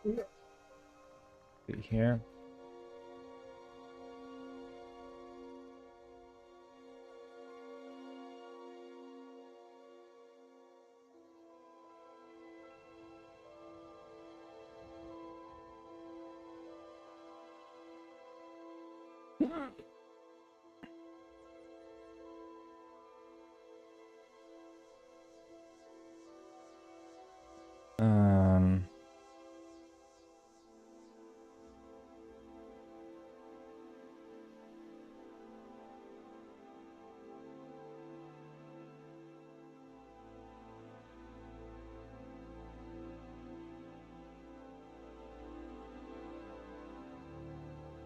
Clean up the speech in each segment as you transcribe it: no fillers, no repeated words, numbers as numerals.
See here.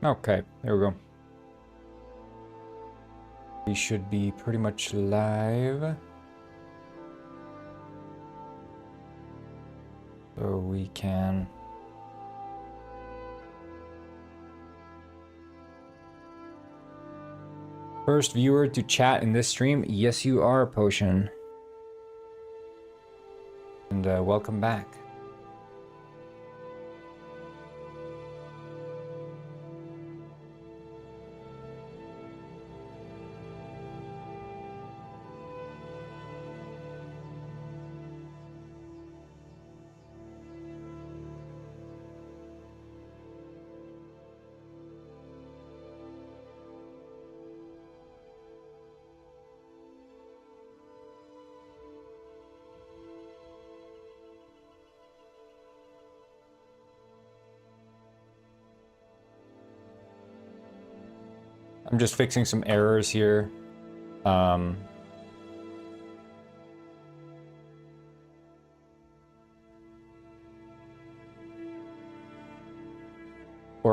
Okay, there we go. We should be pretty much live. So we can... First viewer to chat in this stream. Yes, you are, Potion. And welcome back. I'm just fixing some errors here. Or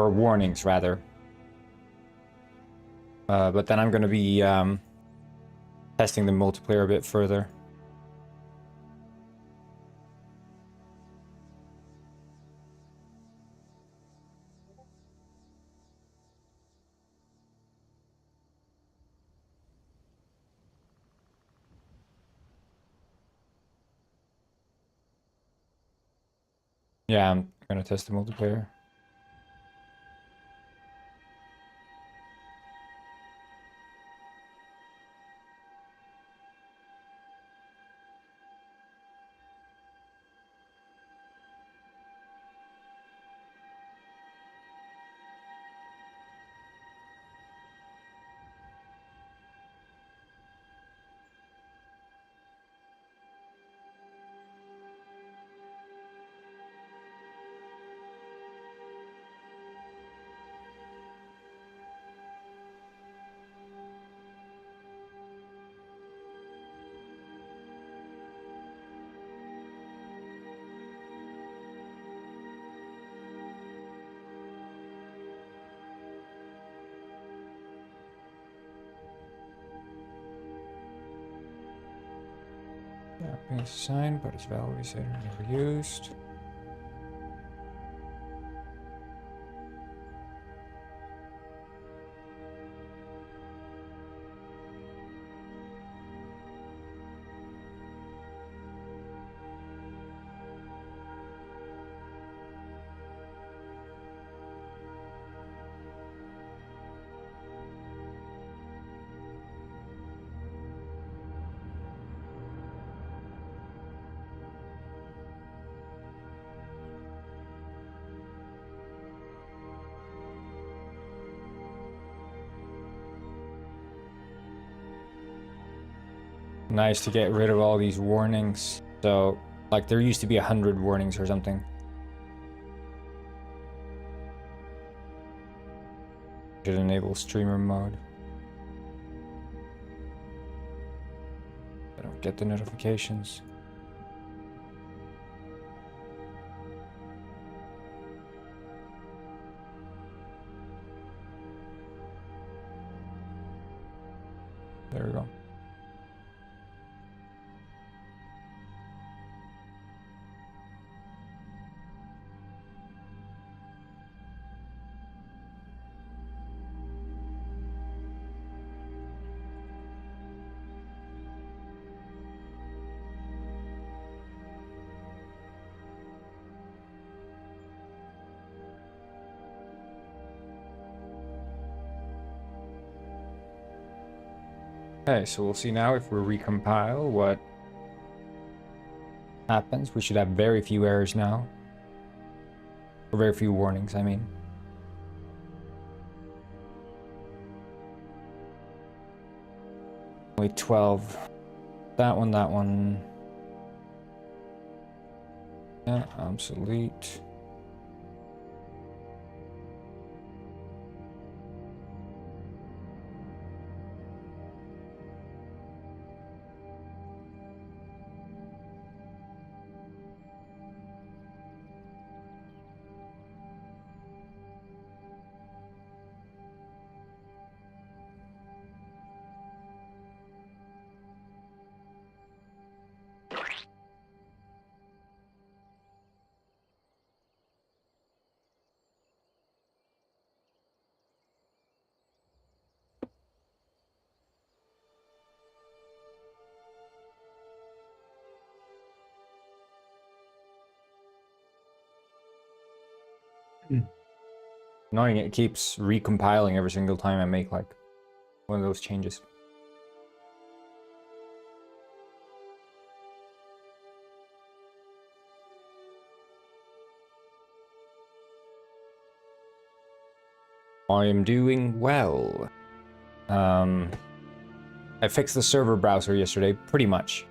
warnings, rather. But then I'm going to be testing the multiplayer a bit further. Yeah, I'm going to test the multiplayer. Yeah, being assigned, but its value is never used. Nice to get rid of all these warnings. So, like, there used to be 100 warnings or something. Should enable streamer mode. I don't get the notifications. There we go. Okay, so we'll see now if we recompile what happens. We should have very few errors now. Or very few warnings, I mean. Only 12. That one. Yeah, obsolete. Annoying, it keeps recompiling every single time I make like one of those changes. I am doing well. I fixed the server browser yesterday, pretty much.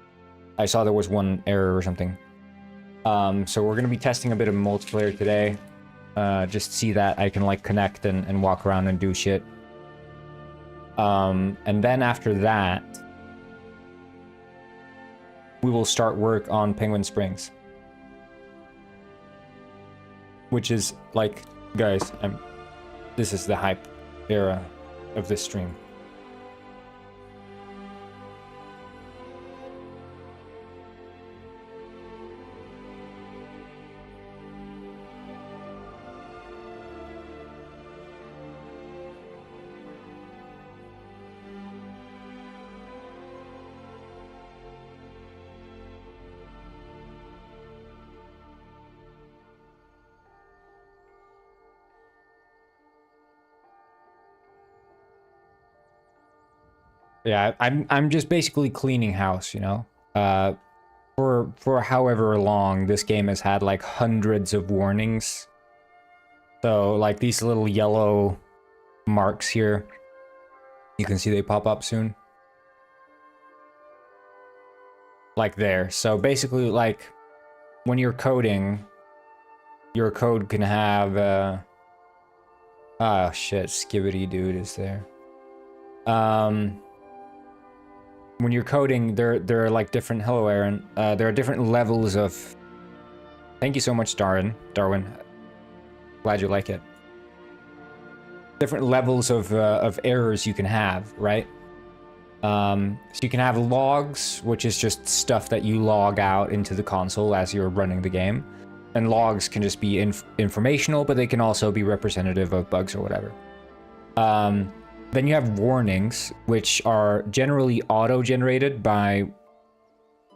I saw there was one error or something. So we're gonna be testing a bit of multiplayer today. Just see that I can like connect and walk around and do shit. And then after that, we will start work on Penguin Springs. Which is like, guys, this is the hype era of this stream. Yeah, I'm just basically cleaning house, you know. For however long this game has had like hundreds of warnings. So like these little yellow marks here, you can see they pop up soon. Like there. So basically like when you're coding, your code can have oh shit, Skibbity dude is there. When you're coding, there are like different, hello Aaron, there are different levels of, thank you so much Darwin, glad you like it. Different levels of errors you can have, right? So you can have logs, which is just stuff that you log out into the console as you're running the game. And logs can just be informational, but they can also be representative of bugs or whatever. Then you have warnings, which are generally auto-generated by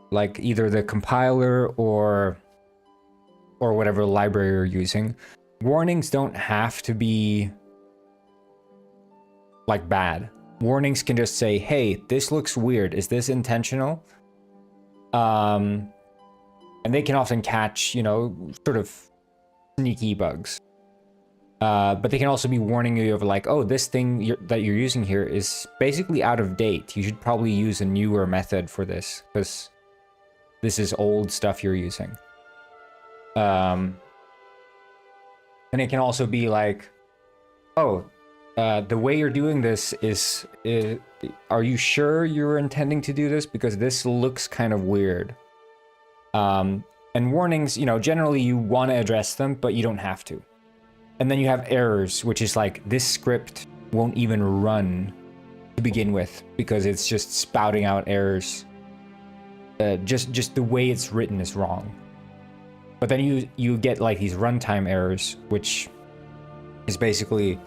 like either the compiler or whatever library you're using. Warnings don't have to be like bad. Warnings can just say, hey, this looks weird. Is this intentional? And they can often catch, you know, sort of sneaky bugs. But they can also be warning you of like, oh, this thing that you're using here is basically out of date. You should probably use a newer method for this, because this is old stuff you're using. And it can also be like, oh, the way you're doing this is, are you sure you're intending to do this? Because this looks kind of weird. And warnings, you know, generally you want to address them, but you don't have to. And then you have errors, which is like, this script won't even run to begin with, because it's just spouting out errors. Just the way it's written is wrong. But then you get like these runtime errors, which is basically,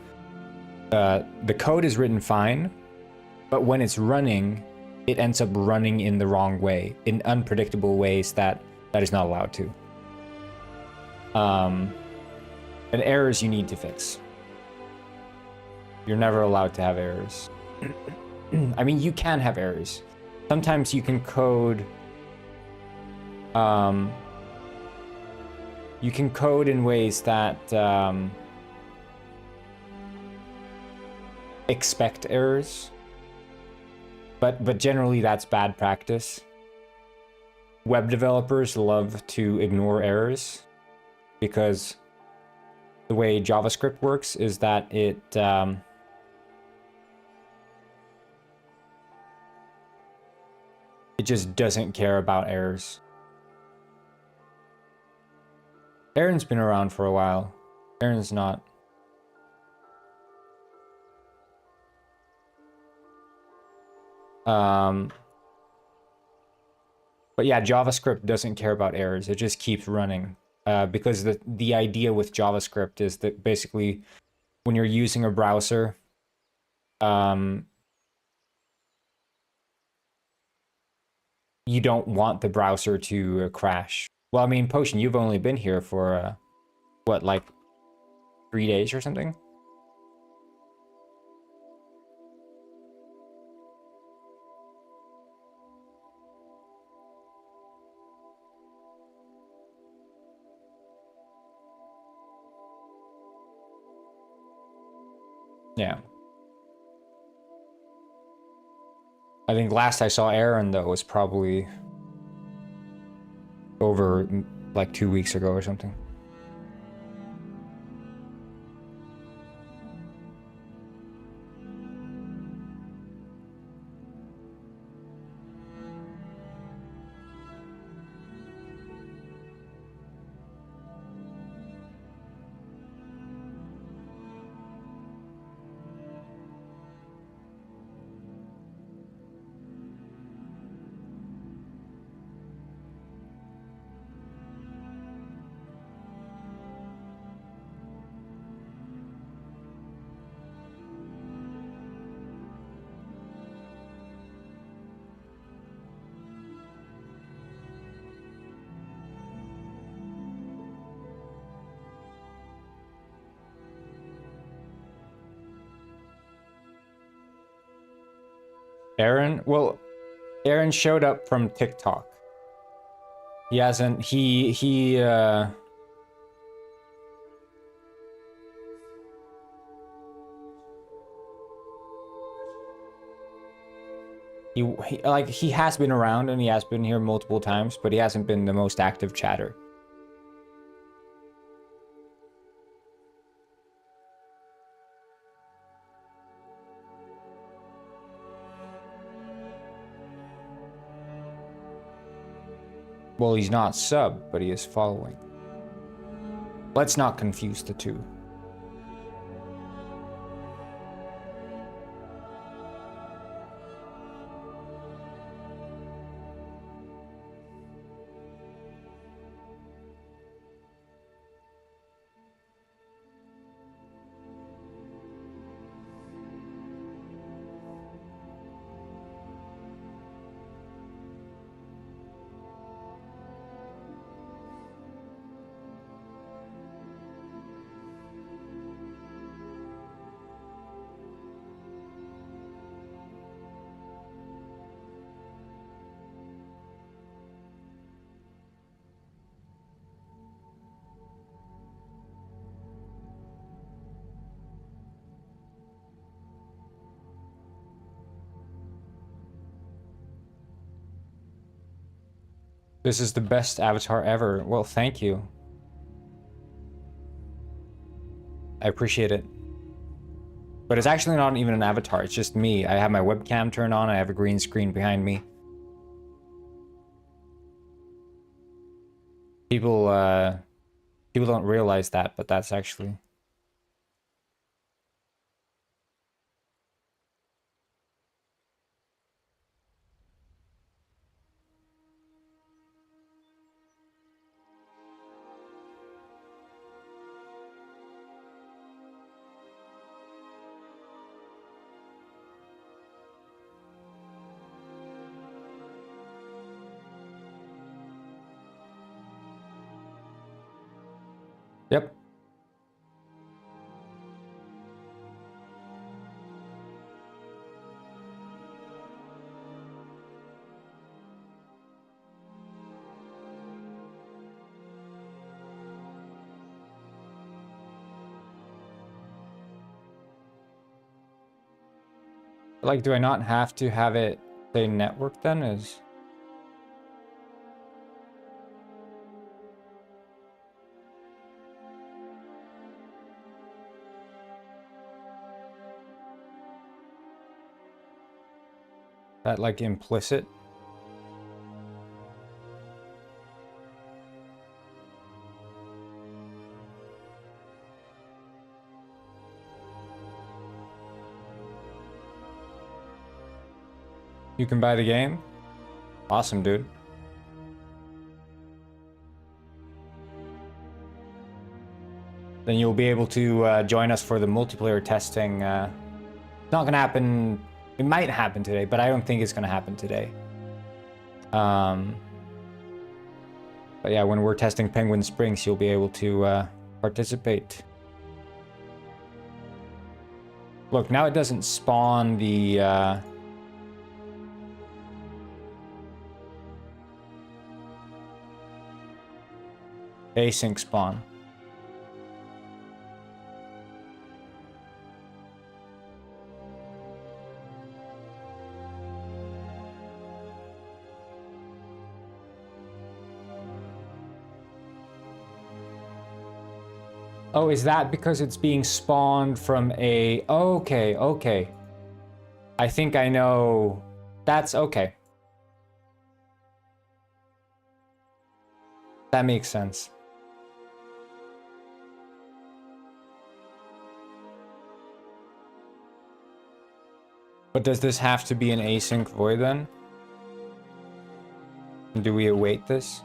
the code is written fine, but when it's running, it ends up running in the wrong way, in unpredictable ways that is not allowed to. And errors you need to fix. You're never allowed to have errors. I mean, you can have errors. Sometimes you can code, you can code in ways that expect errors, but generally that's bad practice. Web developers love to ignore errors because the way JavaScript works is that it just doesn't care about errors. Aaron's been around for a while. Aaron's not. But yeah, JavaScript doesn't care about errors. It just keeps running. Because the idea with JavaScript is that basically when you're using a browser, you don't want the browser to crash. Well, I mean, Potion, you've only been here for, what, like 3 days or something? Yeah. I think last I saw Aaron, though, was probably over like 2 weeks ago or something. Aaron? Well, Aaron showed up from TikTok. He hasn't, he like he has been around and he has been here multiple times, but he hasn't been the most active chatter. Well, he's not sub, but he is following. Let's not confuse the two. This is the best avatar ever. Well, thank you. I appreciate it. But it's actually not even an avatar, it's just me. I have my webcam turned on, I have a green screen behind me. People don't realize that, but that's actually... Yep. Like, do I not have to have it say network then? Is... that like implicit? You can buy the game? Awesome, dude. Then you'll be able to join us for the multiplayer testing. It's not gonna happen. It might happen today, but I don't think it's gonna happen today. But yeah, when we're testing Penguin Springs, you'll be able to participate. Look, now it doesn't spawn the... async spawn. Oh, is that because it's being spawned from a... Okay, okay. I think I know. That's okay. That makes sense. But does this have to be an async void then? Do we await this?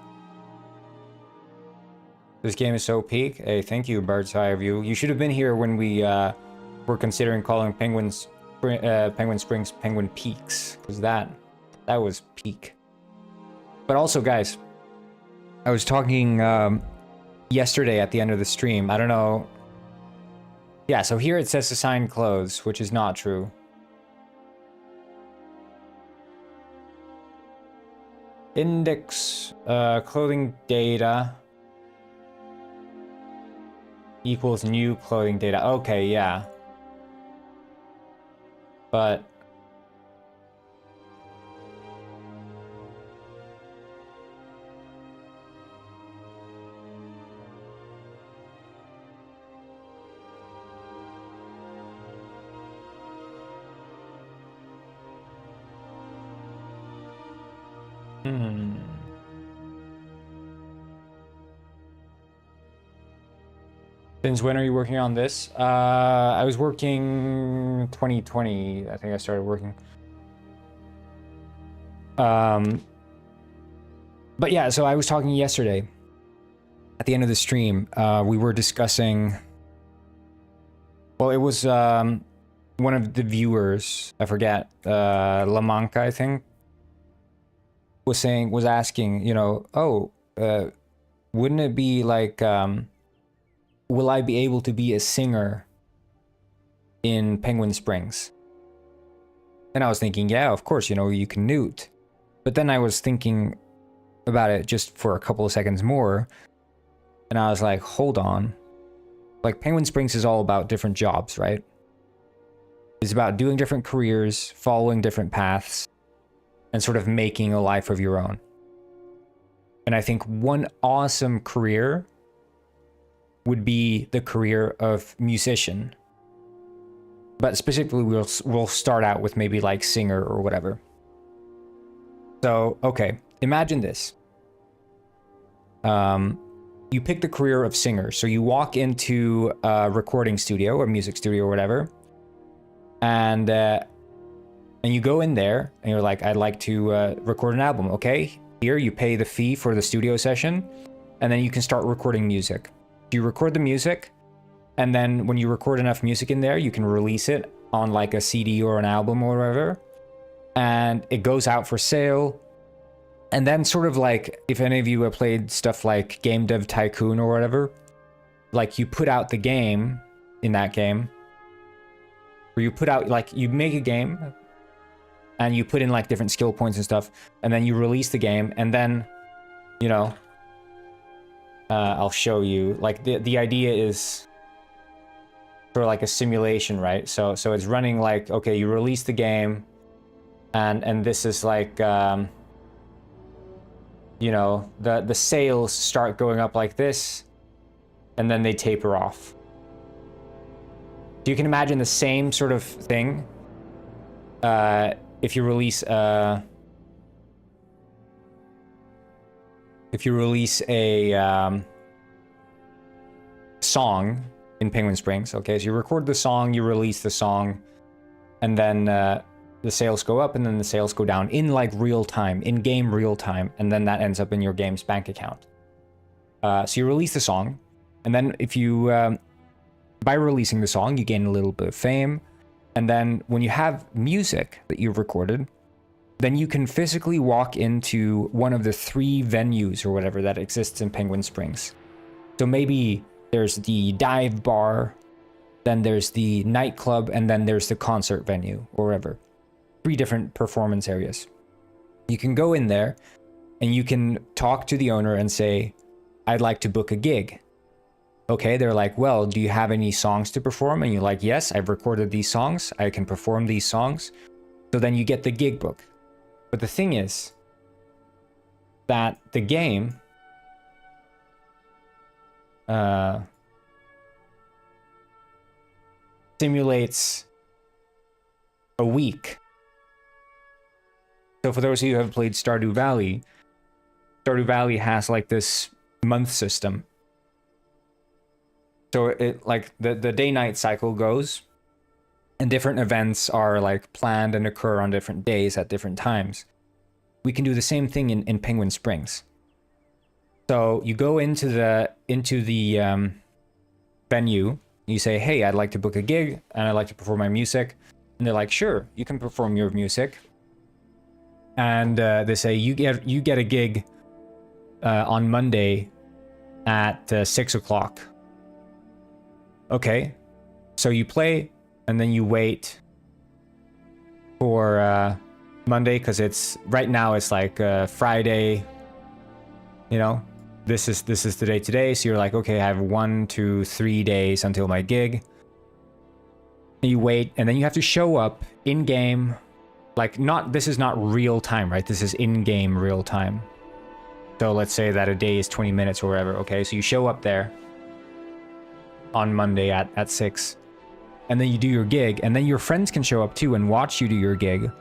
This game is so peak. Hey, thank you, Bird's Eye View. You should have been here when we were considering calling Penguin Springs Penguin Peaks, because that was peak. But also, guys, I was talking yesterday at the end of the stream. I don't know. Yeah, so here it says assign clothes, which is not true. Index clothing data equals new clothing data. Okay, yeah. But since when are you working on this? I was working 2020. I think I started working. But yeah, so I was talking yesterday at the end of the stream. We were discussing. Well, it was one of the viewers. I forget. Lamanca, I think. Was asking, you know, oh, wouldn't it be like, will I be able to be a singer in Penguin Springs? And I was thinking, yeah, of course, you know, you can newt. But then I was thinking about it just for a couple of seconds more. And I was like, hold on. Like, Penguin Springs is all about different jobs, right? It's about doing different careers, following different paths, and sort of making a life of your own. And I think one awesome career would be the career of musician. But specifically, we'll start out with maybe like singer or whatever. So, okay, imagine this. You pick the career of singer. So you walk into a recording studio or music studio or whatever. And you go in there and you're like, I'd like to record an album. Okay, here you pay the fee for the studio session. And then you can start recording music. You record the music, and then when you record enough music in there, you can release it on like a CD or an album or whatever, and it goes out for sale. And then sort of like, if any of you have played stuff like GameDev Tycoon or whatever, like you put out the game in that game, or you put out, like, you make a game and you put in like different skill points and stuff, and then you release the game, and then, you know, I'll show you. Like, the idea is sort of like a simulation, right? So it's running like, okay, you release the game, and this is like, you know, the sales start going up like this, and then they taper off. So you can imagine the same sort of thing if you release a song in Penguin Springs. Okay, so you record the song, you release the song, and then the sales go up and then the sales go down in like real time, in game real time, and then that ends up in your game's bank account. So you release the song, and then if you by releasing the song, you gain a little bit of fame, and then when you have music that you've recorded, then you can physically walk into one of the 3 venues or whatever that exists in Penguin Springs. So maybe there's the dive bar, then there's the nightclub, and then there's the concert venue or whatever. 3 different performance areas. You can go in there and you can talk to the owner and say, I'd like to book a gig. Okay, they're like, well, do you have any songs to perform? And you're like, yes, I've recorded these songs. I can perform these songs. So then you get the gig book. But the thing is that the game simulates a week. So for those of you who have played Stardew Valley has like this month system. So it like the day-night cycle goes, and different events are like planned and occur on different days at different times. We can do the same thing in Penguin Springs. So you go into the venue, you say, hey, I'd like to book a gig and I'd like to perform my music. And they're like, sure, you can perform your music. And they say, you get a gig on Monday at 6 o'clock. Okay, so you play and then you wait for Monday, because it's right now it's like Friday, you know, this is the day today. So you're like, okay, I have 1 to 3 days until my gig. And you wait, and then you have to show up in game, like this is not real time, right? This is in game real time. So let's say that a day is 20 minutes or whatever. Okay, so you show up there on Monday at 6, and then you do your gig, and then your friends can show up too and watch you do your gig,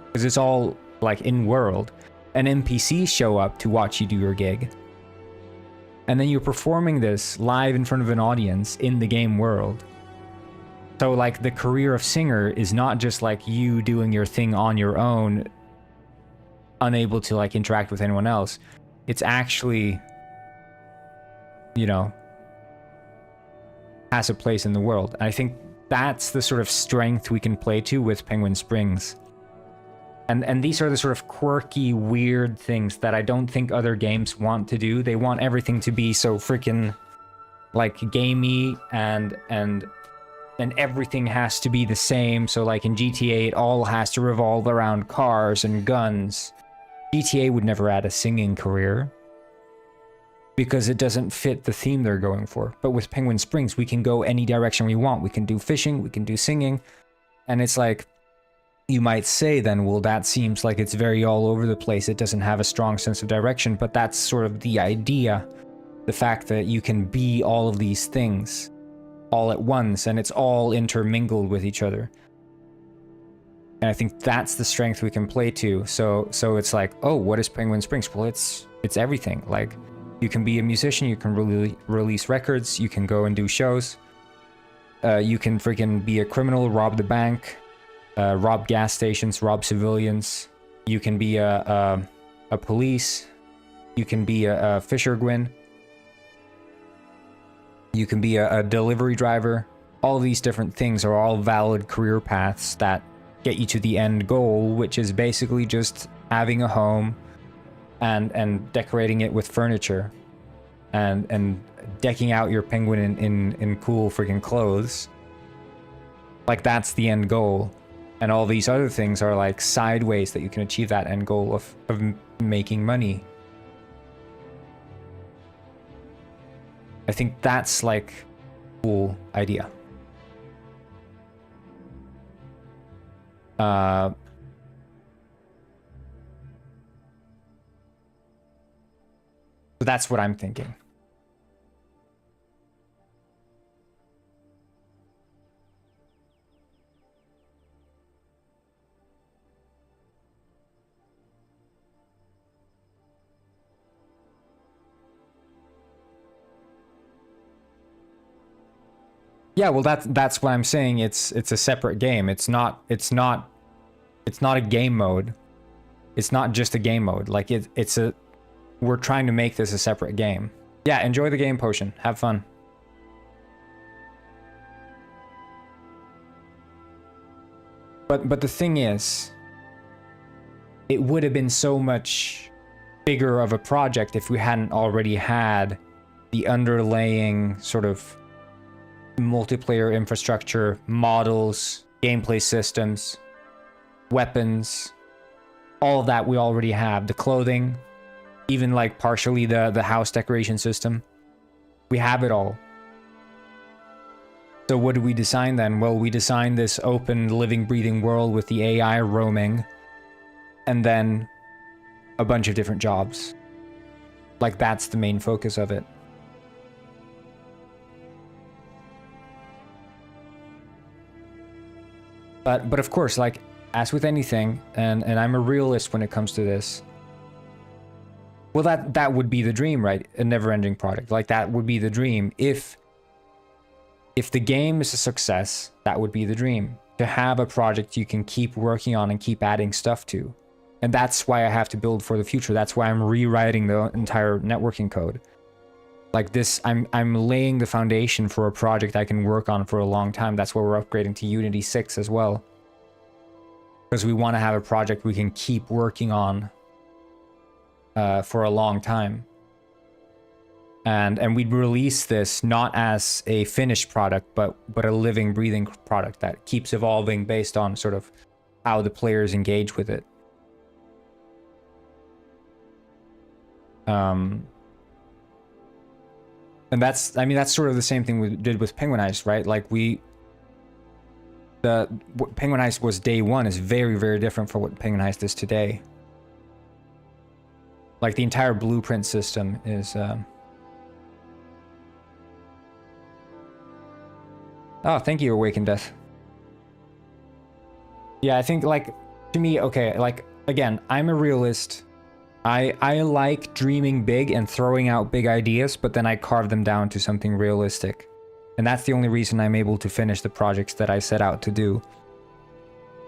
because it's all like in world, and NPCs show up to watch you do your gig, and then you're performing this live in front of an audience in the game world. So like the career of singer is not just like you doing your thing on your own, unable to like interact with anyone else. It's actually, you know, has a place in the world. And I think that's the sort of strength we can play to with Penguin Springs. And these are the sort of quirky, weird things that I don't think other games want to do. They want everything to be so freaking like gamey, and everything has to be the same. So like in GTA, it all has to revolve around cars and guns. GTA would never add a singing career, because it doesn't fit the theme they're going for. But with Penguin Springs, we can go any direction we want. We can do fishing, we can do singing. And it's like, you might say then, well, that seems like it's very all over the place. It doesn't have a strong sense of direction, but that's sort of the idea. The fact that you can be all of these things all at once, and it's all intermingled with each other. And I think that's the strength we can play to. So it's like, oh, what is Penguin Springs? Well, it's everything. Like, you can be a musician, you can release records, you can go and do shows. You can freaking be a criminal, rob the bank, rob gas stations, rob civilians. You can be a police. You can be a fisher Gwyn. You can be a delivery driver. All of these different things are all valid career paths that get you to the end goal, which is basically just having a home and decorating it with furniture and decking out your penguin in cool freaking clothes. Like, that's the end goal. And all these other things are like side ways that you can achieve that end goal of making money. I think that's like a cool idea. So that's what I'm thinking. Yeah, well, that's what I'm saying. It's a separate game. It's not a game mode. It's not just a game mode. Like we're trying to make this a separate game. Yeah, enjoy the game, Potion. Have fun. But the thing is, it would have been so much bigger of a project if we hadn't already had the underlying sort of multiplayer infrastructure, models, gameplay systems, weapons, all of that we already have. The clothing, even like partially the house decoration system. We have it all. So what do we design then? Well, we design this open, living, breathing world with the AI roaming, and then a bunch of different jobs. Like, that's the main focus of it. But of course, like, as with anything, and I'm a realist when it comes to this, well, that would be the dream, right? A never-ending product. Like, that would be the dream. If the game is a success, that would be the dream. To have a project you can keep working on and keep adding stuff to. And that's why I have to build for the future. That's why I'm rewriting the entire networking code. Like this, I'm laying the foundation for a project I can work on for a long time. That's why we're upgrading to Unity 6 as well. Because we want to have a project we can keep working on for a long time. And we'd release this not as a finished product, but a living, breathing product that keeps evolving based on sort of how the players engage with it. And that's, I mean, that's sort of the same thing we did with Penguin Heist, right? Like what Penguin Heist was day one is very, very different from what Penguin Heist is today. Like the entire blueprint system is, oh, thank you, Awakened Death. Yeah, I think, like, to me, okay, like, again, I'm a realist. I like dreaming big and throwing out big ideas, but then I carve them down to something realistic. And that's the only reason I'm able to finish the projects that I set out to do.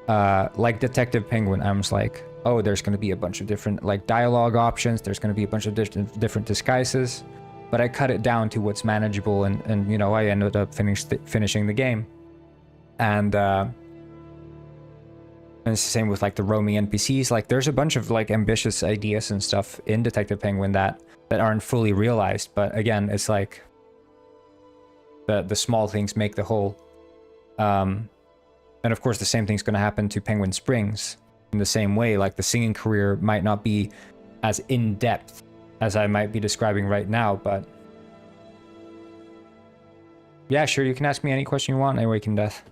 Like Detective Penguin, I'm just like, oh, there's going to be a bunch of different, like, dialogue options. There's going to be a bunch of different disguises. But I cut it down to what's manageable, and you know, I ended up finishing the game. And it's the same with like the roaming NPCs. Like there's a bunch of like ambitious ideas and stuff in Detective Penguin that aren't fully realized. But again, it's like the small things make the whole. And of course, the same thing's going to happen to Penguin Springs in the same way. Like the singing career might not be as in-depth as I might be describing right now, but yeah, sure, you can ask me any question you want, Awaken Death.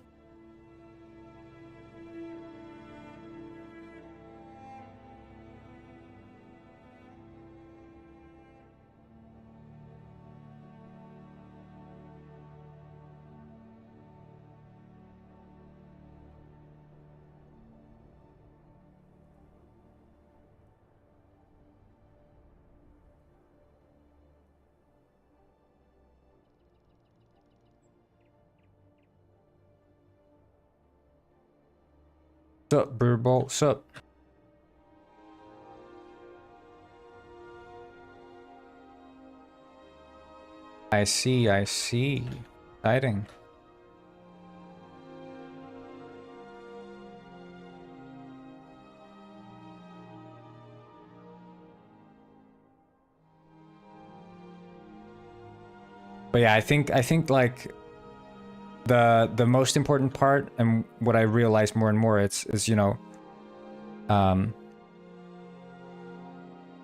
Sup, Birdball, sup? I see, I see. Exciting. But yeah, I think like the most important part, and what I realize more and more, is you know,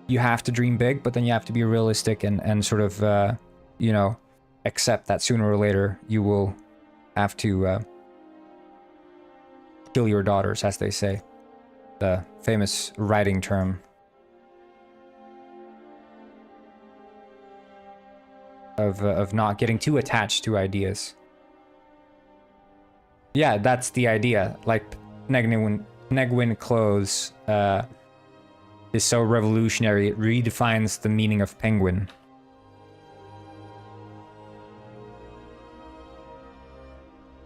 you have to dream big, but then you have to be realistic and sort of you know, accept that sooner or later you will have to kill your daughters, as they say. The famous writing term. Of not getting too attached to ideas. Yeah, that's the idea. Like, Penguin clothes is so revolutionary, it redefines the meaning of penguin.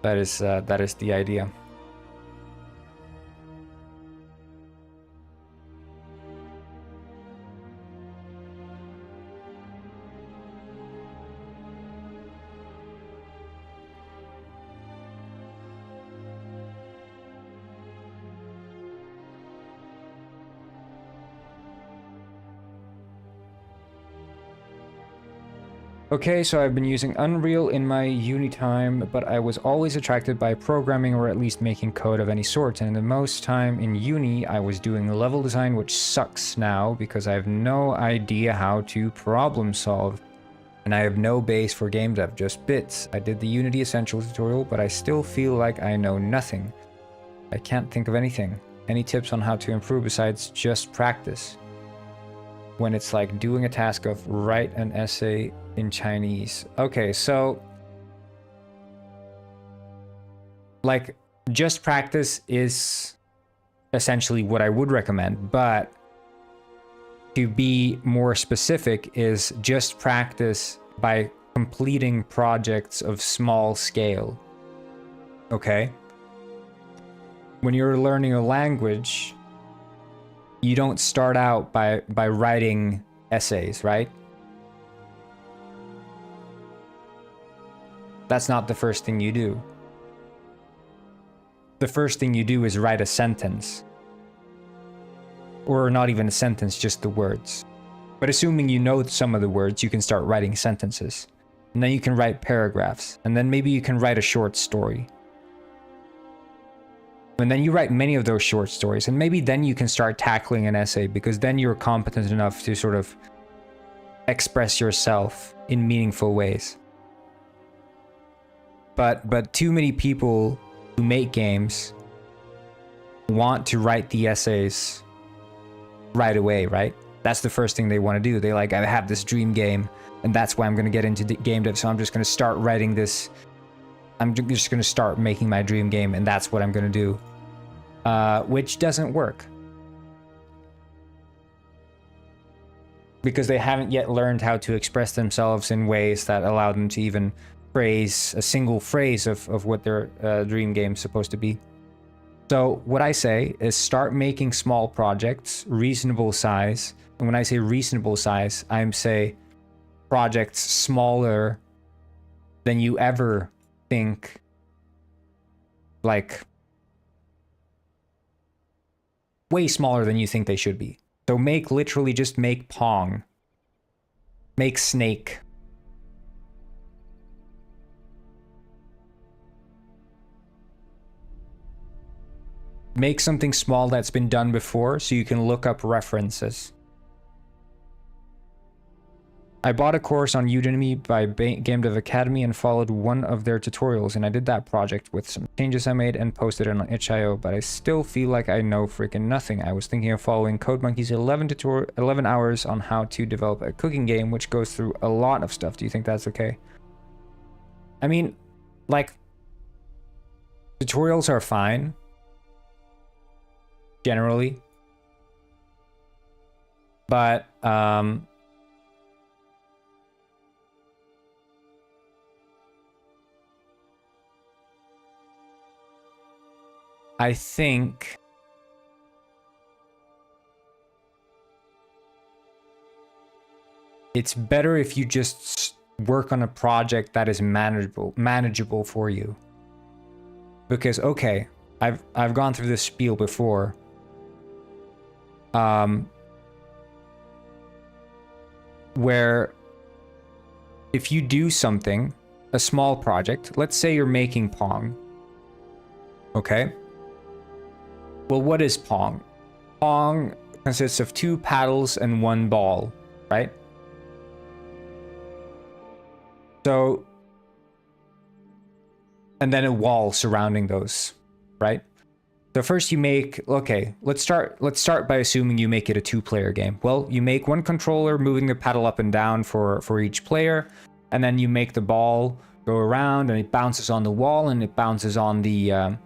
That is the idea. Okay, so I've been using Unreal in my uni time, but I was always attracted by programming or at least making code of any sort, and the most time in uni I was doing level design, which sucks now because I have no idea how to problem solve. And I have no base for game dev, just bits. I did the Unity Essentials tutorial, but I still feel like I know nothing. I can't think of anything. Any tips on how to improve besides just practice? When it's like doing a task of write an essay in Chinese. Okay, so like just practice is essentially what I would recommend, but to be more specific is just practice by completing projects of small scale. Okay? When you're learning a language, you don't start out by writing essays, right? That's not the first thing you do. The first thing you do is write a sentence. Or not even a sentence, just the words. But assuming you know some of the words, you can start writing sentences. And then you can write paragraphs. And then maybe you can write a short story. And then you write many of those short stories. And maybe then you can start tackling an essay, because then you're competent enough to sort of express yourself in meaningful ways. But too many people who make games want to write the essays right away, right? That's the first thing they want to do. They like, I have this dream game, and that's why I'm going to get into game dev. So I'm just going to start writing this. I'm just going to start making my dream game, and that's what I'm going to do. Which doesn't work. Because they haven't yet learned how to express themselves in ways that allow them to even phrase a single phrase of what their dream game's supposed to be. So what I say is start making small projects, reasonable size. And when I say reasonable size, I'm say projects smaller than you ever think, like way smaller than you think they should be. So literally just make Pong. Make Snake. Make something small that's been done before so you can look up references. I bought a course on Udemy by GameDev Academy and followed one of their tutorials, and I did that project with some changes I made and posted it on itch.io, but I still feel like I know freaking nothing. I was thinking of following CodeMonkey's 11 hours on how to develop a cooking game, which goes through a lot of stuff. Do you think that's okay? I mean, like, tutorials are fine. Generally. But, I think it's better if you just work on a project that is manageable for you. Because, okay, I've gone through this spiel before. Where if you do something, a small project, let's say you're making Pong. Okay? Well, what is Pong? Pong consists of 2 paddles and 1 ball, right? So, and then a wall surrounding those, right? So first you make, okay, let's start by assuming you make it a 2-player game. Well, you make one controller moving the paddle up and down for each player, and then you make the ball go around and it bounces on the wall and it bounces on the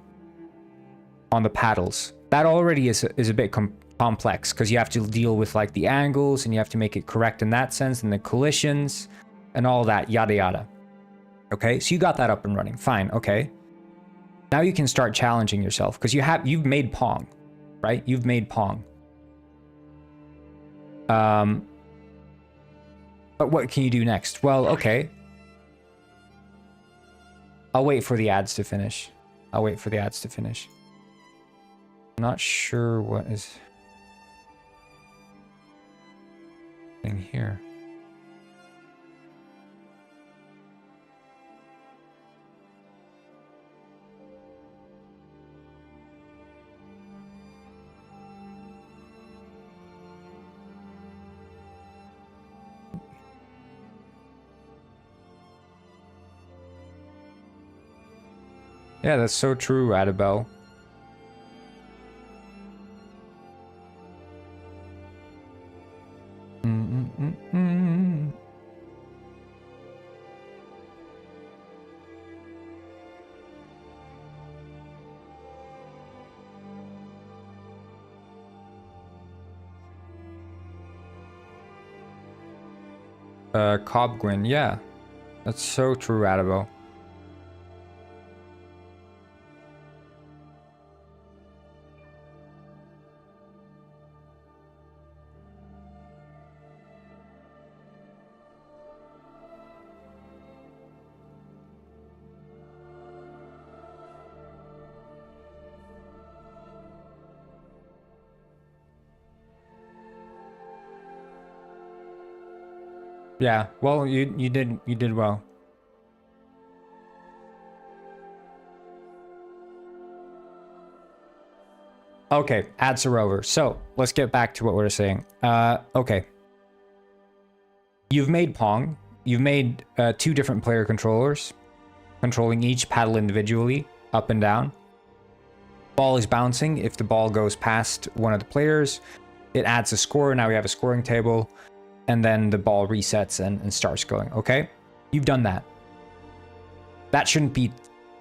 paddles. That already is a bit complex because you have to deal with like the angles and you have to make it correct in that sense and the collisions and all that, yada yada. Okay, so you got that up and running. Fine, okay. Now you can start challenging yourself because you've made Pong, right? You've made Pong. But what can you do next? Well, okay. I'll wait for the ads to finish. I'm not sure what is in here. Yeah, that's so true, Adabel. Cobgwin, yeah. That's so true, Adabel. Yeah, well, you did well. Okay, ads are over. So let's get back to what we were saying. Okay. You've made Pong. You've made 2 different player controllers, controlling each paddle individually, up and down. Ball is bouncing. If the ball goes past one of the players, it adds a score. Now we have a scoring table. And then the ball resets and starts going, okay? You've done that. That shouldn't be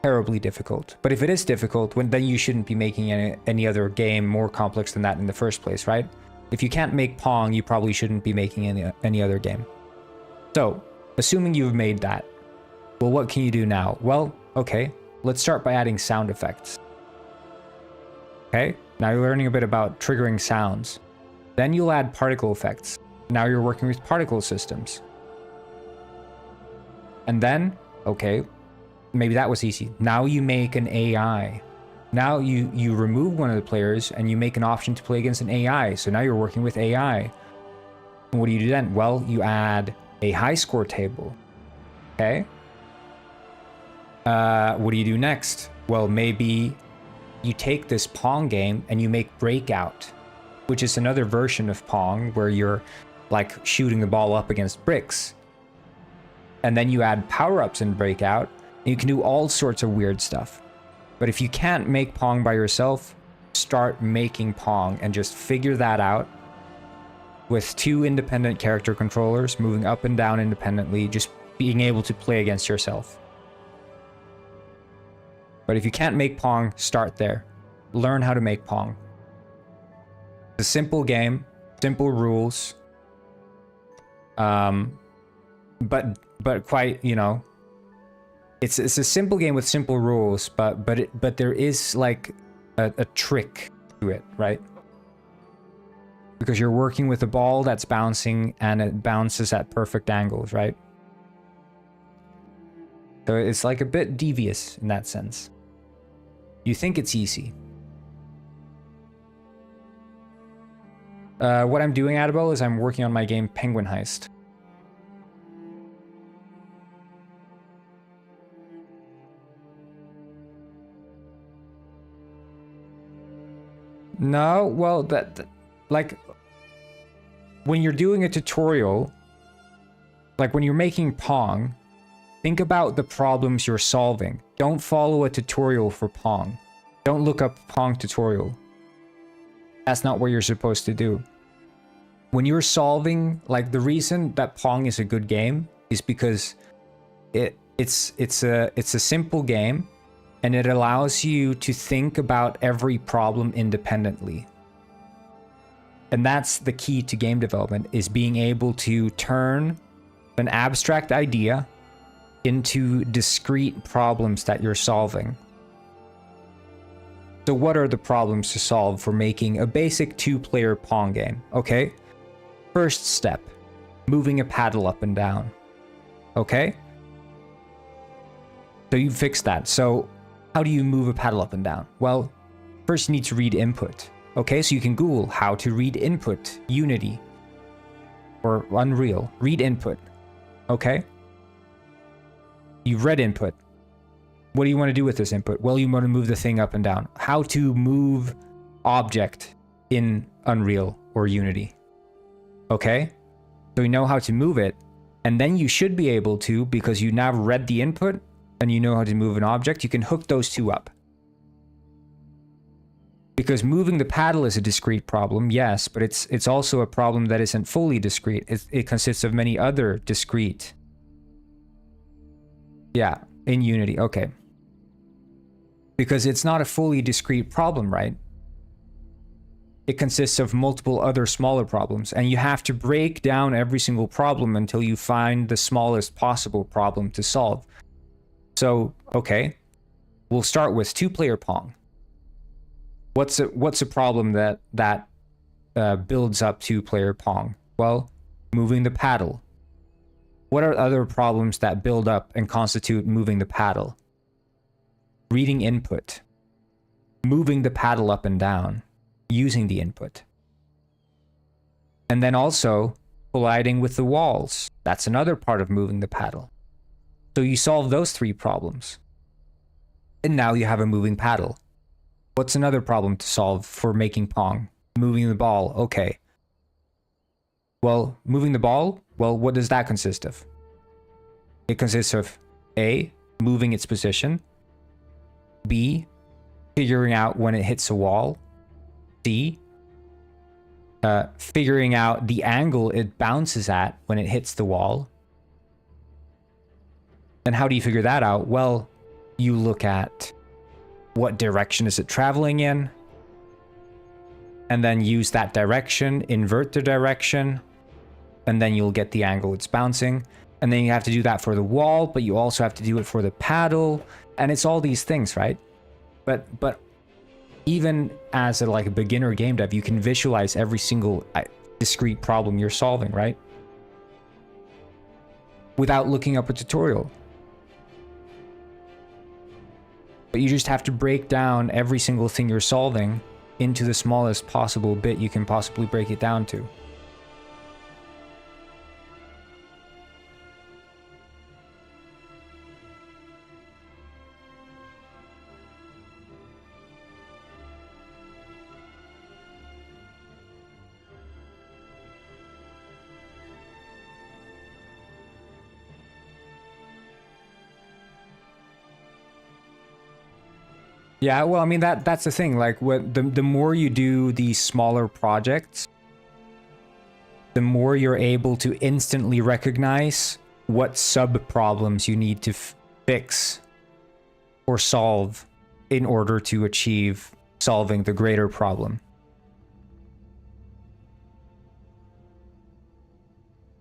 terribly difficult. But if it is difficult, then you shouldn't be making any other game more complex than that in the first place, right? If you can't make Pong, you probably shouldn't be making any other game. So, assuming you've made that, well, what can you do now? Well, okay, let's start by adding sound effects. Okay, now you're learning a bit about triggering sounds. Then you'll add particle effects. Now you're working with particle systems. And then, okay, maybe that was easy. Now you make an AI. Now you remove one of the players and you make an option to play against an AI. So now you're working with AI. And what do you do then? Well, you add a high score table. Okay. What do you do next? Well, maybe you take this Pong game and you make Breakout, which is another version of Pong where you're like shooting the ball up against bricks. And then you add power-ups in Breakout, and you can do all sorts of weird stuff. But if you can't make Pong by yourself, start making Pong and just figure that out with 2 independent character controllers moving up and down independently, just being able to play against yourself. But if you can't make Pong, start there. Learn how to make Pong. It's a simple game, simple rules. But quite, you know, it's a simple game with simple rules, but there is like a trick to it, right? Because you're working with a ball that's bouncing and it bounces at perfect angles, right? So it's like a bit devious in that sense. You think it's easy. What I'm doing, Adabel, is I'm working on my game Penguin Heist. No, well, like, when you're doing a tutorial, like when you're making Pong, think about the problems you're solving. Don't follow a tutorial for Pong. Don't look up Pong tutorial. That's not what you're supposed to do. When you're solving, like, the reason that Pong is a good game is because it's a simple game, and it allows you to think about every problem independently. And that's the key to game development, is being able to turn an abstract idea into discrete problems that you're solving. So what are the problems to solve for making a basic 2-player Pong game? Okay. First step, moving a paddle up and down. Okay. So you fix that. So how do you move a paddle up and down? Well, first you need to read input. Okay, so you can Google how to read input, Unity, or Unreal. Read input. Okay. You've read input. What do you want to do with this input? Well, you want to move the thing up and down. How to move object in Unreal or Unity. Okay? So you know how to move it, and then you should be able to, because you now read the input and you know how to move an object, you can hook those two up. Because moving the paddle is a discrete problem, yes, but it's also a problem that isn't fully discrete. It consists of many other discrete. Yeah, in Unity, okay. Because it's not a fully discrete problem, right? It consists of multiple other smaller problems, and you have to break down every single problem until you find the smallest possible problem to solve. So, okay, we'll start with 2-player Pong. What's a problem that builds up 2-player Pong? Well, moving the paddle. What are other problems that build up and constitute moving the paddle? Reading input. Moving the paddle up and down. Using the input. And then also colliding with the walls. That's another part of moving the paddle. So you solve those 3 problems. And now you have a moving paddle. What's another problem to solve for making Pong? Moving the ball. Okay. Well, moving the ball, well, what does that consist of? It consists of A, moving its position. B, figuring out when it hits a wall. C, figuring out the angle it bounces at when it hits the wall. And how do you figure that out? Well, you look at what direction is it traveling in, and then use that direction, invert the direction, and then you'll get the angle it's bouncing. And then you have to do that for the wall, but you also have to do it for the paddle, and it's all these things, right? But even as a beginner game dev, you can visualize every single discrete problem you're solving, right? Without looking up a tutorial. But you just have to break down every single thing you're solving into the smallest possible bit you can possibly break it down to. Yeah, well, I mean, that's the thing. Like, the more you do these smaller projects, the more you're able to instantly recognize what sub-problems you need to fix or solve in order to achieve solving the greater problem.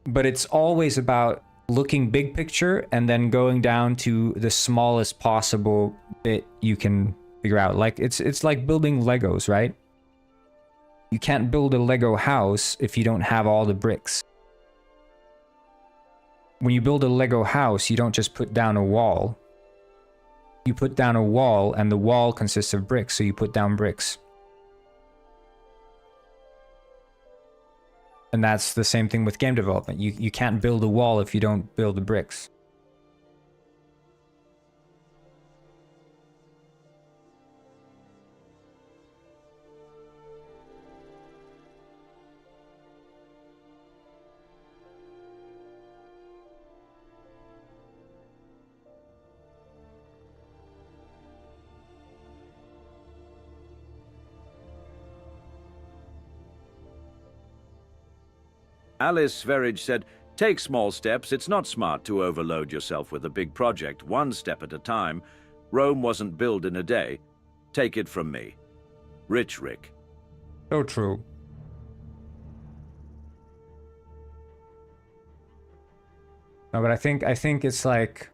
But it's always about looking big picture and then going down to the smallest possible bit you can figure out. Like, it's like building Legos, right? You can't build a Lego house if you don't have all the bricks. When you build a Lego house, you don't just put down a wall. You put down a wall, and the wall consists of bricks, so you put down bricks. And that's the same thing with game development. You can't build a wall if you don't build the bricks. Alice Sverige said, "Take small steps. It's not smart to overload yourself with a big project, one step at a time. Rome wasn't built in a day. Take it from me. Rich Rick." So true. No, but I think it's like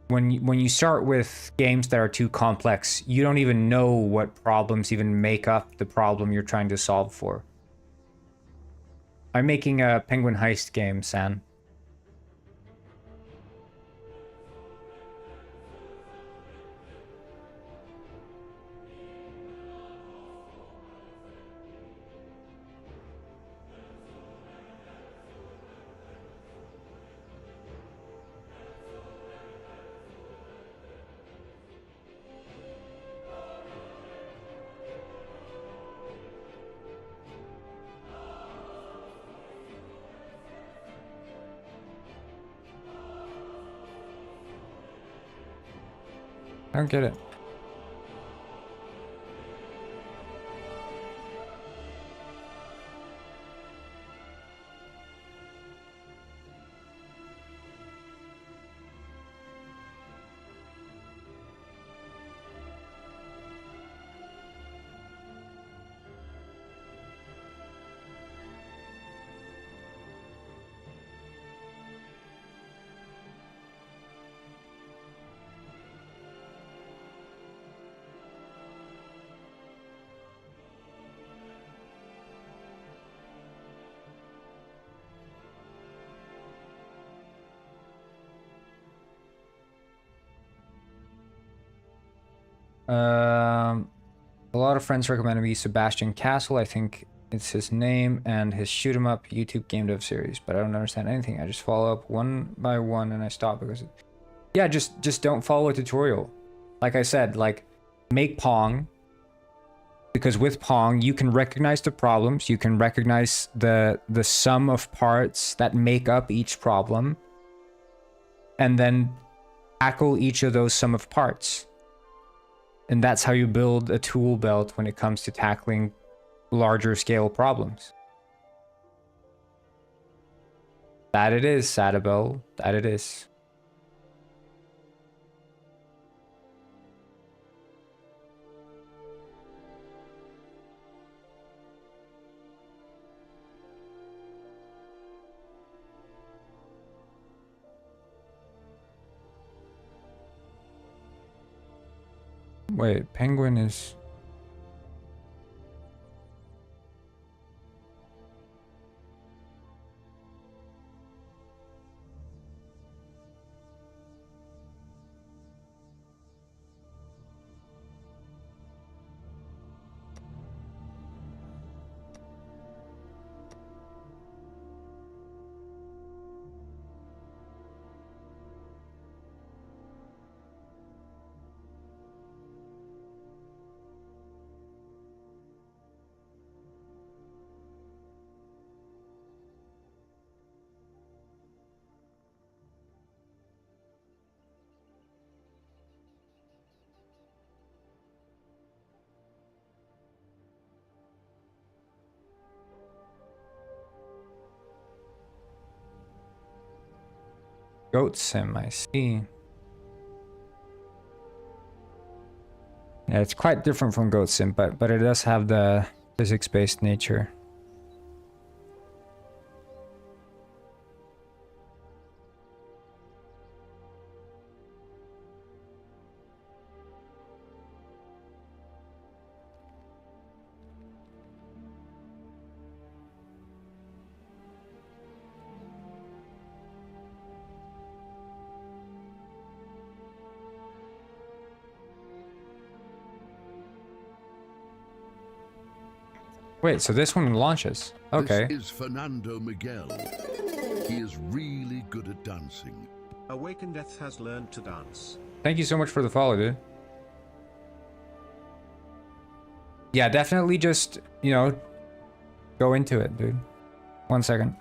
when you start with games that are too complex, you don't even know what problems even make up the problem you're trying to solve for. I'm making a Penguin Heist game, San. I don't get it. A lot of friends recommended me Sebastian Castle. I think it's his name, and his shoot 'em up YouTube GameDev series, but I don't understand anything. I just follow up one by one and I stop because yeah, just don't follow a tutorial. Like I said, like make Pong, because with Pong you can recognize the problems, you can recognize the sum of parts that make up each problem, and then tackle each of those sum of parts. And that's how you build a tool belt when it comes to tackling larger scale problems. That it is, Sadabel. That it is. Wait, Penguin is... Goat Sim, I see. Yeah, it's quite different from Goat Sim, but it does have the physics-based nature. Wait, so this one launches. Okay. This is Fernando Miguel. He is really good at dancing. Awakendeath has learned to dance. Thank you so much for the follow, dude. Yeah, definitely just, you know, go into it, dude. 1 second.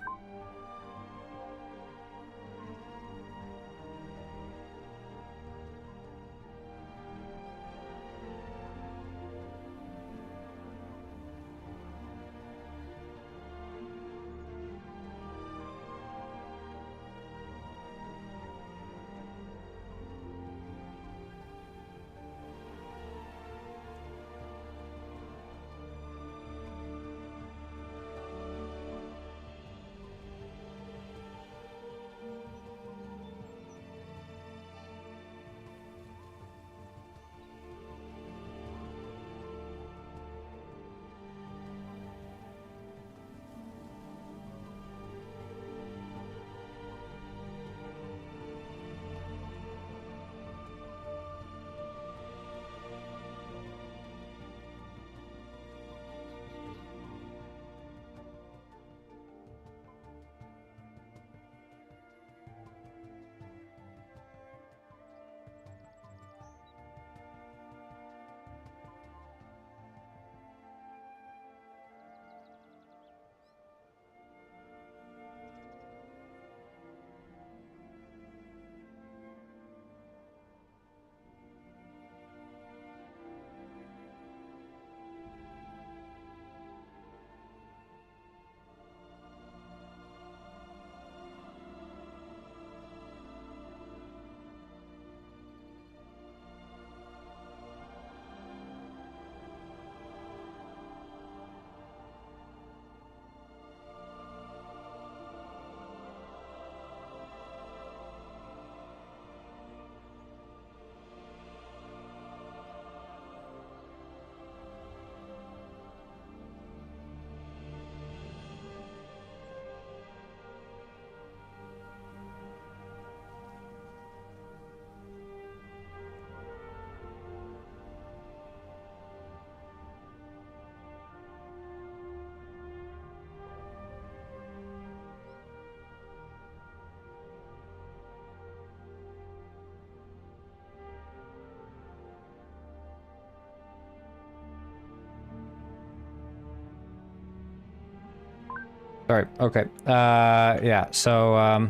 Sorry. Okay. Yeah. So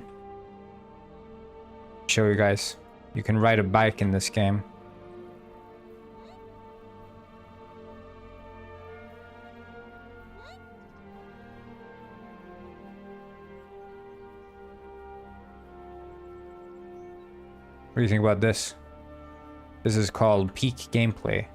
show you guys. You can ride a bike in this game. What do you think about this? This is called peak gameplay.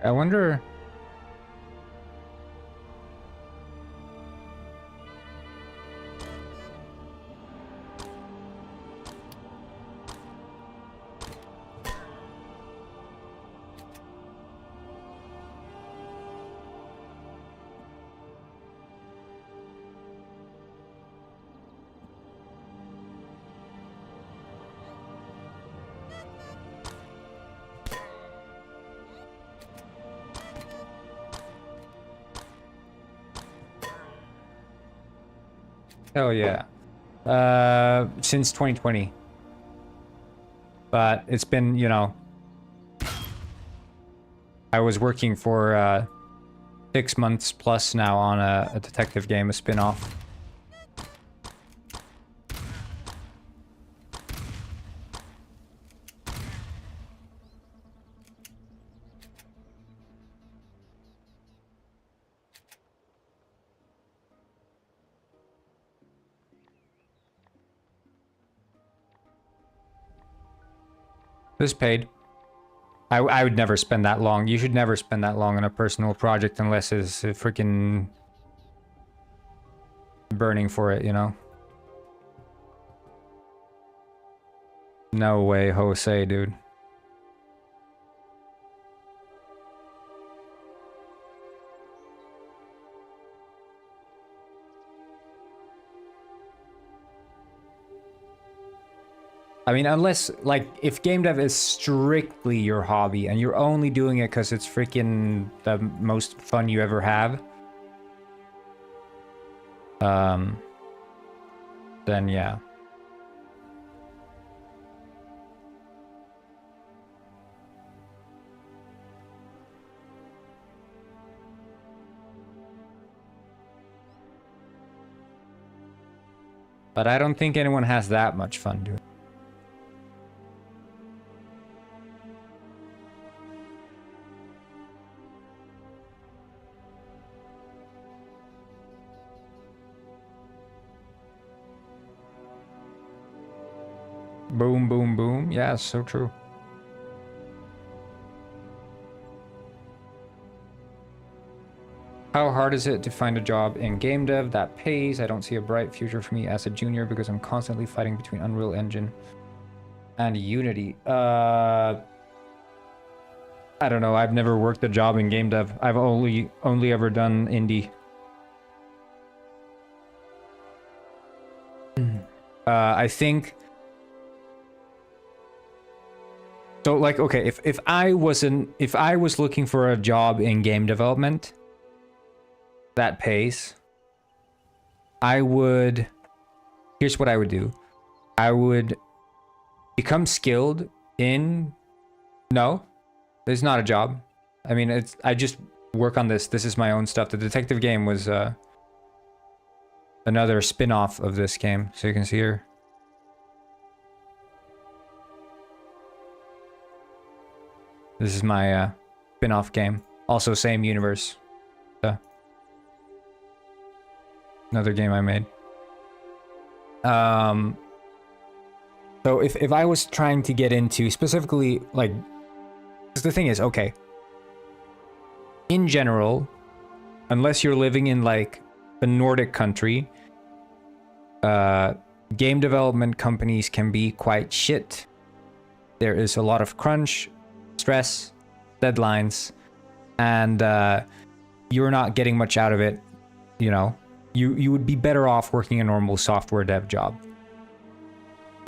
I wonder... Hell yeah. Since 2020. But it's been, you know... I was working for 6 months plus now on a detective game, a spin-off. This paid. I would never spend that long. You should never spend that long on a personal project unless it's freaking burning for it, you know? No way, Jose, dude. I mean, unless, like, if game dev is strictly your hobby and you're only doing it because it's freaking the most fun you ever have, then yeah. But I don't think anyone has that much fun doing it. Boom, boom, boom. Yeah, so true. How hard is it to find a job in game dev that pays? I don't see a bright future for me as a junior because I'm constantly fighting between Unreal Engine and Unity. I don't know. I've never worked a job in game dev. I've only ever done indie. I think... So, like, okay, if I was looking for a job in game development that pays, I would... Here's what I would do. I would become skilled in... No, it's not a job. I mean, I just work on this. This is my own stuff. The detective game was another spin-off of this game. So you can see here. This is my spin-off game. Also same universe. Another game I made. So if I was trying to get into specifically, like, 'cause the thing is, okay, in general, unless you're living in like a Nordic country, game development companies can be quite shit. There is a lot of crunch, stress, deadlines, and you're not getting much out of it. You know, you would be better off working a normal software dev job.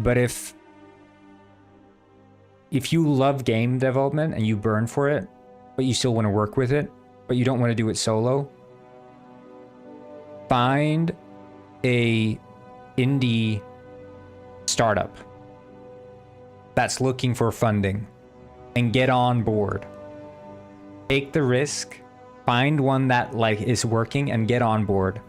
But if if you love game development and you burn for it, but you still want to work with it, but you don't want to do it solo, find a indie startup that's looking for funding and get on board. Take the risk, find one that like is working and get on board.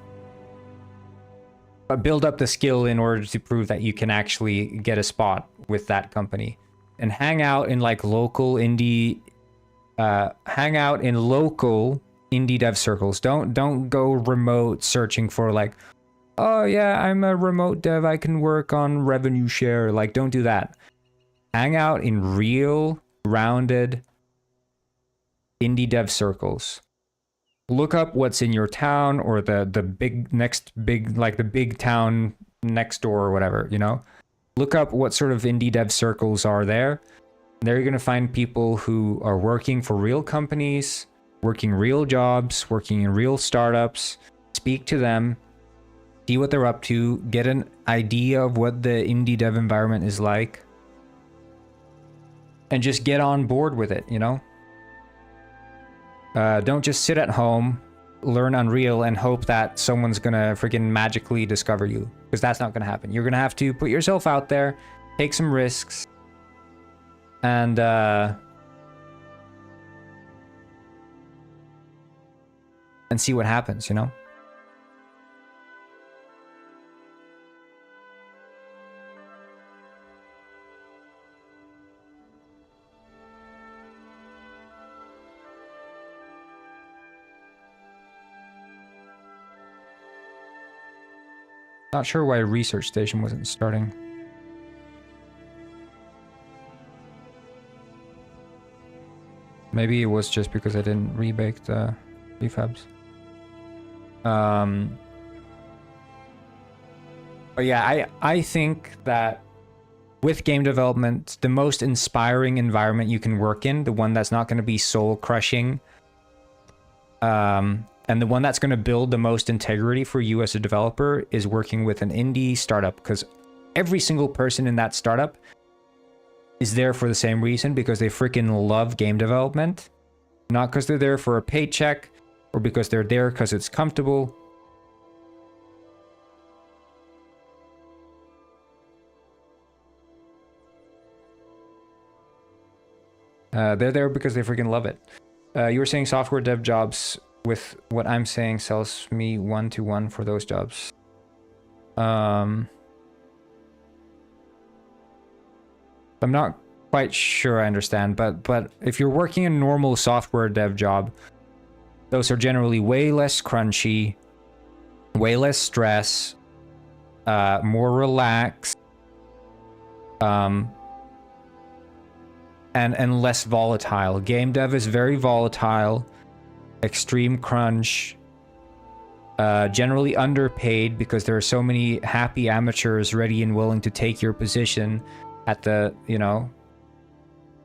But build up the skill in order to prove that you can actually get a spot with that company. And hang out in like local indie dev circles. Don't go remote searching for like, oh yeah, I'm a remote dev, I can work on revenue share. Like, don't do that. Hang out in real, rounded indie dev circles. Look up what's in your town or the big town next door or whatever, you know? Look up what sort of indie dev circles are there. There you're going to find people who are working for real companies, working real jobs, working in real startups. Speak to them, see what they're up to, get an idea of what the indie dev environment is like, and just get on board with it, you know? Don't just sit at home, learn Unreal, and hope that someone's gonna freaking magically discover you, because that's not gonna happen. You're gonna have to put yourself out there, take some risks, and see what happens, you know? Not sure why research station wasn't starting. Maybe it was just because I didn't rebake the prefabs. But yeah, I think that with game development, the most inspiring environment you can work in, the one that's not going to be soul crushing, and the one that's going to build the most integrity for you as a developer, is working with an indie startup, because every single person in that startup is there for the same reason, because they freaking love game development. Not because they're there for a paycheck or because they're there because it's comfortable. They're there because they freaking love it. You were saying software dev jobs with what I'm saying sells me 1-to-1 for those jobs. I'm not quite sure I understand, but if you're working a normal software dev job, those are generally way less crunchy, way less stress, more relaxed, and less volatile. Game dev is very volatile, extreme crunch, generally underpaid because there are so many happy amateurs ready and willing to take your position at the, you know,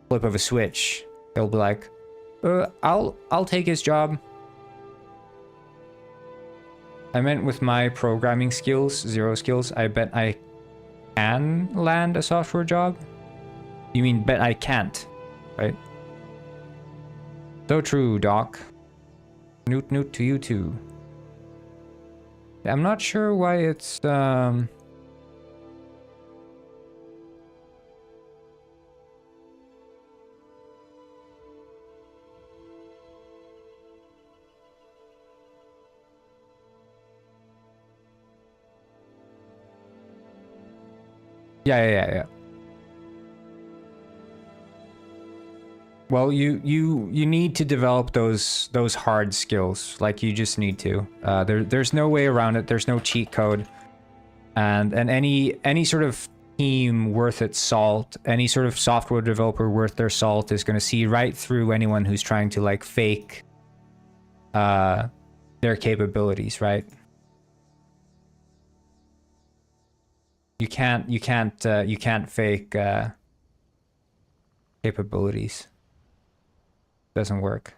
flip of a switch. They'll be like, I'll take his job. I meant with my programming skills, 0 skills, I bet I can land a software job. You mean bet I can't, right? So true, Doc. Newt to you too. I'm not sure why it's yeah. Well, you need to develop those hard skills. Like, you just need to. There's no way around it. There's no cheat code. And any sort of team worth its salt, any sort of software developer worth their salt is going to see right through anyone who's trying to like fake their capabilities, right? You can't fake capabilities. Doesn't work.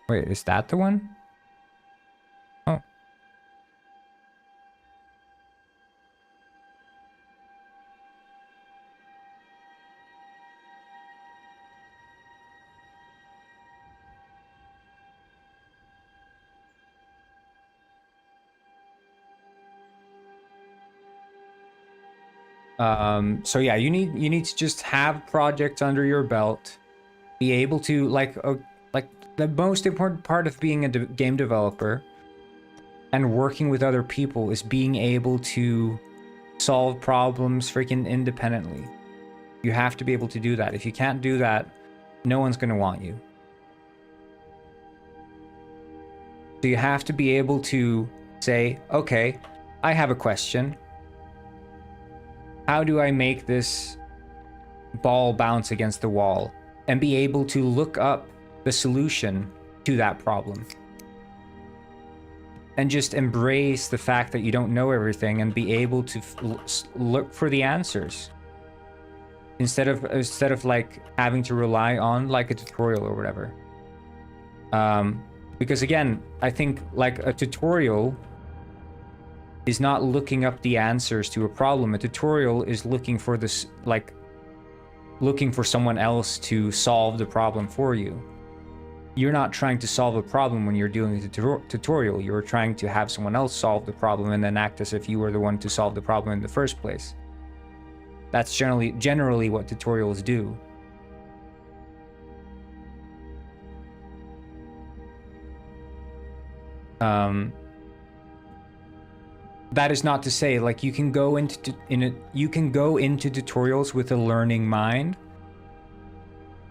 Wait, is that the one? So yeah, you need to just have projects under your belt, be able to like the most important part of being a game developer and working with other people is being able to solve problems freaking independently. You have to be able to do that. If you can't do that, no one's going to want you. So you have to be able to say, okay, I have a question. How do I make this ball bounce against the wall? And be able to look up the solution to that problem. And just embrace the fact that you don't know everything and be able to look for the answers. Instead of like having to rely on like a tutorial or whatever. Because again, I think like a tutorial is not looking up the answers to a problem. A tutorial is looking for this, like looking for someone else to solve the problem for you. You're not trying to solve a problem when you're doing a tutorial. You're trying to have someone else solve the problem and then act as if you were the one to solve the problem in the first place. That's generally what tutorials do. That is not to say like you can go into tutorials with a learning mind,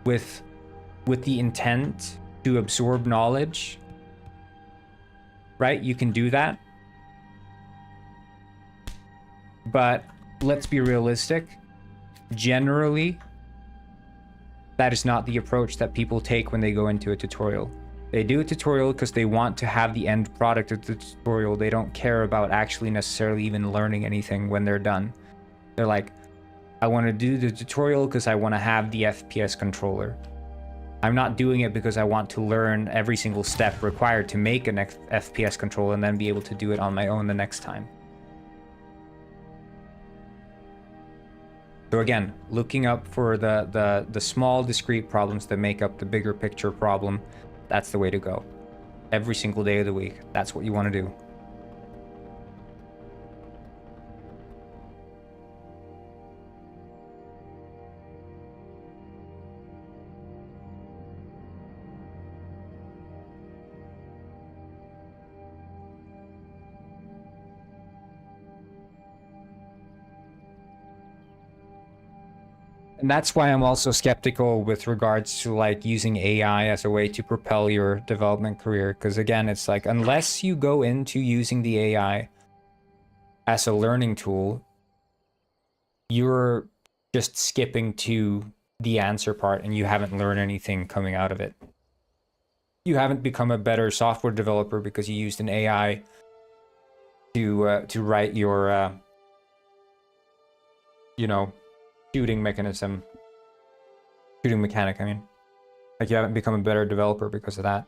with the intent to absorb knowledge, right? You can do that. But let's be realistic. Generally, that is not the approach that people take when they go into a tutorial. They do a tutorial because they want to have the end product of the tutorial. They don't care about actually necessarily even learning anything when they're done. They're like, I want to do the tutorial because I want to have the FPS controller. I'm not doing it because I want to learn every single step required to make an FPS controller and then be able to do it on my own the next time. So again, looking up for the small discrete problems that make up the bigger picture problem, that's the way to go. Every single day of the week, that's what you want to do. And that's why I'm also skeptical with regards to like using AI as a way to propel your development career. Because again, it's like, unless you go into using the AI as a learning tool, you're just skipping to the answer part and you haven't learned anything coming out of it. You haven't become a better software developer because you used an AI to write your, you know, shooting mechanic, I mean. Like, you haven't become a better developer because of that.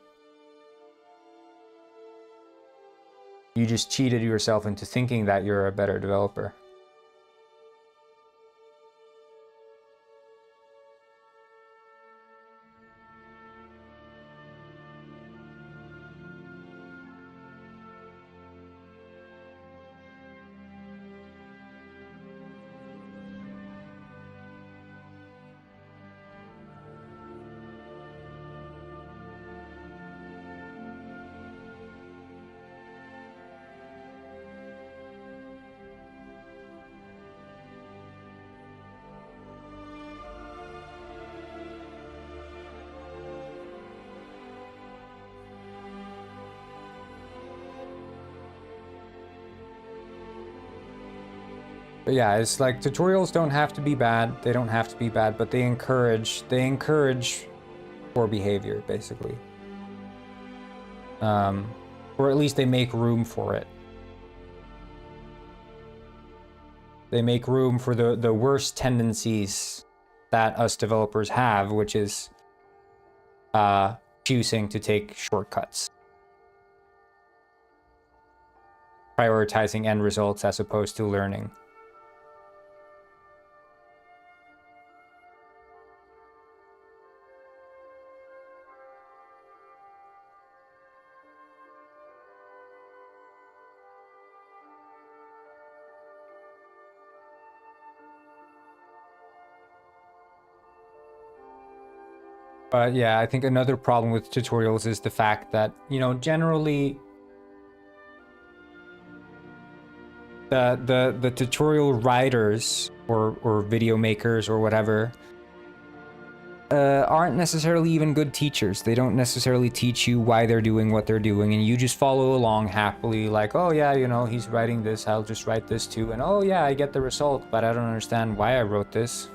You just cheated yourself into thinking that you're a better developer. But yeah, it's like tutorials don't have to be bad. They don't have to be bad, but they encourage poor behavior, basically. Or at least they make room for it. They make room for the worst tendencies that us developers have, which is choosing to take shortcuts. Prioritizing end results as opposed to learning. But yeah, I think another problem with tutorials is the fact that, you know, generally the tutorial writers or video makers or whatever aren't necessarily even good teachers. They don't necessarily teach you why they're doing what they're doing, and you just follow along happily, like, oh yeah, you know, he's writing this, I'll just write this too, and oh yeah, I get the result, but I don't understand why I wrote this.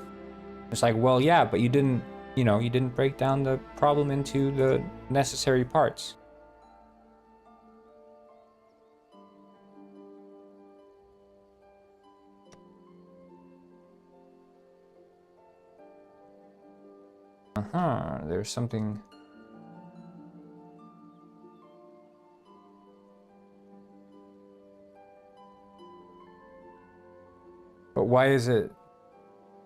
It's like, well, yeah, but you didn't, you know, you didn't break down the problem into the necessary parts. There's something. But why is it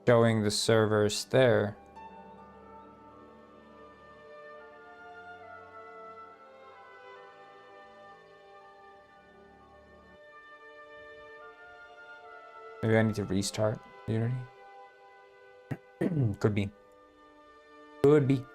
showing the servers there? Maybe I need to restart Unity. Could be. Could be.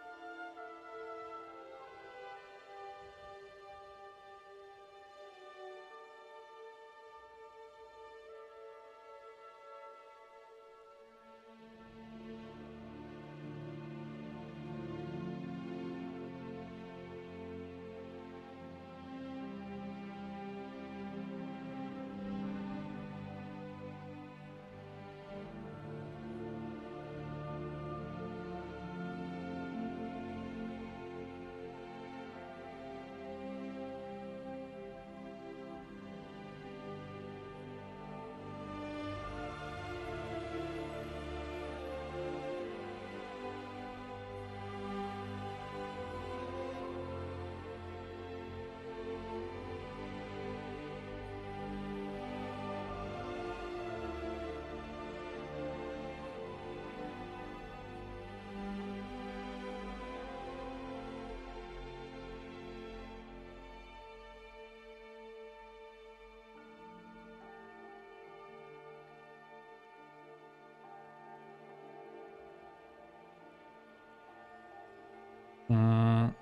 Mm.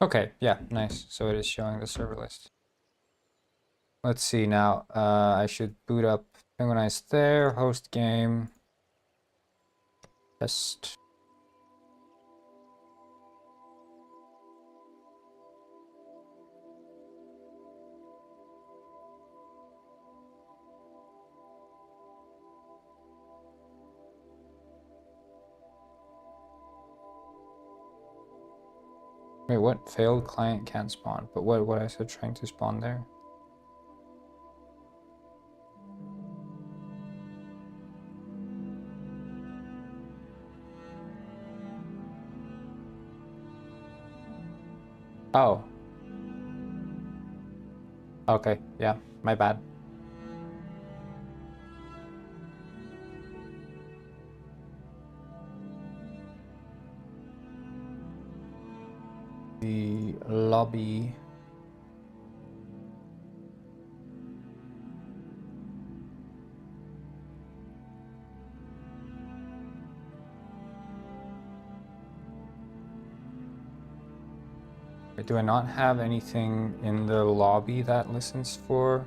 Okay, yeah, nice. So it is showing the server list. Let's see now. I should boot up Synchronize there, host game, test. Wait, what? Failed client can't spawn. But what I said trying to spawn there? Oh. Okay, yeah, my bad. The lobby. Wait, do I not have anything in the lobby that listens for?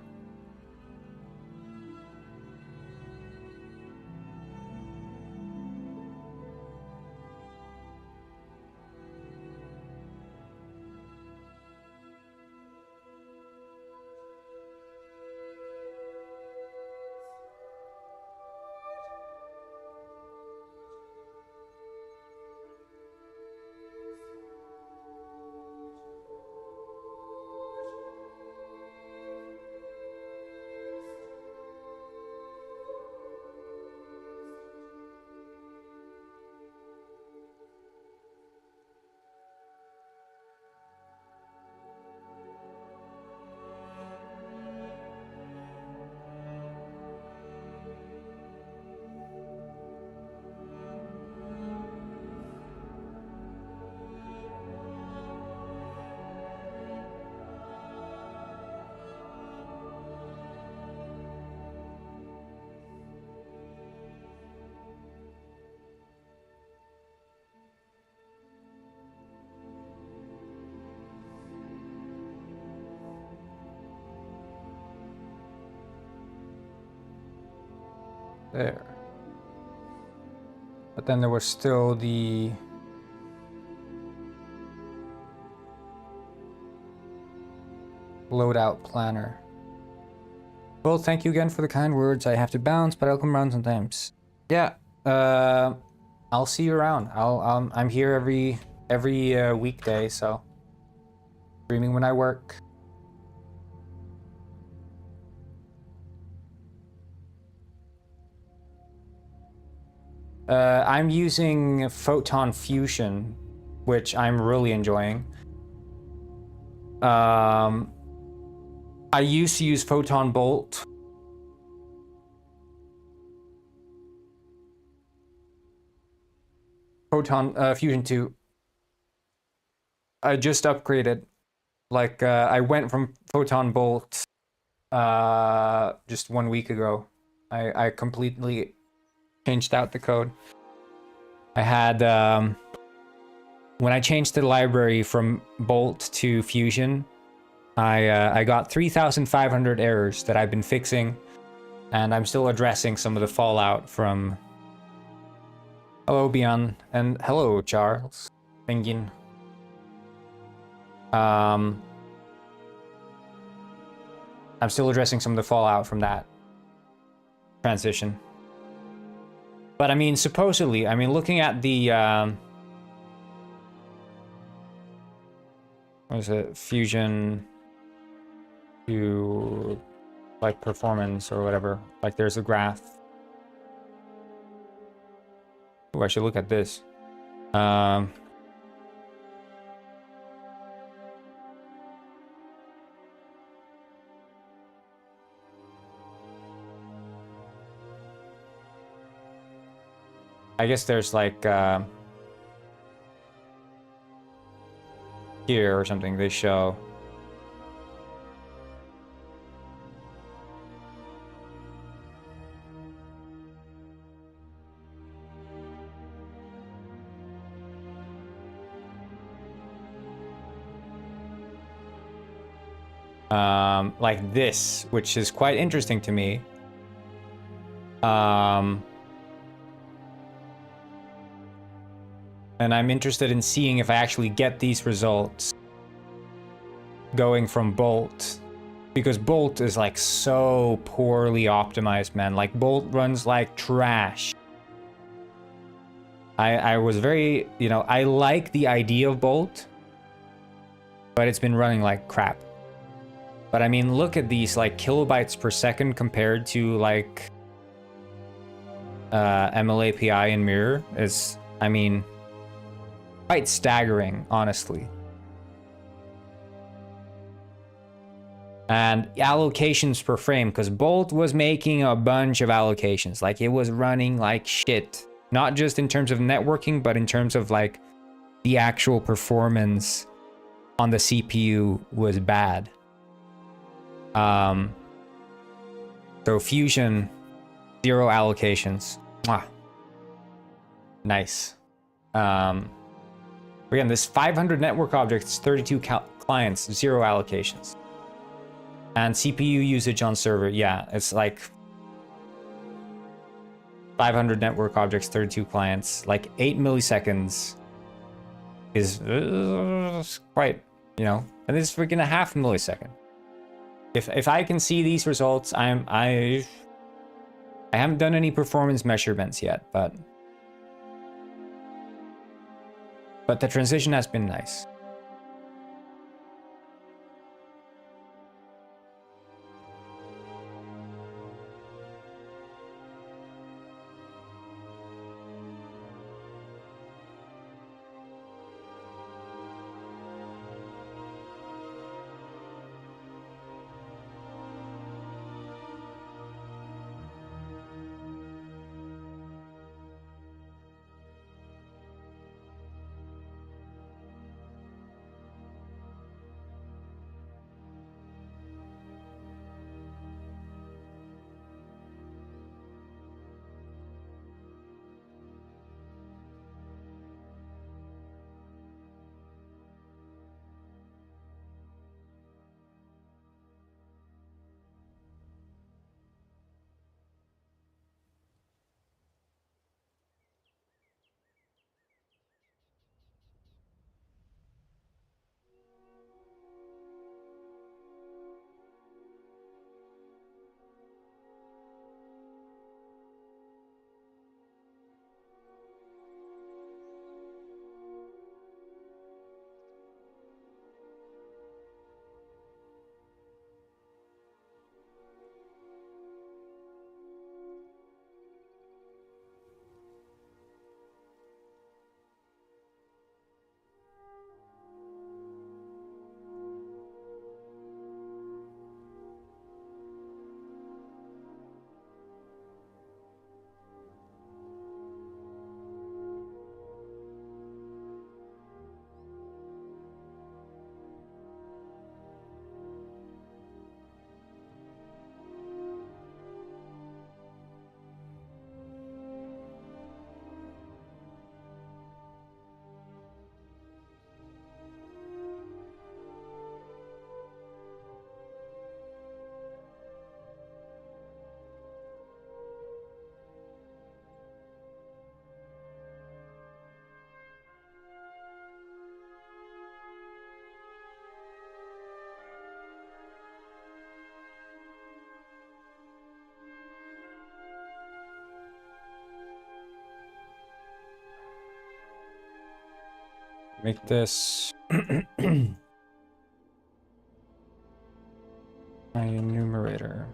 there. But then there was still the loadout planner. Well, thank you again for the kind words. I have to bounce, but I'll come around sometimes. Yeah, I'll see you around. I'm here every weekday, so streaming when I work. I'm using Photon Fusion, which I'm really enjoying. I used to use Photon Bolt. Photon Fusion 2. I just upgraded. Like, I went from Photon Bolt just 1 week ago. I completely changed out the code. I had, when I changed the library from Bolt to Fusion, I got 3,500 errors that I've been fixing, and I'm still addressing some of the fallout from... Hello, Beyond, and hello, Charles. Penguin. I'm still addressing some of the fallout from that transition. But I mean, supposedly, I mean, looking at the, what is it, Fusion to, like, performance or whatever. Like, there's a graph. Oh, I should look at this. I guess there's like here or something they show. Like this, which is quite interesting to me. And I'm interested in seeing if I actually get these results going from Bolt, because Bolt is like so poorly optimized, man. Like Bolt runs like trash. I was very, you know, I like the idea of Bolt, but it's been running like crap. But I mean, look at these like kilobytes per second compared to like MLAPI and Mirror is, I mean, quite staggering, honestly. And allocations per frame, because Bolt was making a bunch of allocations. Like, it was running like shit. Not just in terms of networking, but in terms of like the actual performance on the CPU was bad. So Fusion, 0 allocations. Mwah. Nice. Again, this 500 network objects, 32 clients, 0 allocations. And CPU usage on server, yeah, it's like 500 network objects, 32 clients, like 8 milliseconds is quite, you know, and this is freaking a half millisecond. If I can see these results, I haven't done any performance measurements yet, but the transition has been nice. Make this my enumerator.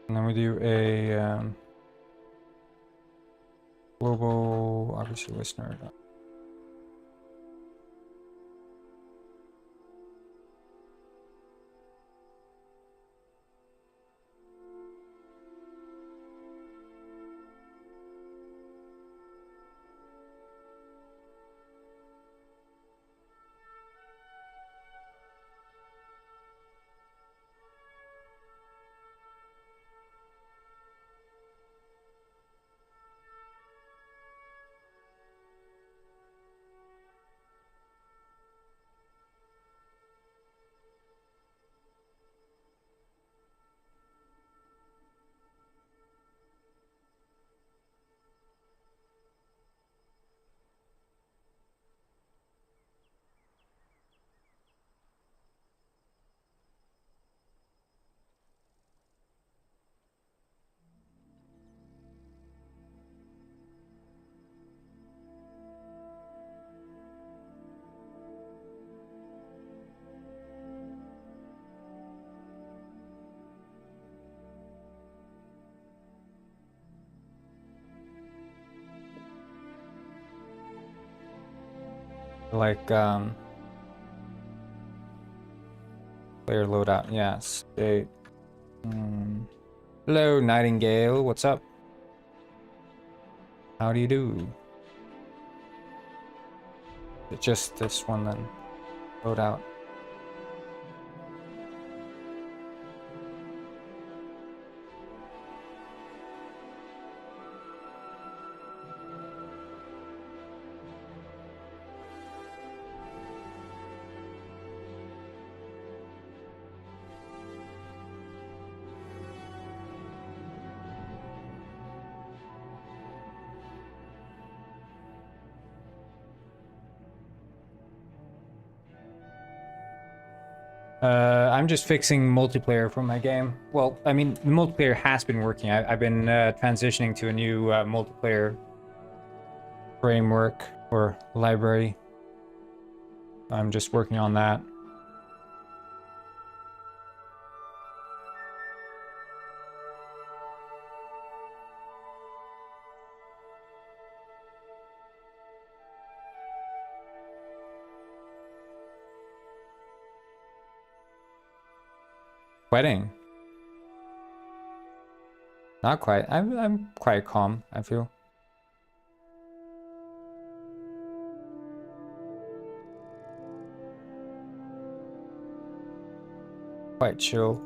And then we do a global, obviously, listener. Like player loadout, yeah, state. Hello, Nightingale, what's up? How do you do? It's just this one then. Loadout. I'm just fixing multiplayer for my game. Well, I mean, the multiplayer has been working. I've been transitioning to a new multiplayer framework or library. I'm just working on that. Wedding. Not quite. I'm quite calm, I feel. Quite chill.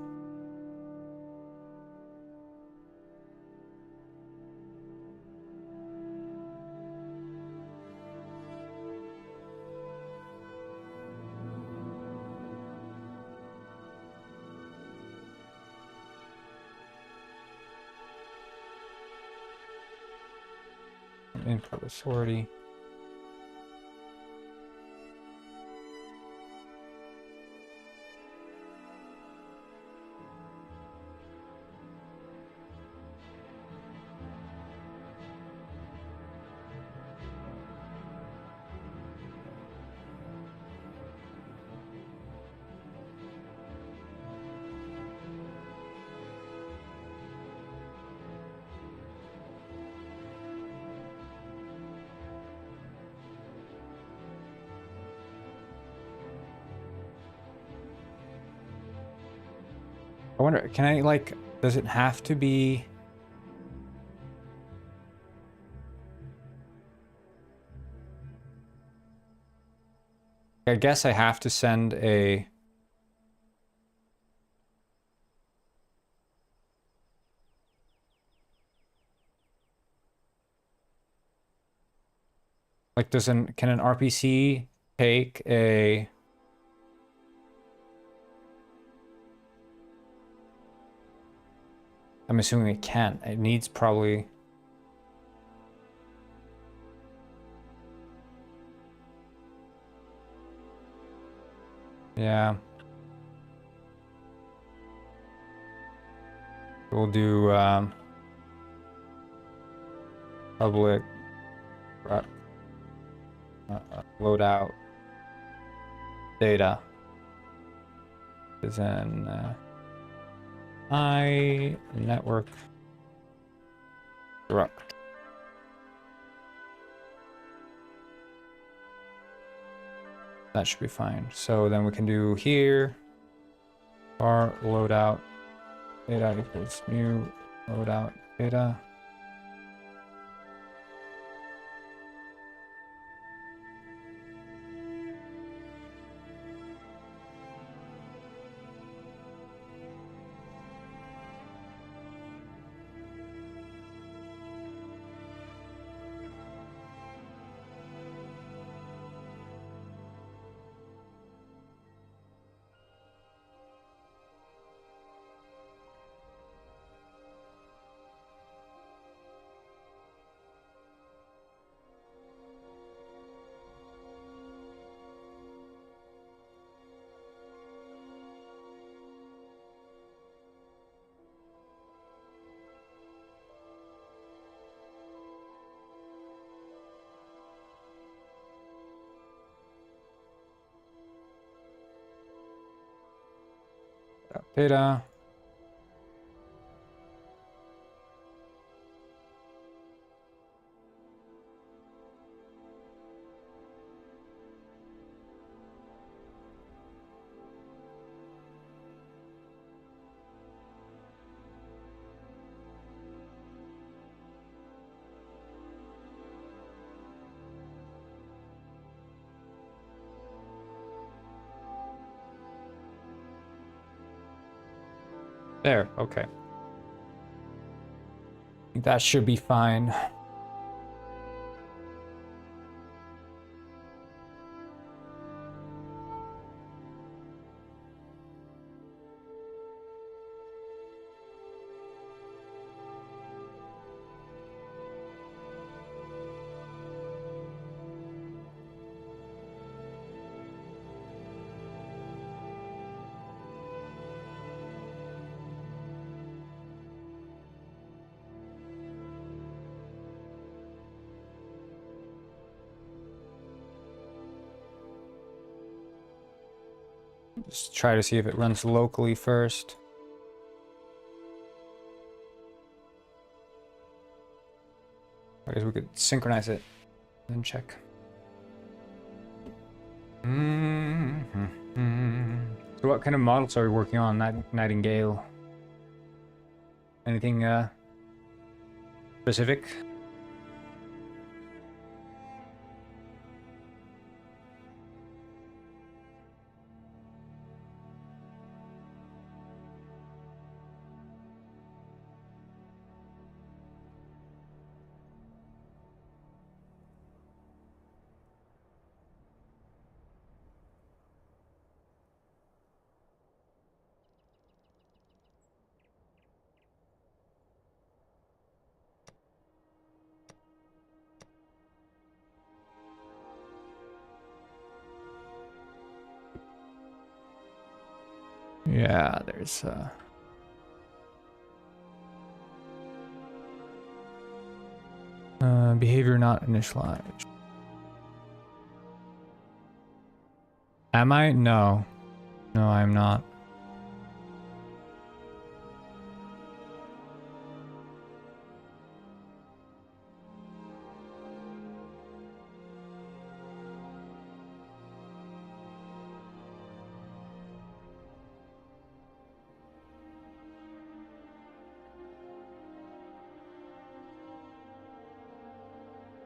Input authority. I wonder, can I like Does it have to be? I guess I have to send a... Like, can an RPC take a... I'm assuming it can't. It needs probably... Yeah. We'll do public loadout data is in I network struct. That should be fine. So then we can do here var loadout data equals new loadout data. Data. There, okay. I think that should be fine. Just try to see if it runs locally first. I guess we could synchronize it and then check. So what kind of models are we working on, Nightingale? Anything specific? Yeah, there's behavior not initialized. Am I? No. No, I'm not.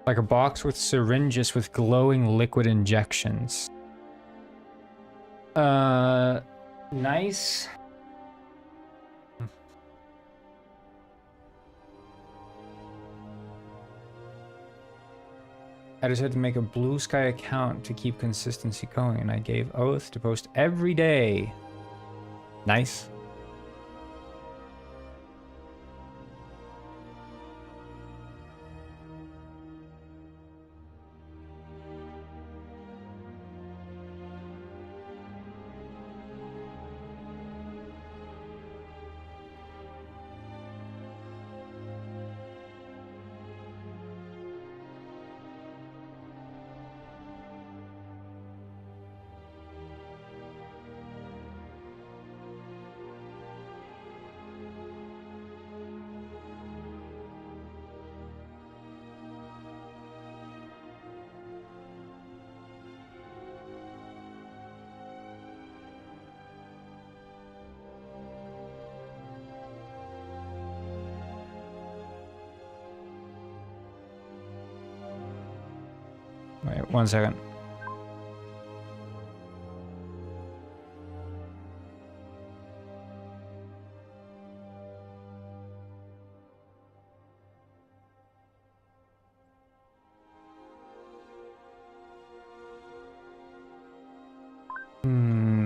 Like a box with syringes with glowing liquid injections. Nice. I just had to make a Blue Sky account to keep consistency going, and I gave oath to post every day. Nice. Wait, 1 second.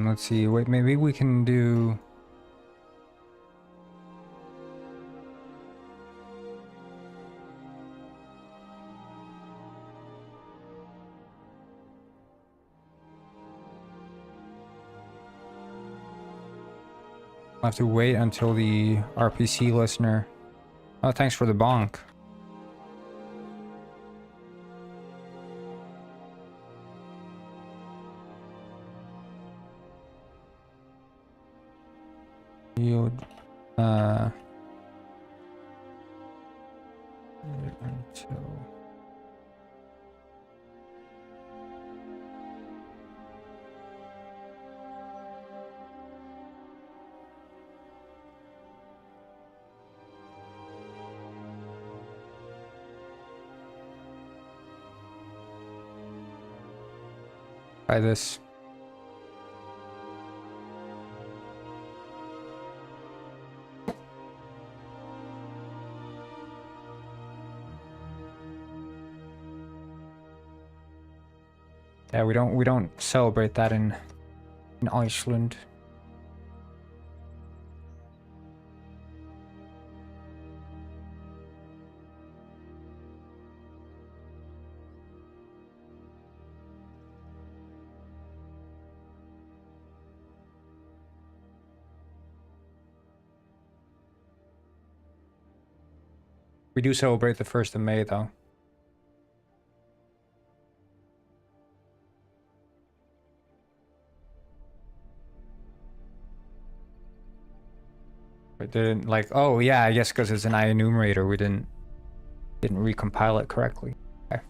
Let's see. Wait, maybe we can do... I'll have to wait until the RPC listener... Oh, thanks for the bonk. Yield, wait until... Try this. Yeah, we don't celebrate that in Iceland. We do celebrate the 1st of May, though. But didn't like, oh yeah, I guess because it's an I enumerator, we didn't recompile it correctly. Okay.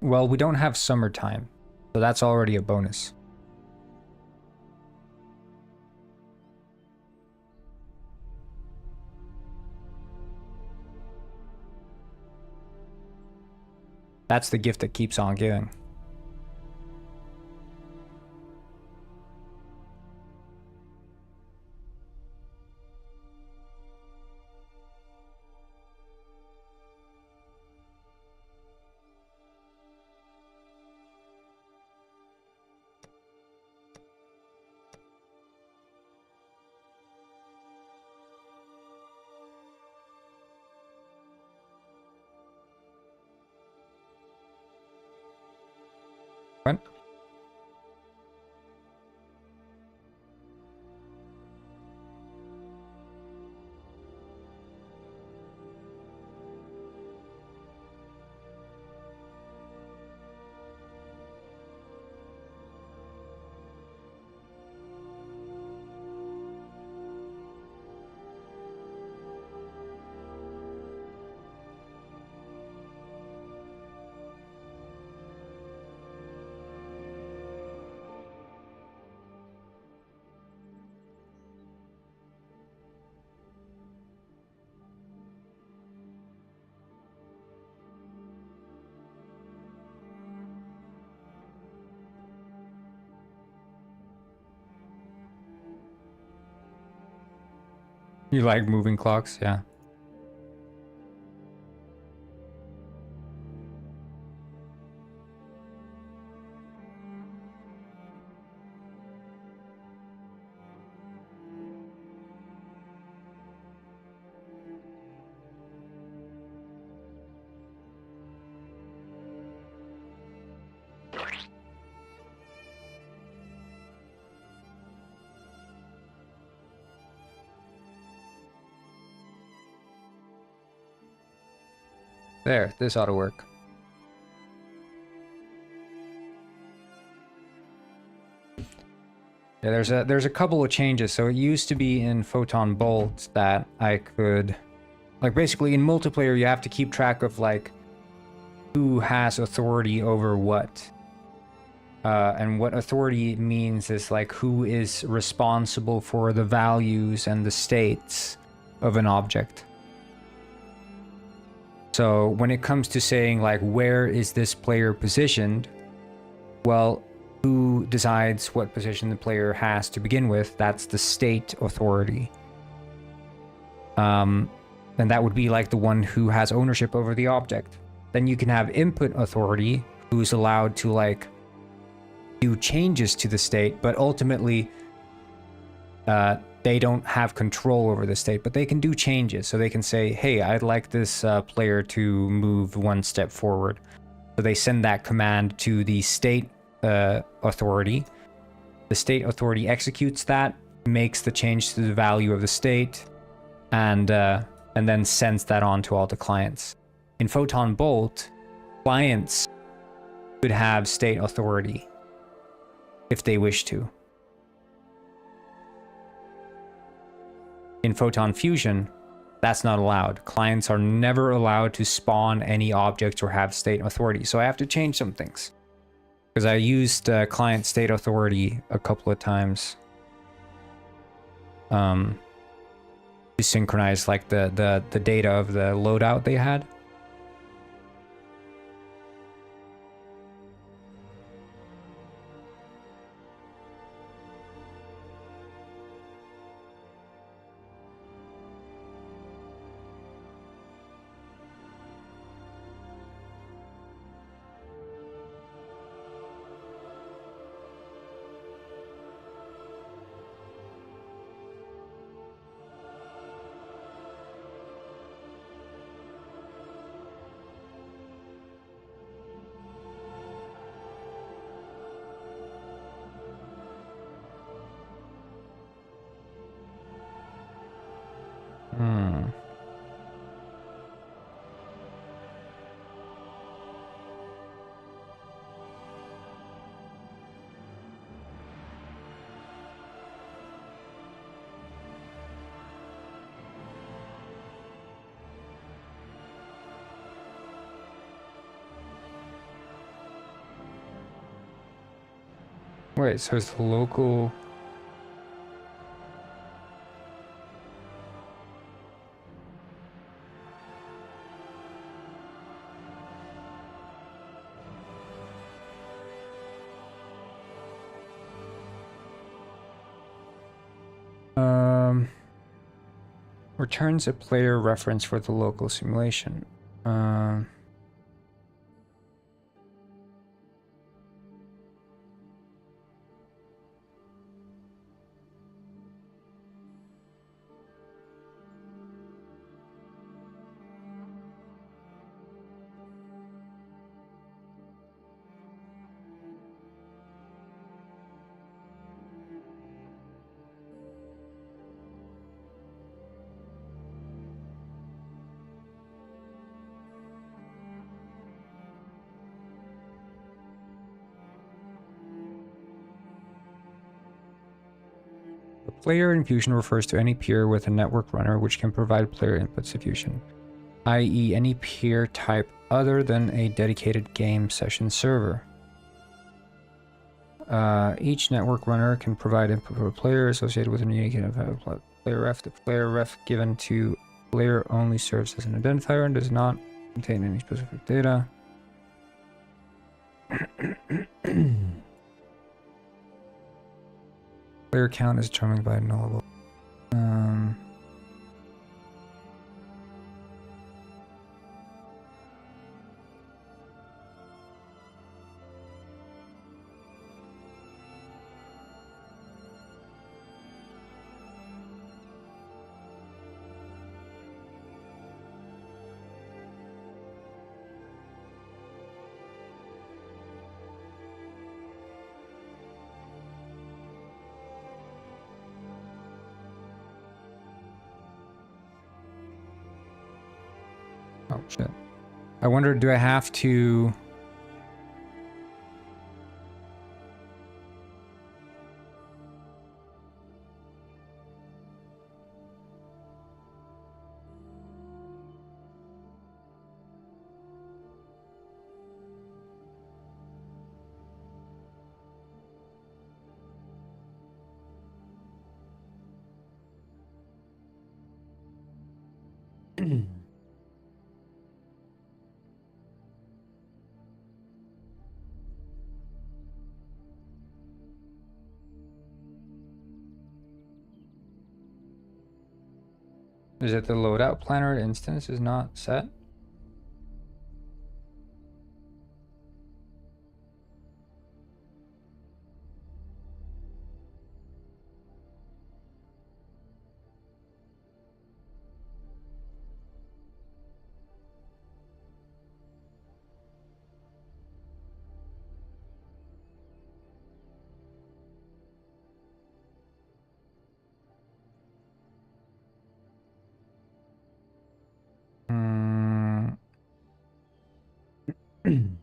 Well, we don't have summertime, so that's already a bonus. That's the gift that keeps on giving. You like moving clocks? Yeah. There, this ought to work. Yeah, there's a couple of changes. So it used to be in Photon Bolt that I could, like, basically in multiplayer you have to keep track of like who has authority over what. And what authority means is like who is responsible for the values and the states of an object. So when it comes to saying like where is this player positioned, well, who decides what position the player has to begin with? That's the state authority. And that would be like the one who has ownership over the object. Then you can have input authority, who's allowed to like do changes to the state, but ultimately they don't have control over the state, but they can do changes. So they can say, hey, I'd like this player to move one step forward. So they send that command to the state authority. The state authority executes that, makes the change to the value of the state, and then sends that on to all the clients. In Photon Bolt, clients could have state authority if they wish to. In Photon Fusion, that's not allowed. Clients are never allowed to spawn any objects or have state authority. So I have to change some things. Because I used client state authority a couple of times to synchronize like the data of the loadout they had. Wait, so it's the local... returns a player reference for the local simulation. Player in Fusion refers to any peer with a network runner which can provide player inputs to Fusion, i.e. any peer type other than a dedicated game session server. Each network runner can provide input for a player associated with a unique player ref. The player ref given to player only serves as an identifier and does not contain any specific data. Player count is determined by nullable. Oh shit. I wonder, do I have to... Is it the loadout planner instance is not set? Hmm.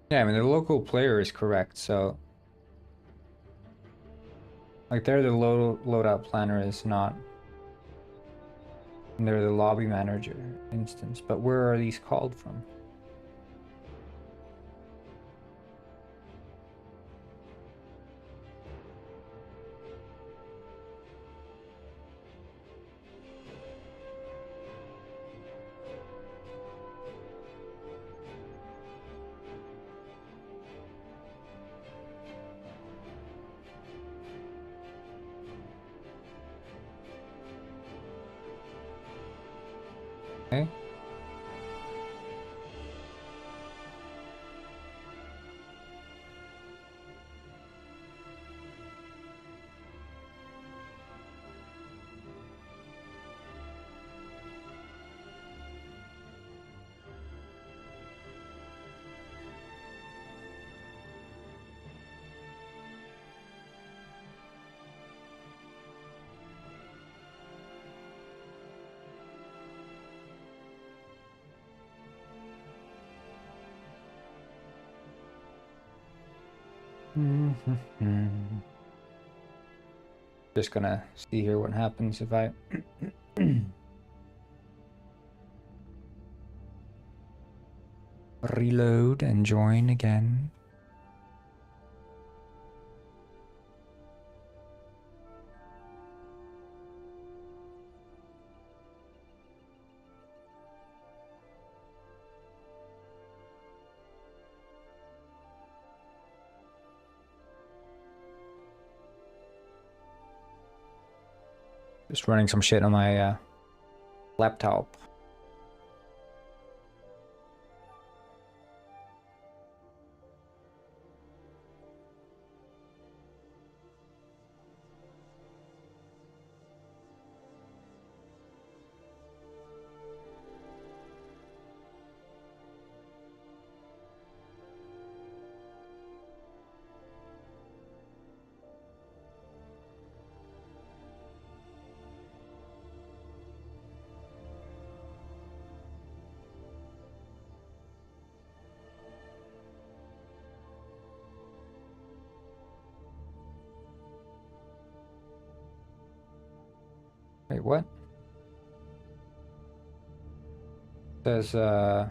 Yeah, I mean, the local player is correct, so... Like, there the loadout planner is not... And they're the lobby manager instance, but where are these called from? Okay. Just gonna see here what happens if I reload and join again. Just running some shit on my laptop. Wait, what? Says yeah,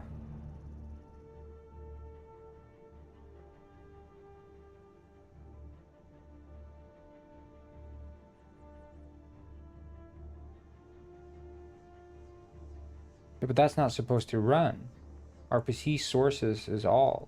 but that's not supposed to run. RPC sources is all.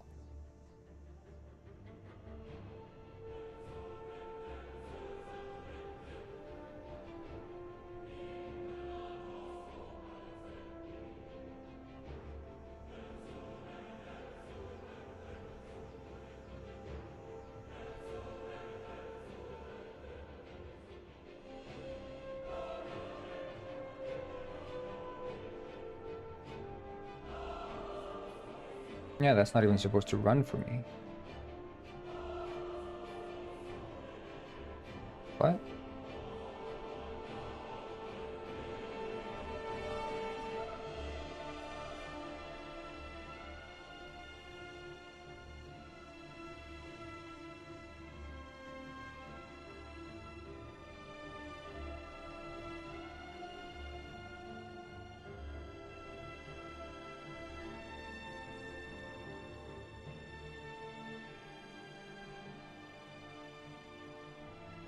Yeah, that's not even supposed to run for me. What?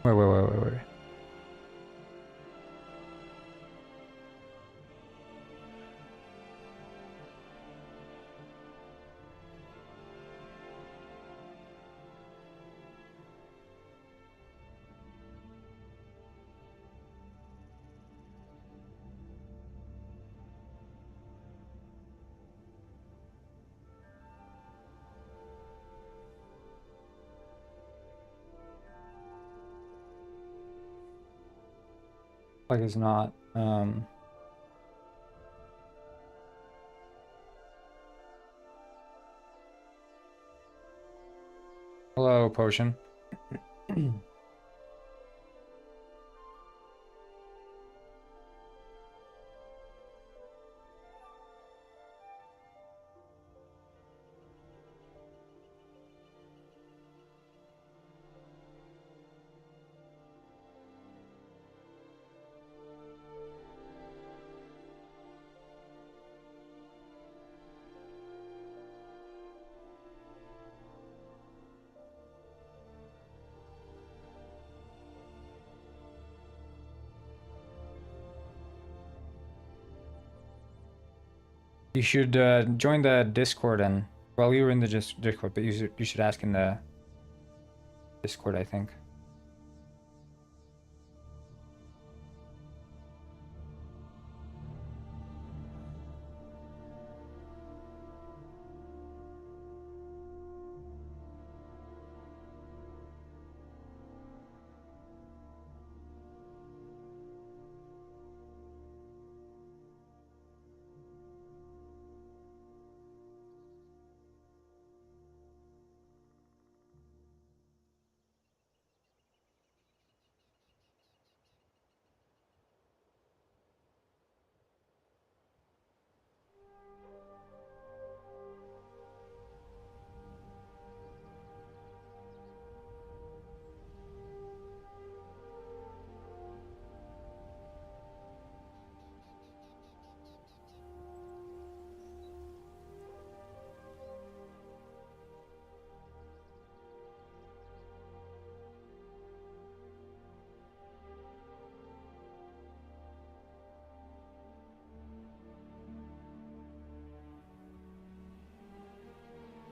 Wait. Like it's not. Hello, potion. You should join the Discord and well, you were in the Discord, but you should ask in the Discord, I think.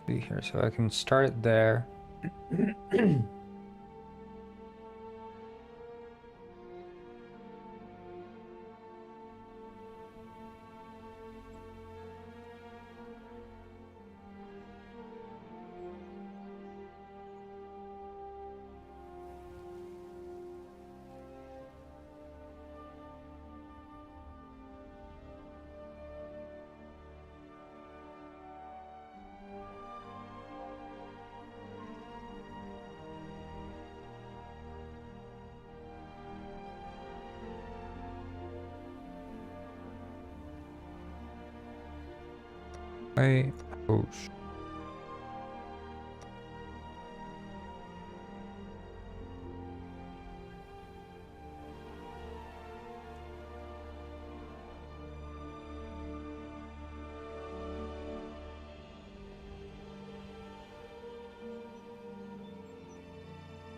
See here, so I can start there. Wait, oh,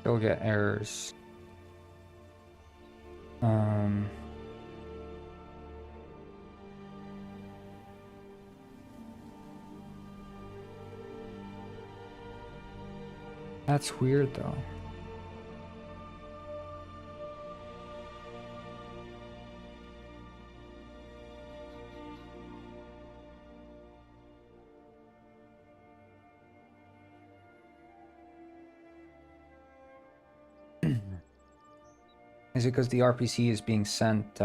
still get errors. That's weird though. Is it because the RPC is being sent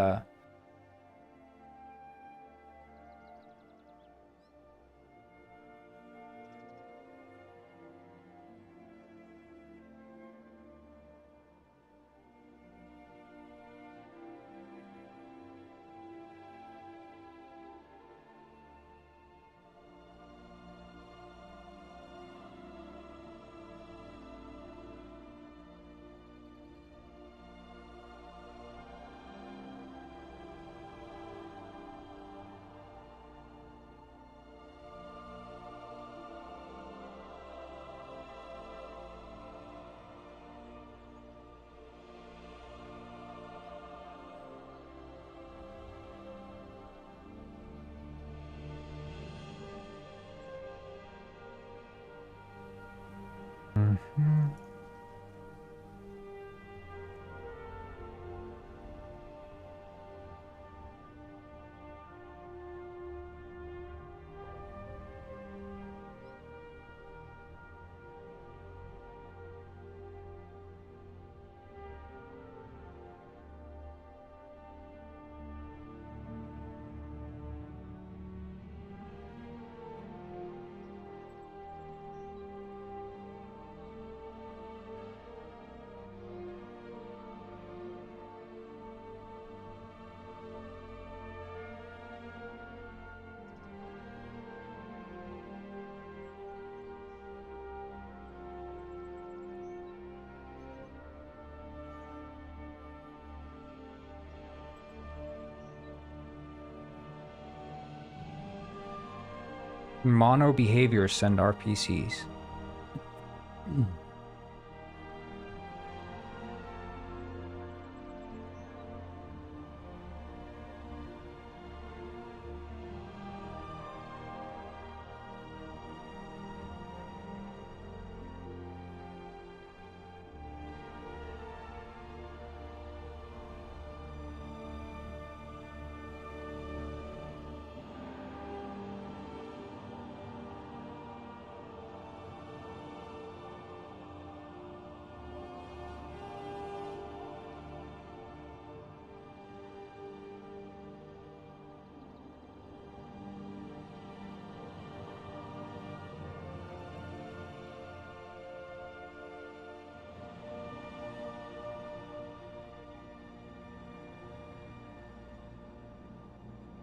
Mono behavior send RPCs.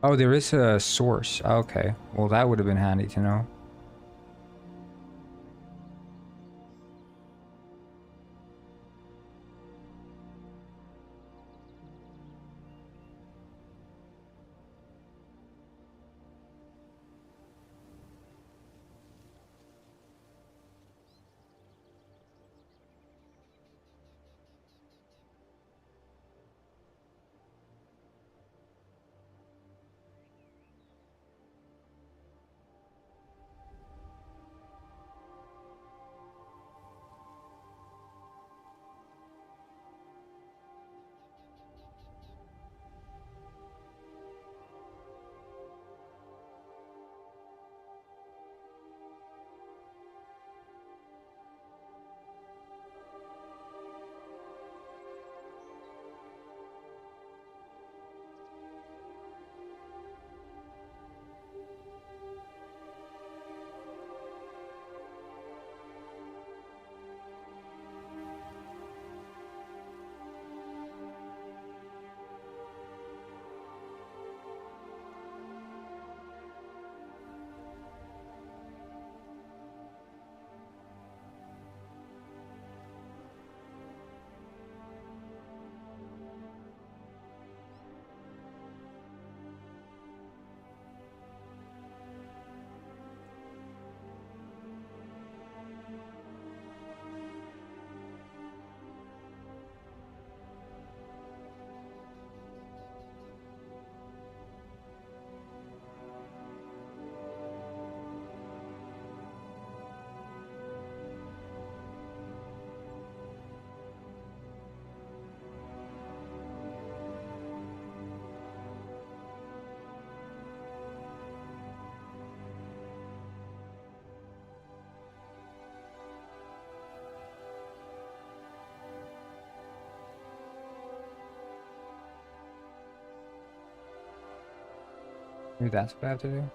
Oh, there is a source. Okay. Well, that would have been handy to know. Maybe that's what I have to do.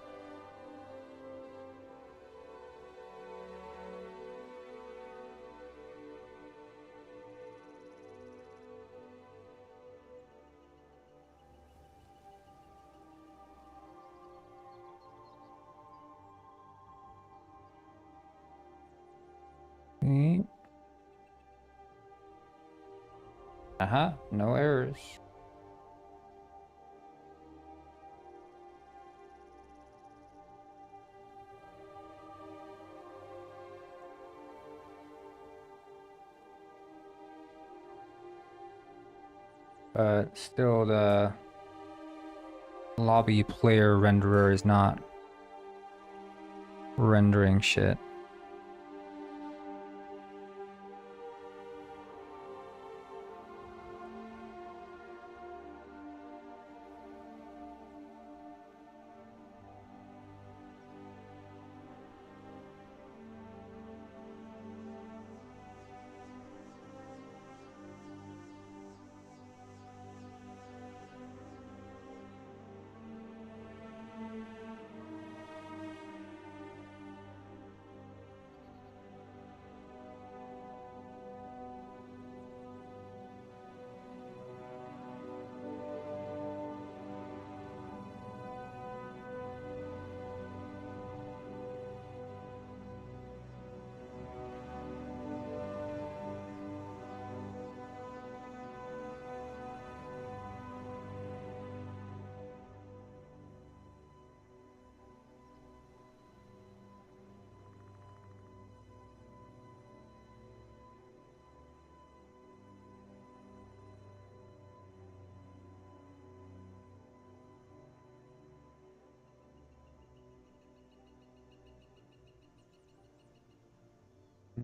Okay. No errors. But still, the lobby player renderer is not rendering shit.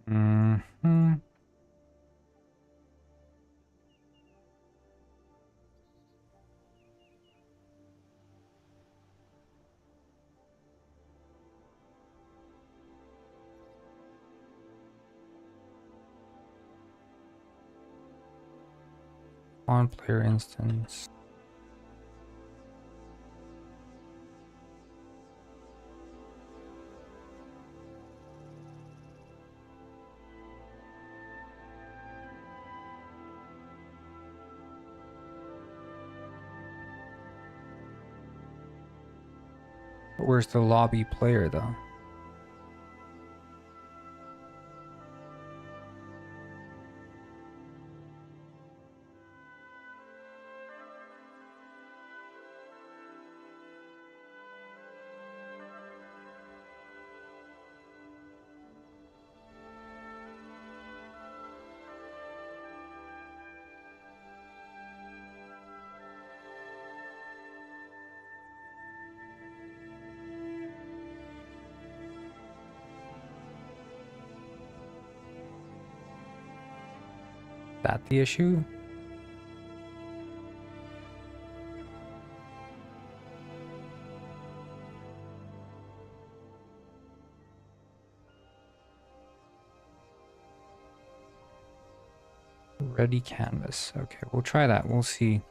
Mm-hmm. On player instance. Where's the lobby player though? That the issue? Ready canvas. Okay, we'll try that. We'll see.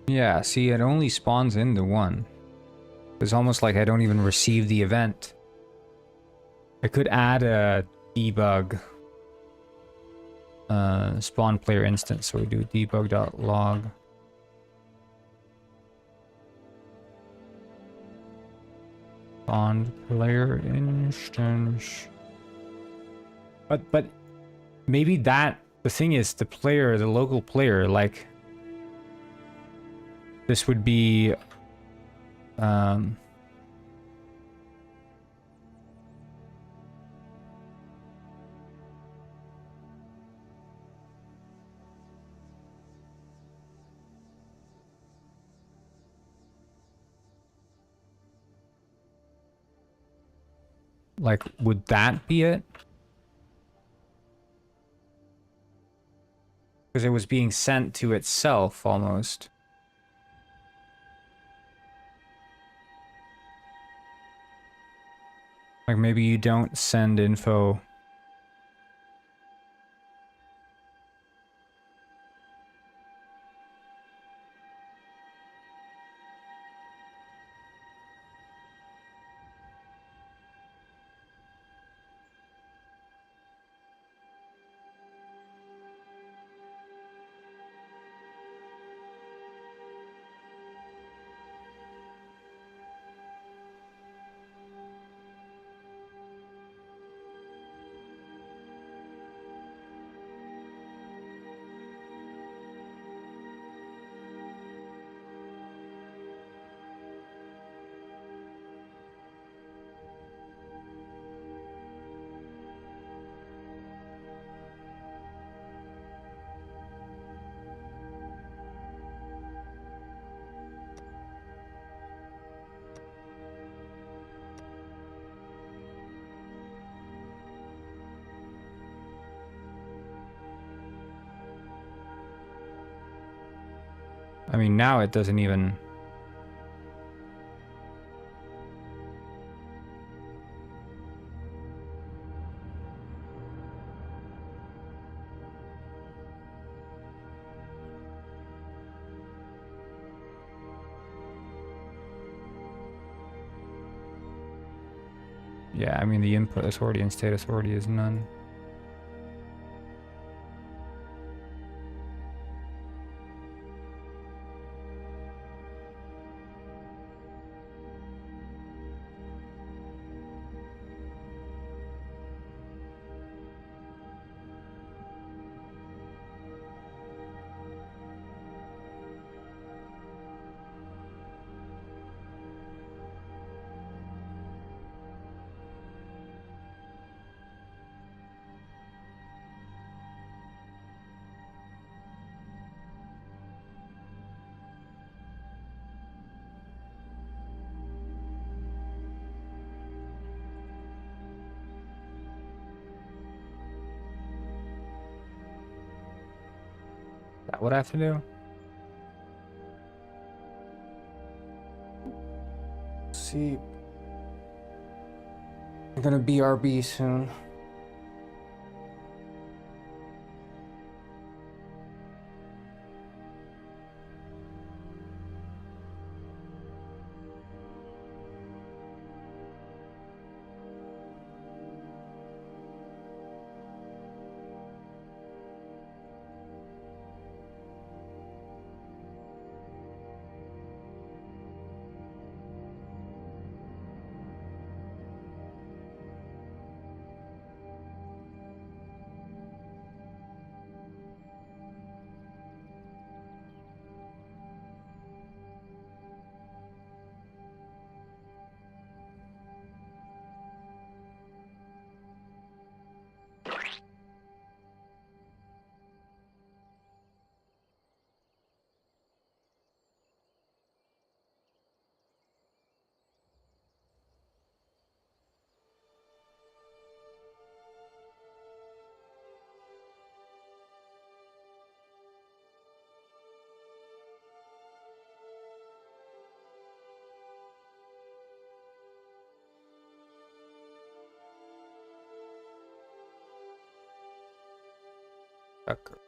Yeah, see, it only spawns into one. It's almost like I don't even receive the event. I could add a debug spawn player instance. So we do debug.log. Spawn player instance. But maybe that, the thing is, the player, the local player, like, this would be like, would that be it? Because it was being sent to itself almost. Like maybe you don't send info. I mean, now it doesn't even... Yeah, I mean, the input authority and state authority is none. Is that what I have to do? See, I'm gonna BRB soon.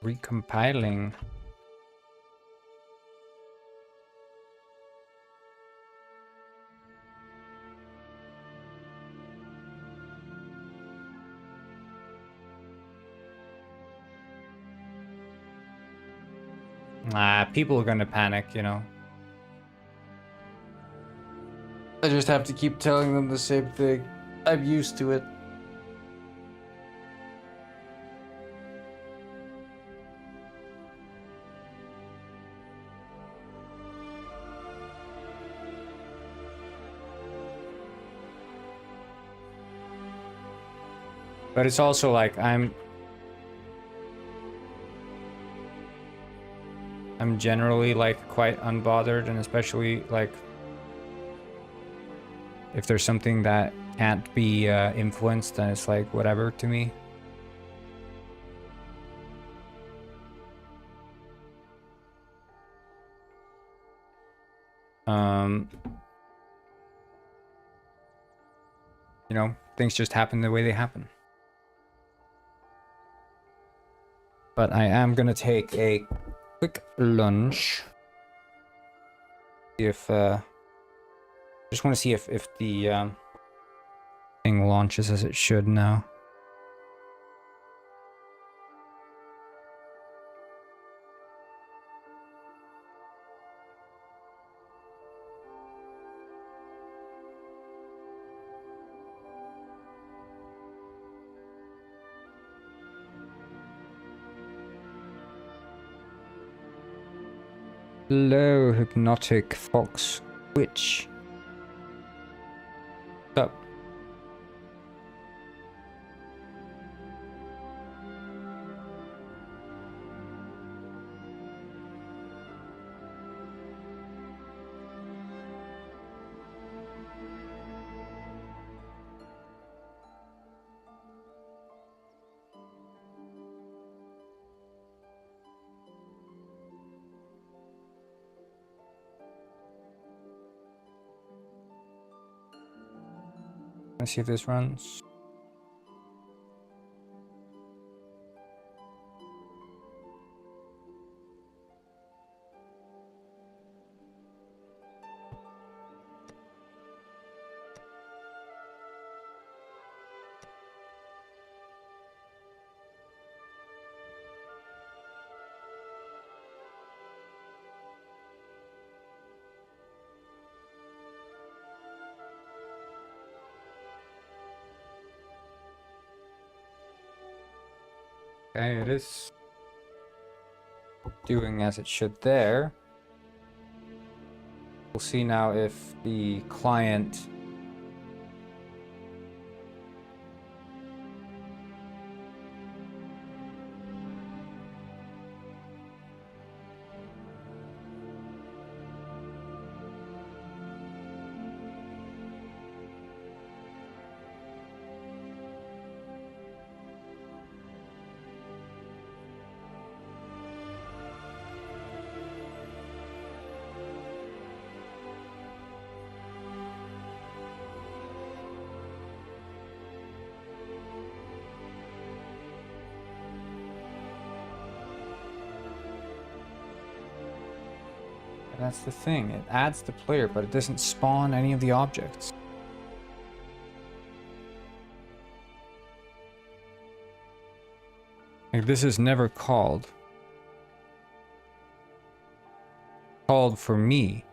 Recompiling. People are gonna panic, you know. I just have to keep telling them the same thing. I'm used to it. But it's also like I'm generally like quite unbothered, and especially like if there's something that can't be influenced, then it's like whatever to me. You know, things just happen the way they happen. But I am gonna take a quick lunch. See if just want to see if the thing launches as it should now. Hello, hypnotic fox witch. What's up? Let's see if this runs. Okay, it is doing as it should there. We'll see now if the client that's the thing. It adds the player, but it doesn't spawn any of the objects. Like, this is never called. Called for me.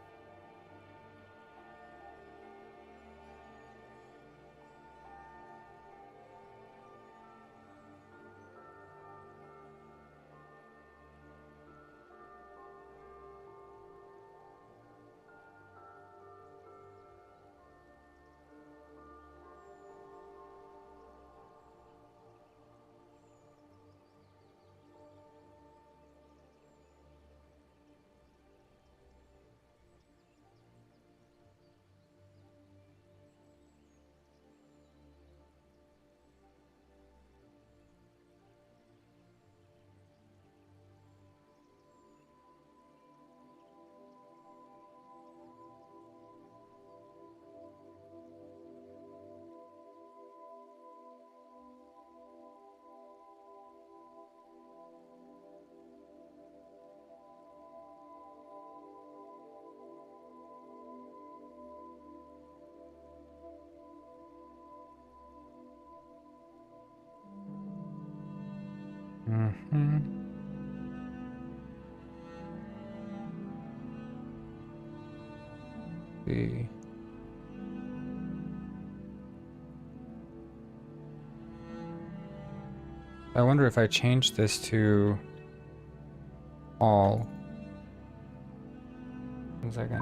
Mm-hmm. See. I wonder if I change this to all. 1 second.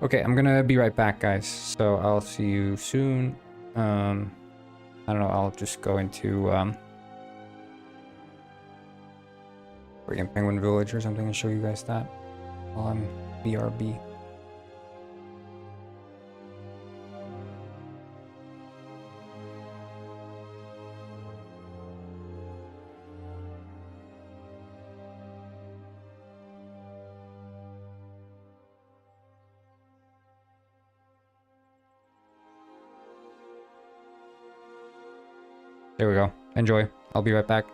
Okay, I'm gonna be right back, guys. So I'll see you soon. I don't know, I'll just go into freaking Penguin Village or something and show you guys that while I'm BRB. There we go. Enjoy. I'll be right back.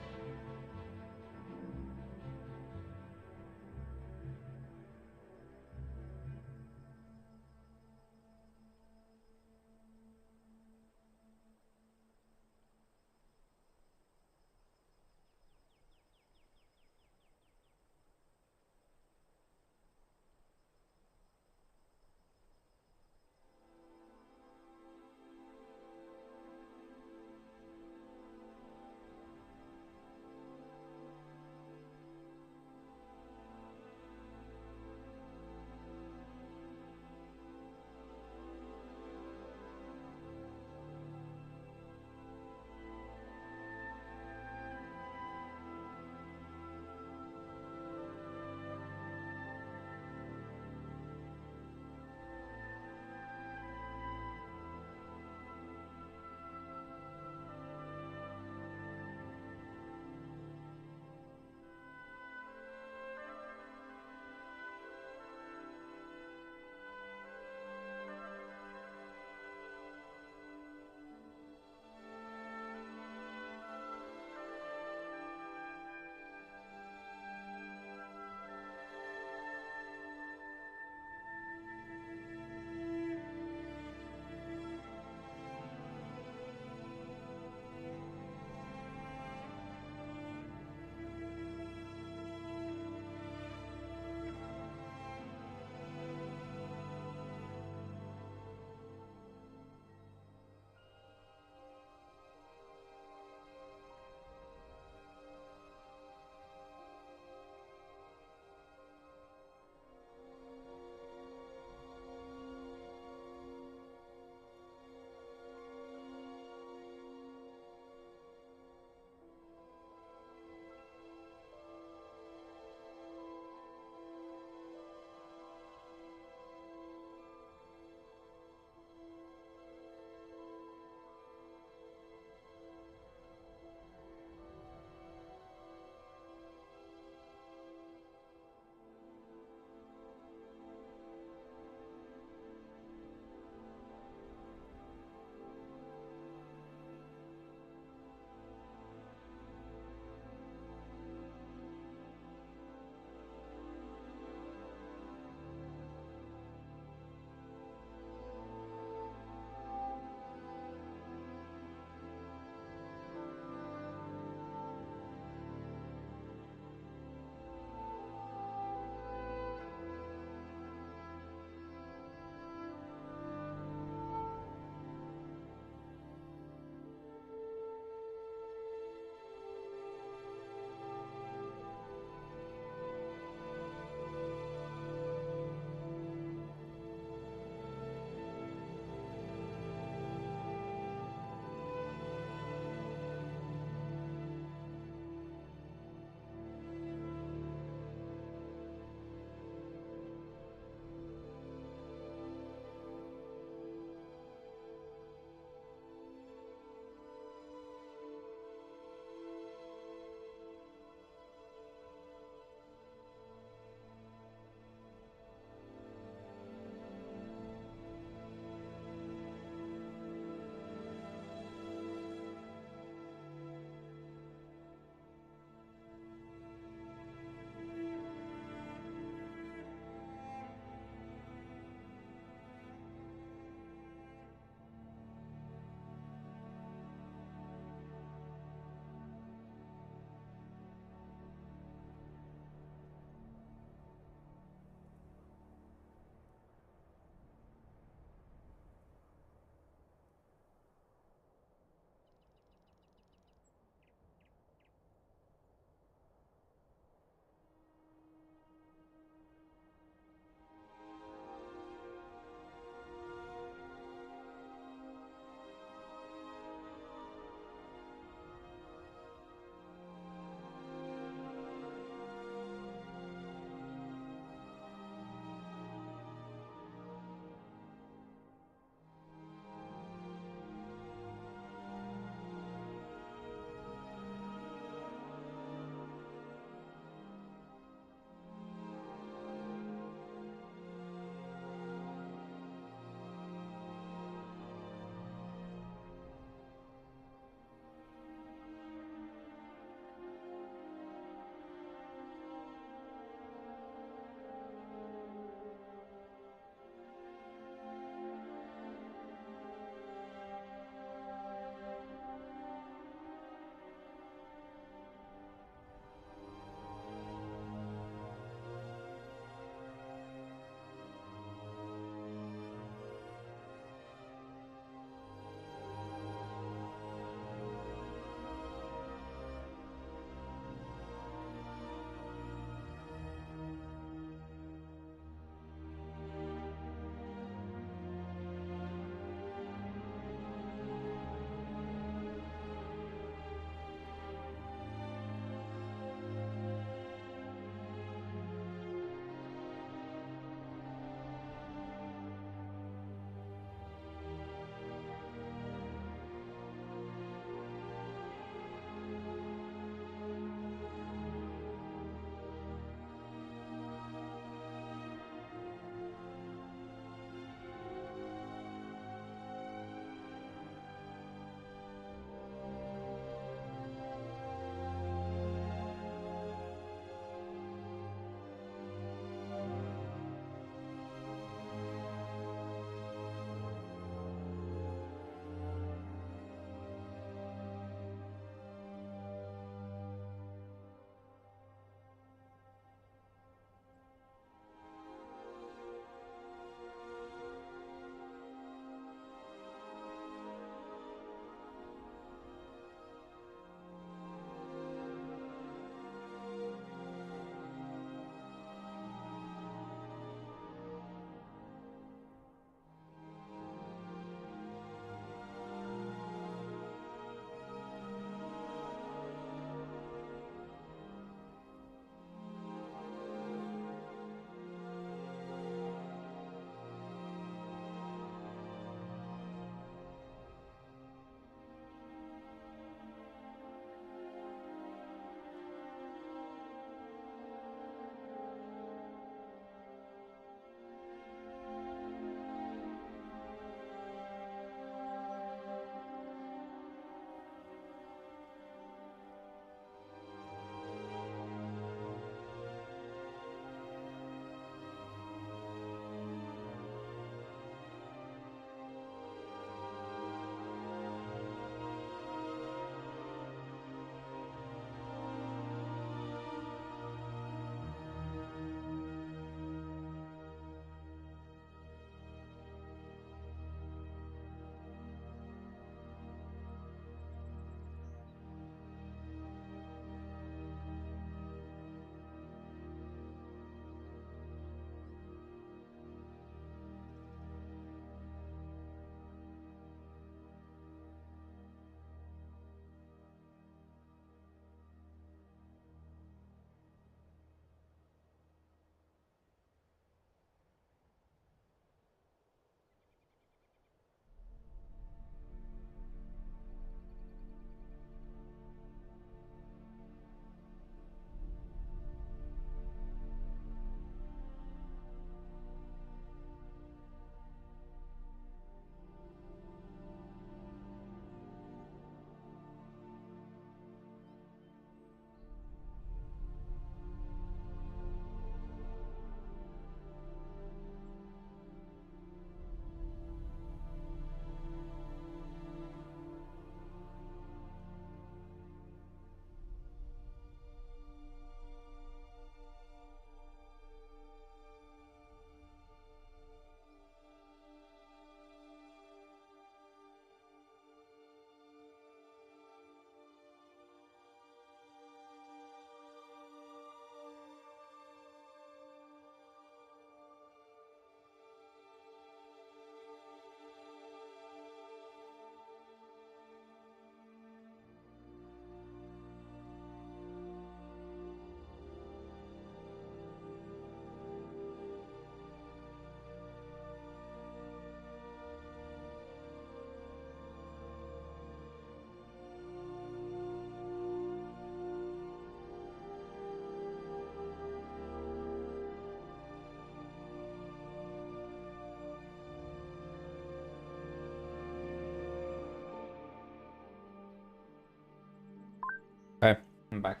I'm back.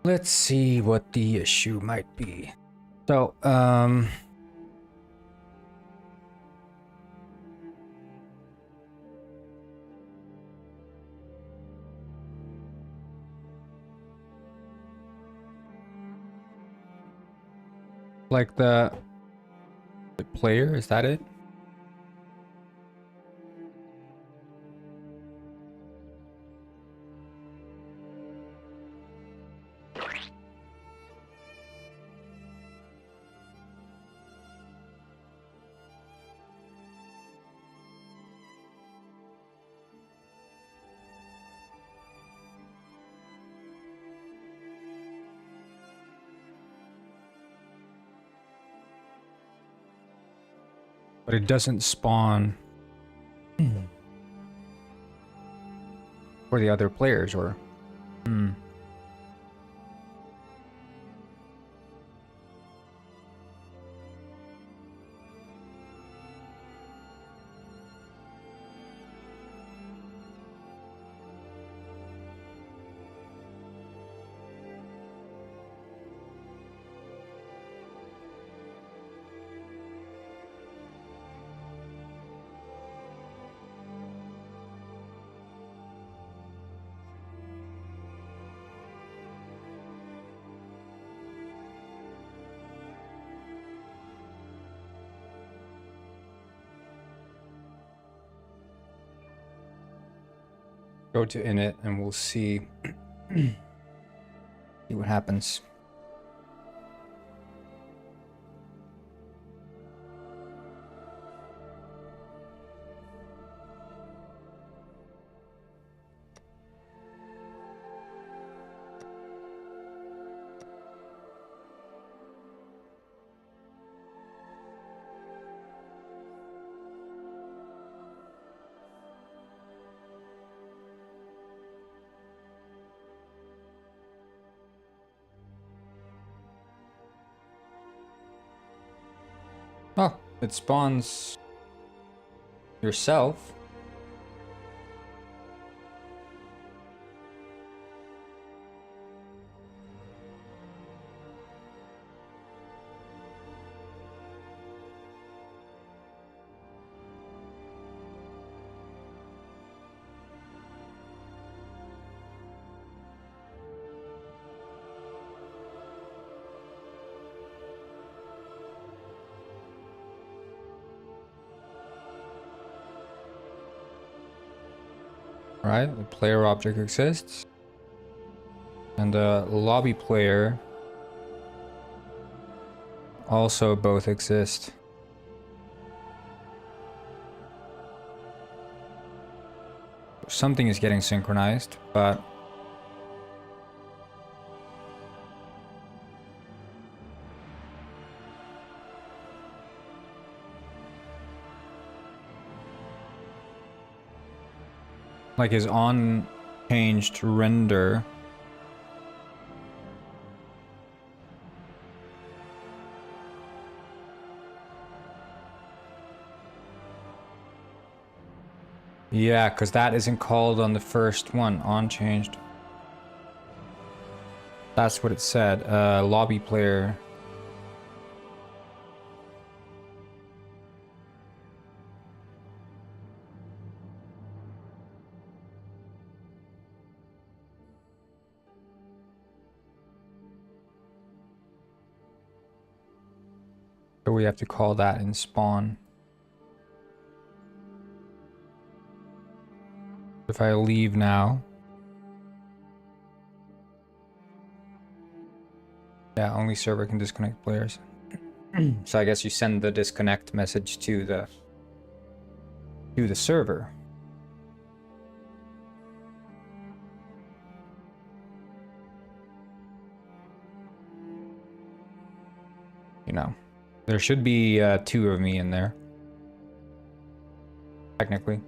Let's see what the issue might be. So, like the player, is that it? But it doesn't spawn for the other players, or go to init and we'll see see what happens. Oh, it spawns yourself. Right, the player object exists. And the lobby player also both exist. Something is getting synchronized, but like his on changed render yeah, because that isn't called on the first one, on changed. That's what it said. Lobby player. So we have to call that in spawn. If I leave now. Yeah, only server can disconnect players. So I guess you send the disconnect message to the server. You know, there should be 2 of me in there. Technically.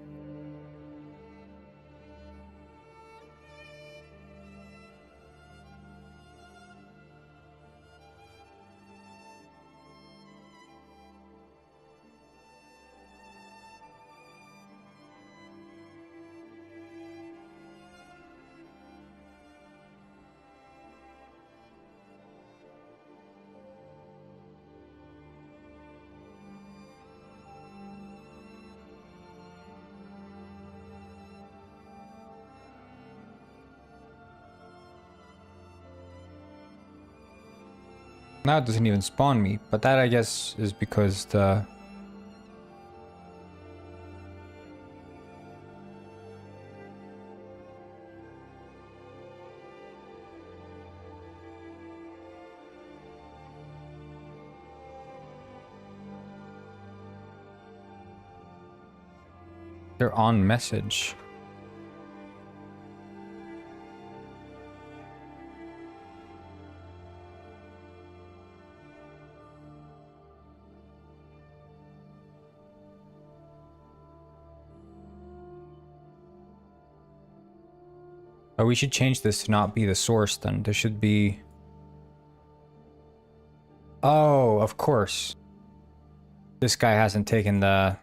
Now it doesn't even spawn me, but that I guess is because the... They're on message. Oh, we should change this to not be the source then. There should be... Oh, of course. This guy hasn't taken the...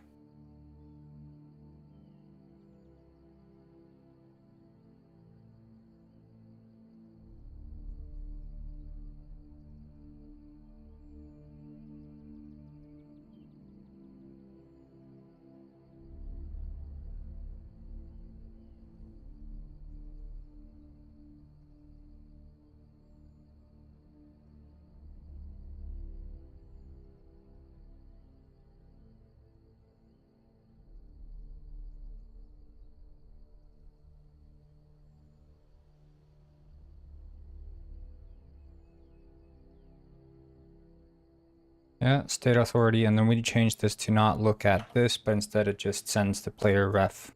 Yeah, state authority, and then we change this to not look at this, but instead it just sends the player ref.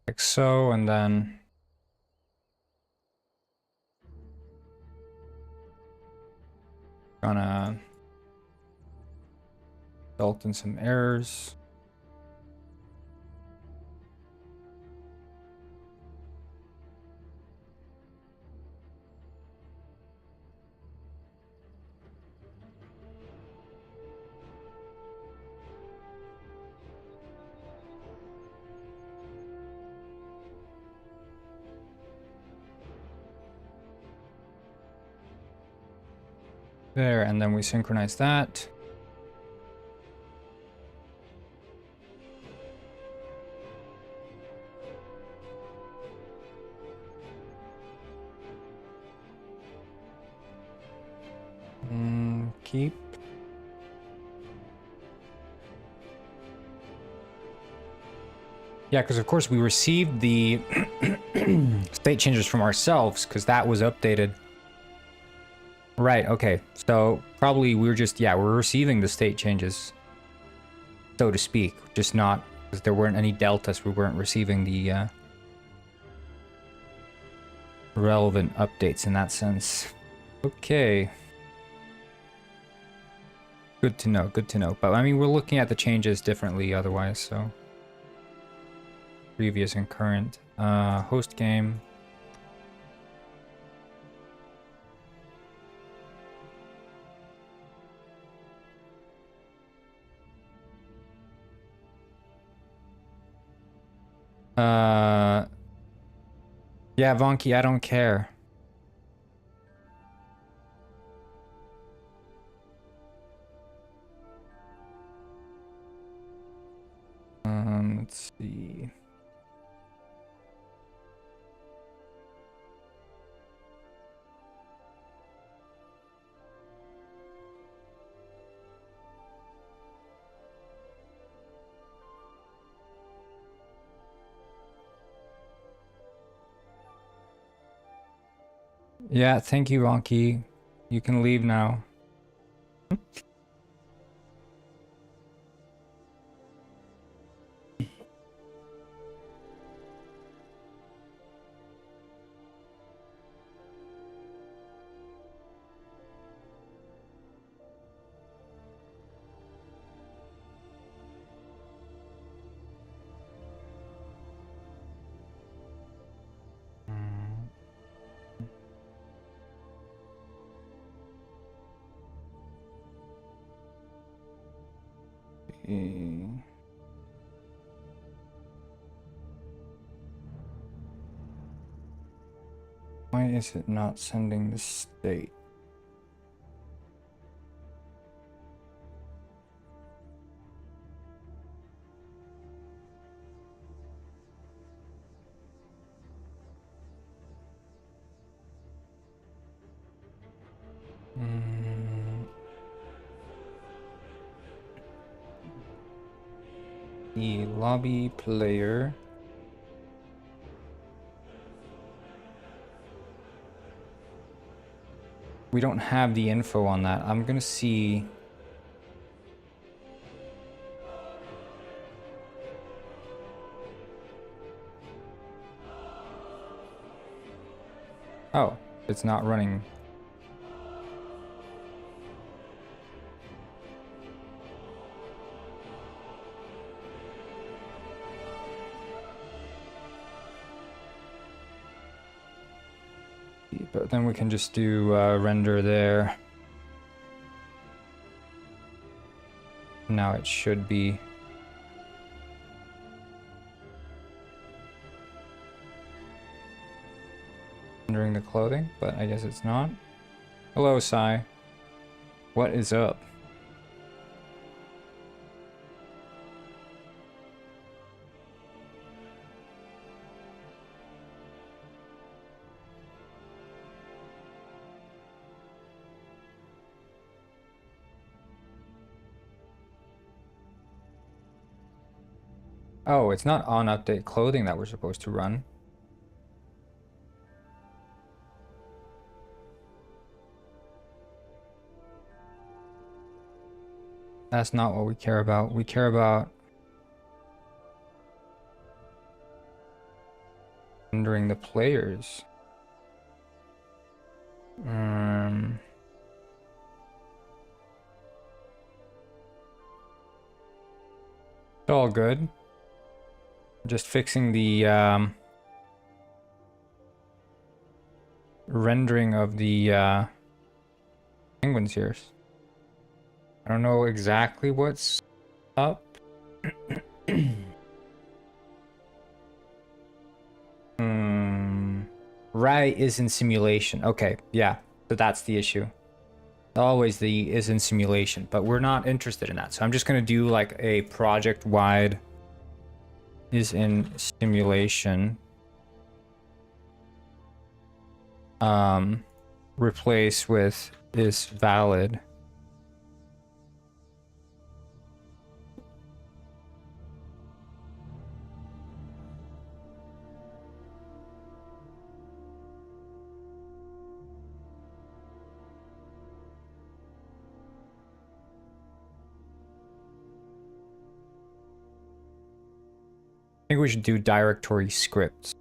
Like so, and then... Gonna... result in some errors. There, and then we synchronize that. Keep. Yeah, because of course we received the state changes from ourselves, because that was updated. Right, okay. So probably we're just, yeah, we're receiving the state changes, so to speak. Just not, because there weren't any deltas, we weren't receiving the relevant updates in that sense. Okay. Good to know, good to know. But I mean, we're looking at the changes differently otherwise, so. Previous and current. Host game. Yeah, Vonky, I don't care. Let's see. Yeah, thank you, Vonky. You can leave now. Okay. Why is it not sending the state? The lobby player. We don't have the info on that. I'm gonna see. Oh, it's not running. But then we can just do render there. Now it should be. Rendering the clothing, but I guess it's not. Hello, Sai. What is up? Oh, it's not on update clothing that we're supposed to run. That's not what we care about. We care about rendering the players. It's all good. Just fixing the rendering of the penguins here. I don't know exactly what's up. Right is in simulation. Okay, yeah. So that's the issue. Always the is in simulation, but we're not interested in that. So I'm just gonna do like a project-wide is in simulation. Replace with is valid. I think we should do directory scripts.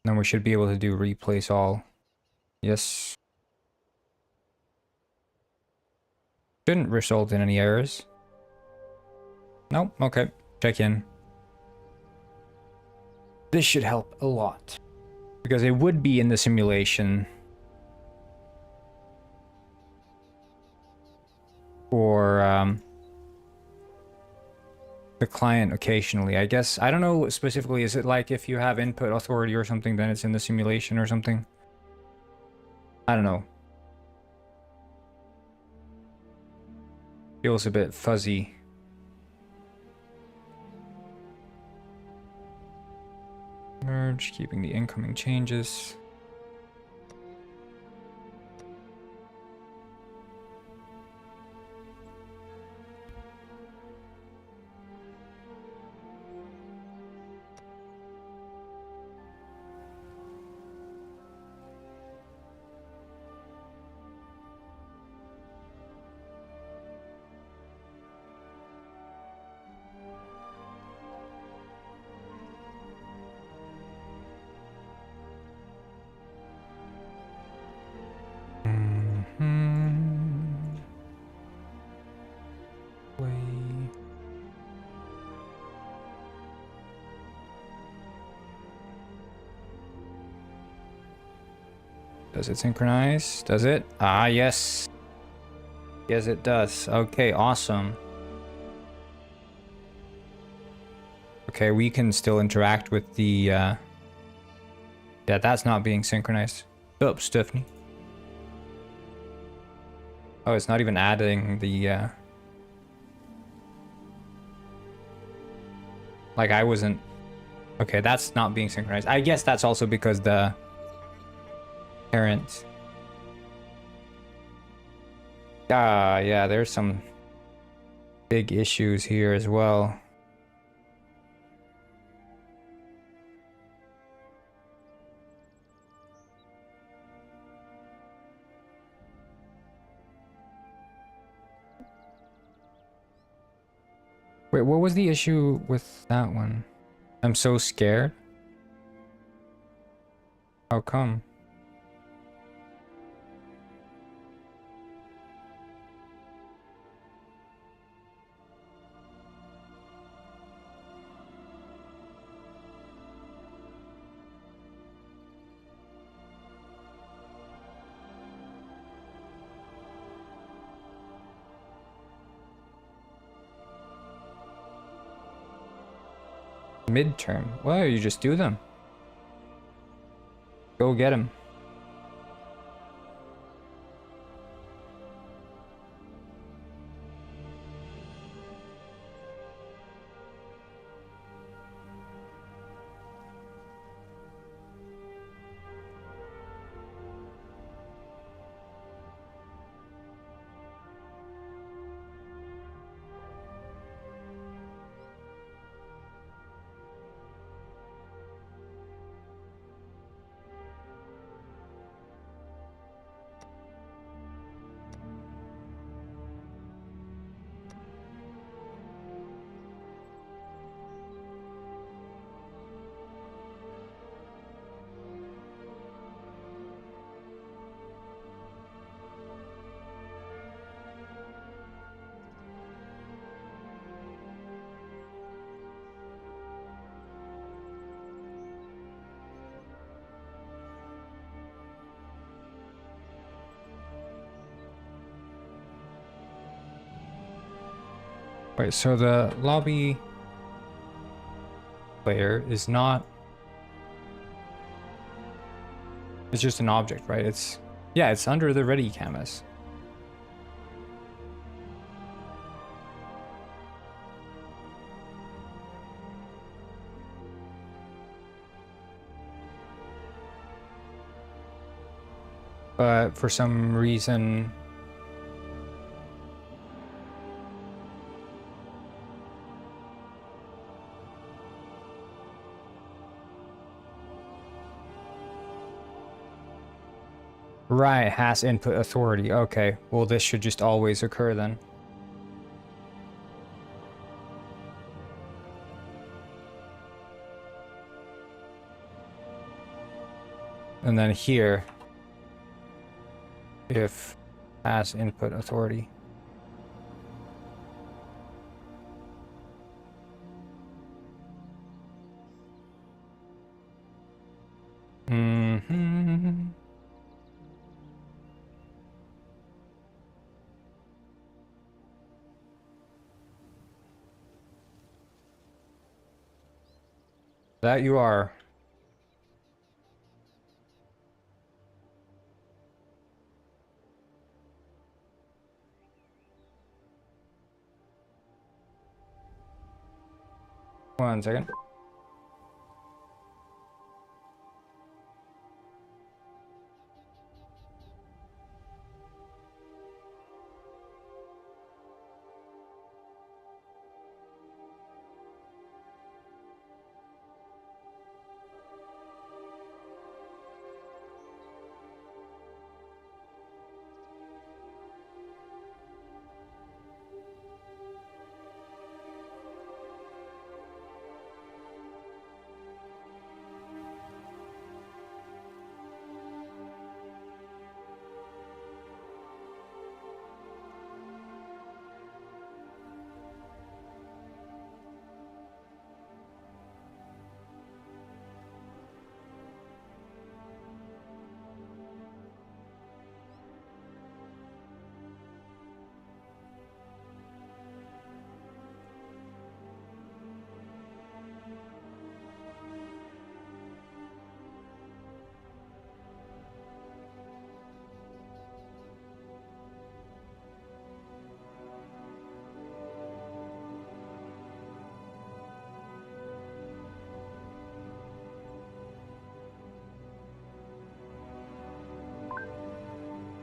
Then we should be able to do replace all. Yes. Shouldn't result in any errors. Nope, okay. Check in. This should help a lot. Because it would be in the simulation. For the client occasionally. I guess, I don't know specifically, is it like if you have input authority or something, then it's in the simulation or something? I don't know. Feels a bit fuzzy. Merge, keeping the incoming changes. Does it synchronize? Does it? Ah, yes. Yes, it does. Okay, awesome. Okay, we can still interact with the... Yeah, that's not being synchronized. Oh, Stephanie. Oh, it's not even adding the... Like, I wasn't... Okay, that's not being synchronized. I guess that's also because the... parent Yeah, there's some big issues here as well. Wait, what was the issue with that one? I'm so scared. How come? Midterm. Well, you just do them. Go get him. Wait, so the lobby player is not... It's just an object, right? It's... Yeah, it's under the ready canvas. But for some reason... Right, has input authority. Okay, well this should just always occur then. And then here, if has input authority. Mm-hmm. That you are. One second.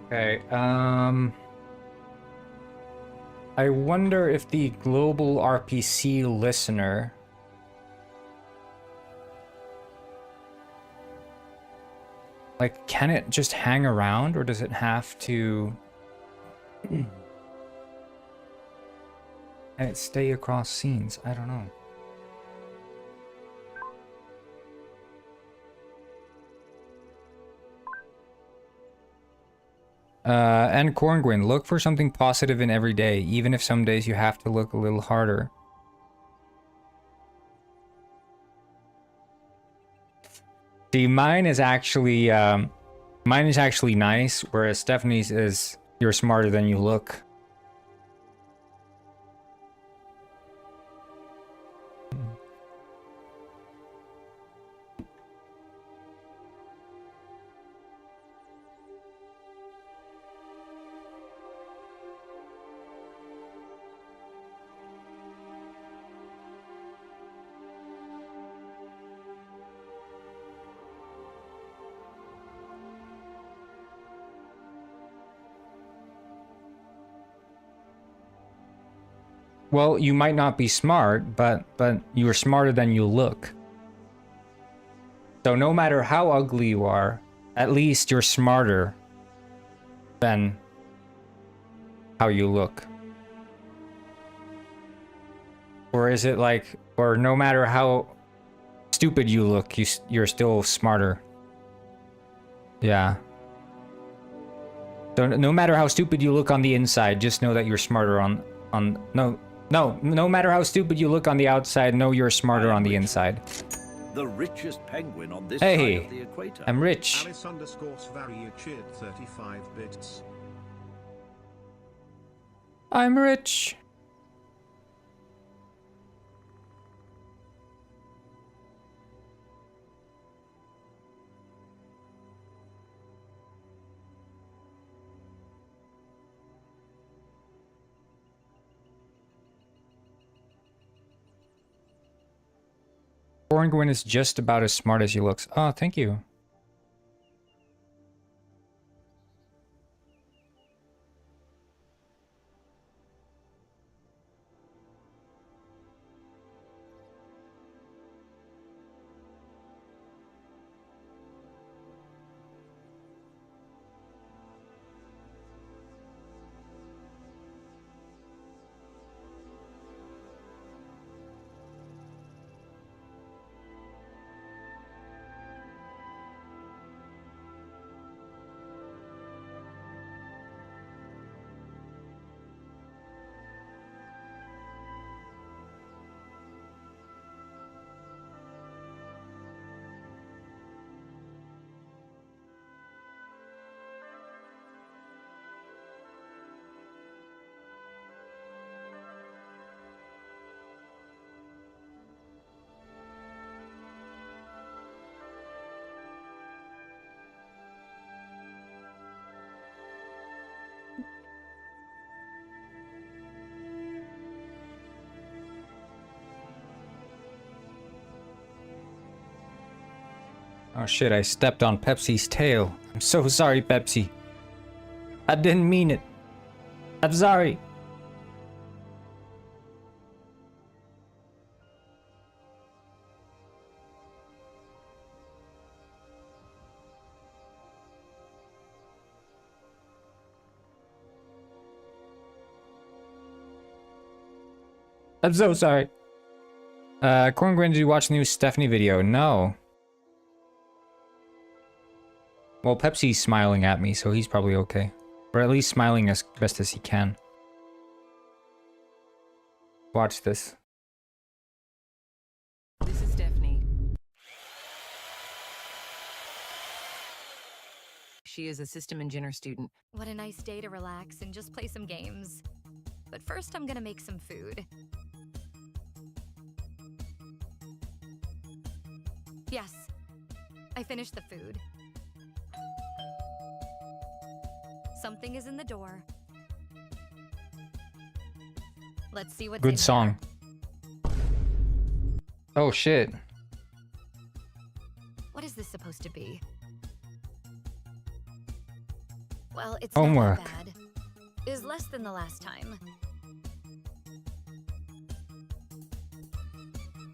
Okay, I wonder if the global RPC listener like, can it just hang around, or does it have to... Can it stay across scenes? I don't know. And Corngwin, look for something positive in every day, even if some days you have to look a little harder. See, mine is actually nice, whereas Stephanie's is you're smarter than you look. Well, you might not be smart, but you're smarter than you look. So no matter how ugly you are, at least you're smarter than how you look. Or is it like, or no matter how stupid you look, you're still smarter? Yeah. So no matter how stupid you look on the inside, just know that you're smarter no matter how stupid you look on the outside, know you're smarter on the inside. The richest penguin on this Hey, side of the equator. I'm rich. Alice_Varia cheered 35 bits. I'm rich. Corngwin is just about as smart as he looks. Oh, thank you. Oh shit, I stepped on Pepsi's tail. I'm so sorry, Pepsi. I didn't mean it. I'm sorry. I'm so sorry. Corngwin, did you watch the new Stephanie video? No. Well, Pepsi's smiling at me, so he's probably okay. Or at least smiling as best as he can. Watch this. This is Stephanie. She is a system engineer student. What a nice day to relax and just play some games. But first I'm gonna make some food. Yes, I finished the food. Something is in the door. Let's see what's in Good song. there. Oh shit. What is this supposed to be? Well, it's Homework. not that bad. It was less than the last time.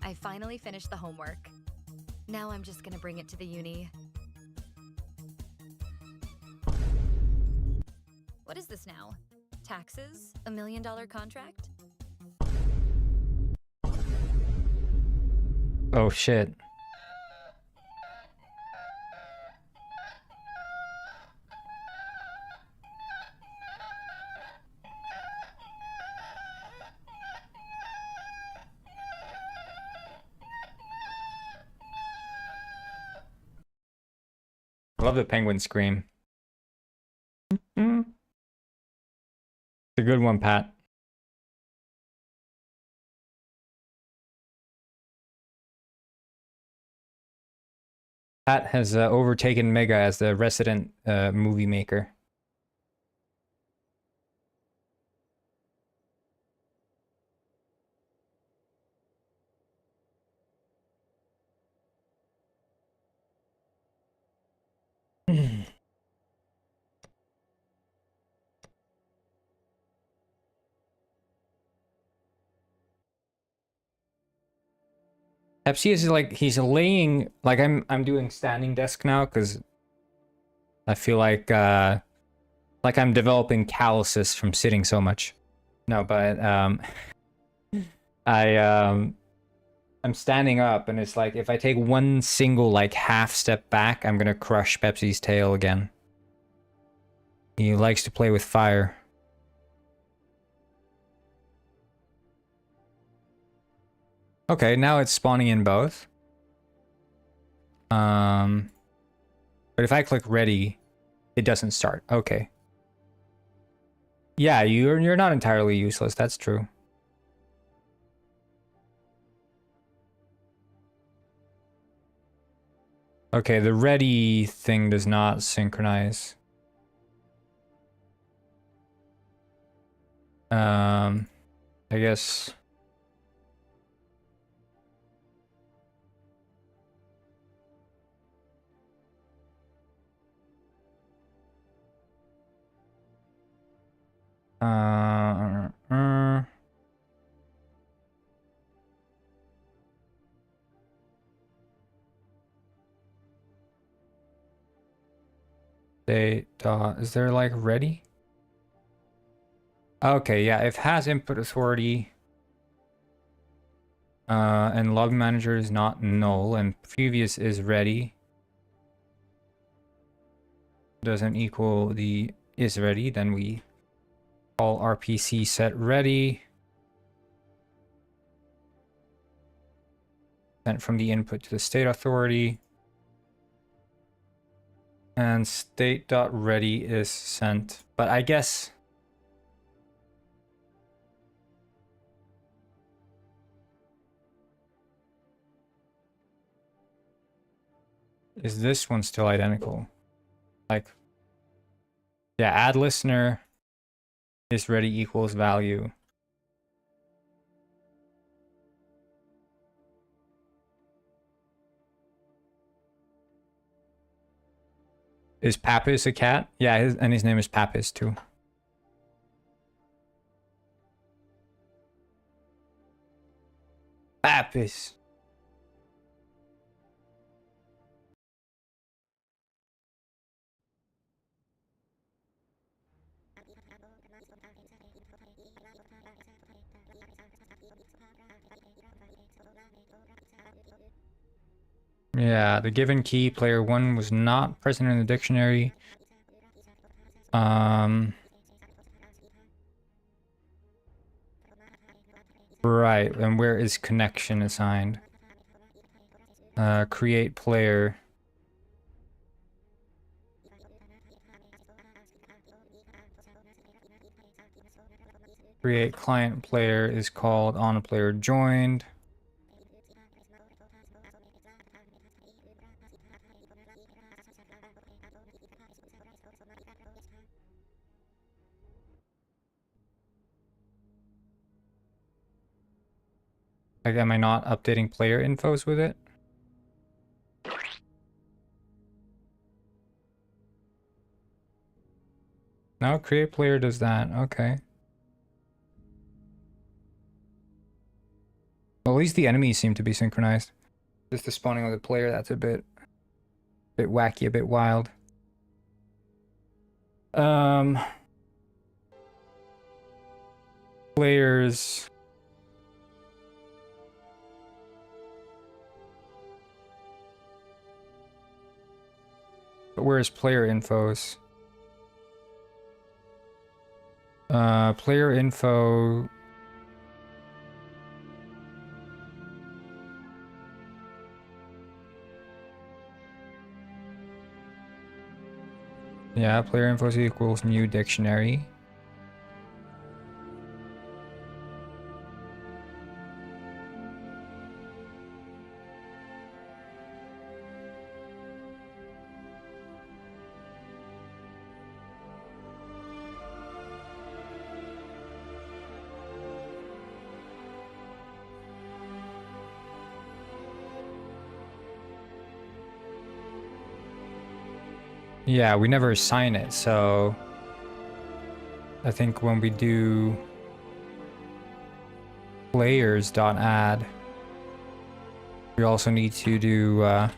I finally finished the homework. Now I'm just gonna bring it to the uni. What is this now? Taxes? $1 million contract? Oh shit. I love the penguin scream. It's a good one, Pat. Pat has overtaken Mega as the resident movie maker. Pepsi is like he's laying like I'm doing standing desk now because I feel like I'm developing calluses from sitting so much. No, but I'm standing up and it's like if I take one single like half step back, I'm gonna crush Pepsi's tail again. He likes to play with fire. Okay, now it's spawning in both. But if I click ready, it doesn't start. Okay. Yeah, you're not entirely useless. That's true. Okay, the ready thing does not synchronize. I guess. Is there like ready? Okay, yeah, if has input authority and log manager is not null and previous is ready doesn't equal the is ready, then we call RPC set ready. Sent from the input to the state authority. And state.ready is sent. But I guess is this one still identical? Like, yeah, add listener is ready equals value. Is Papis a cat? Yeah, his name is Papis too. Papis. Yeah, the given key player 1 was not present in the dictionary. Right, and where is connection assigned? Create player. Create client player is called on a player joined. Like, am I not updating player infos with it? No, create player does that. Okay. Well, at least the enemies seem to be synchronized. Just the spawning of the player, that's a bit wacky, a bit wild. Players. But where's player infos? Player info. Yeah, player info equals new dictionary. Yeah, we never assign it, so I think when we do players.add, we also need to do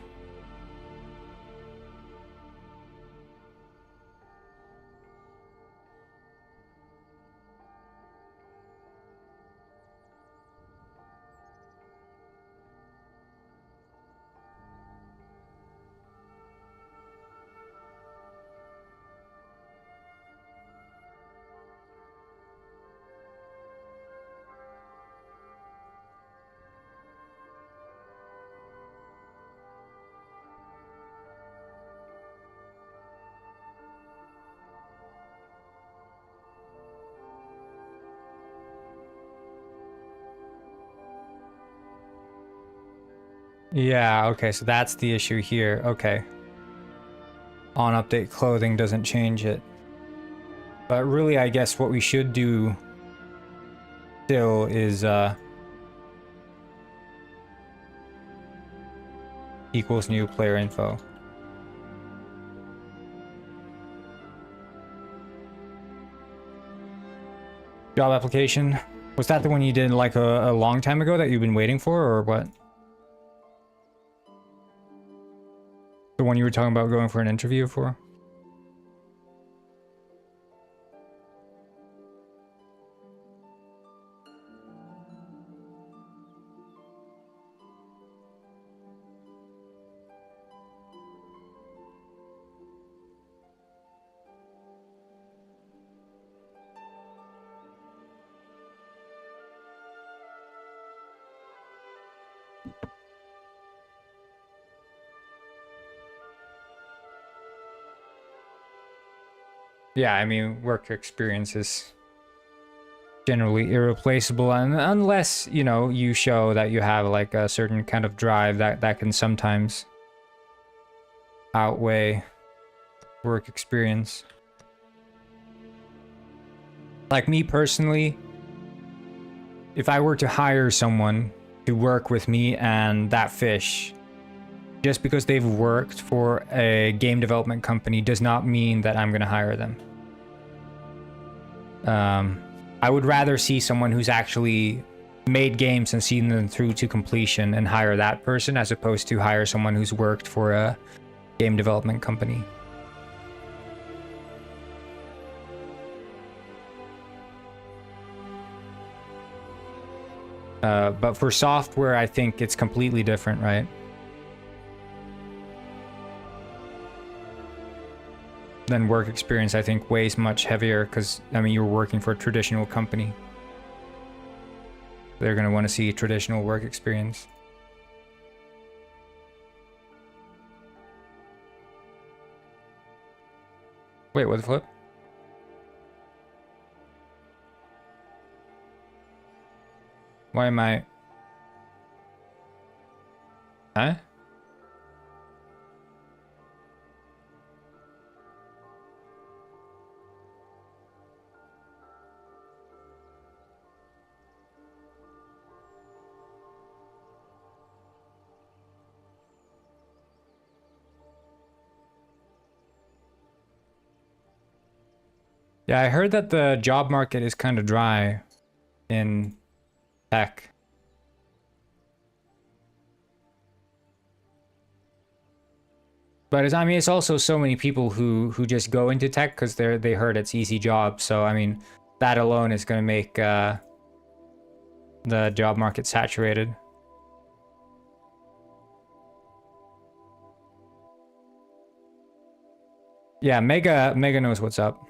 yeah, okay, so that's the issue here. Okay. On update clothing doesn't change it. But really, I guess what we should do still is equals new player info. Job application. Was that the one you did like a long time ago that you've been waiting for, or what? The one you were talking about going for an interview for? Yeah, I mean, work experience is generally irreplaceable, and unless, you know, you show that you have like a certain kind of drive that can sometimes outweigh work experience. Like me personally, if I were to hire someone to work with me and that fish, just because they've worked for a game development company does not mean that I'm going to hire them. I would rather see someone who's actually made games and seen them through to completion and hire that person, as opposed to hire someone who's worked for a game development company. But for software, I think it's completely different, right? Then work experience, I think, weighs much heavier because, I mean, you're working for a traditional company. They're going to want to see traditional work experience. Wait, what the flip? Why am I... Huh? Yeah, I heard that the job market is kind of dry in tech. But I mean, it's also so many people who just go into tech because they heard it's easy job. So I mean, that alone is going to make the job market saturated. Yeah, Mega knows what's up.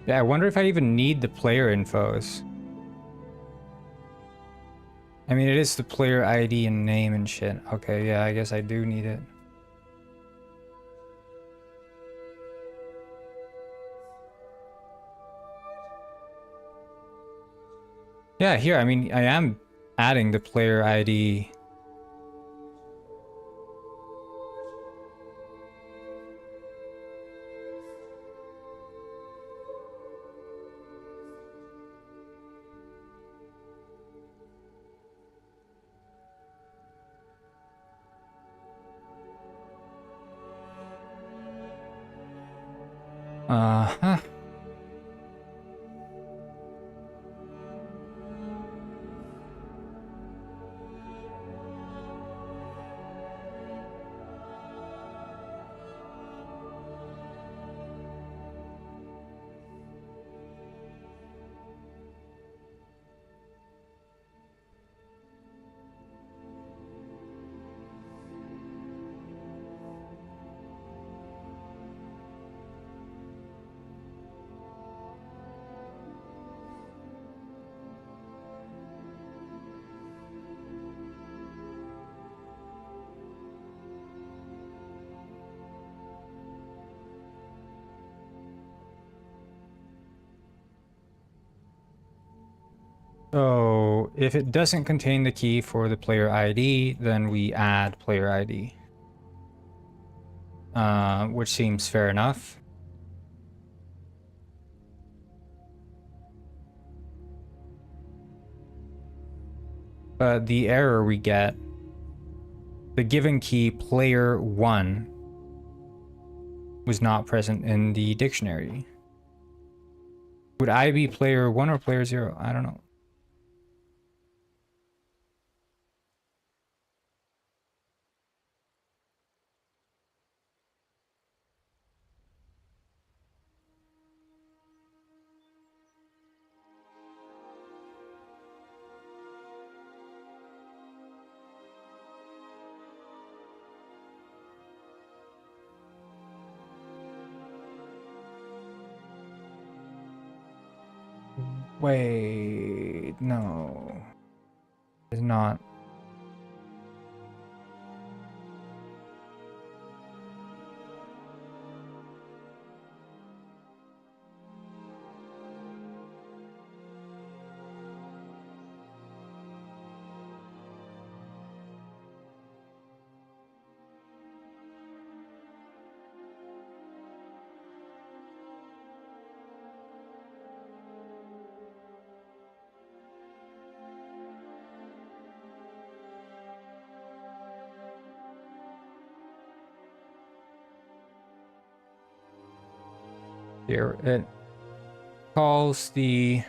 Yeah, I wonder if I even need the player infos. I mean, it is the player ID and name and shit. Okay, yeah, I guess I do need it. Yeah, here, I mean, I am adding the player ID. Uh-huh. So if it doesn't contain the key for the player ID, then we add player ID. Which seems fair enough. But the error we get, the given key player 1 was not present in the dictionary. Would I be player 1 or player 0? I don't know. Wait, no. It's not. Here, it calls the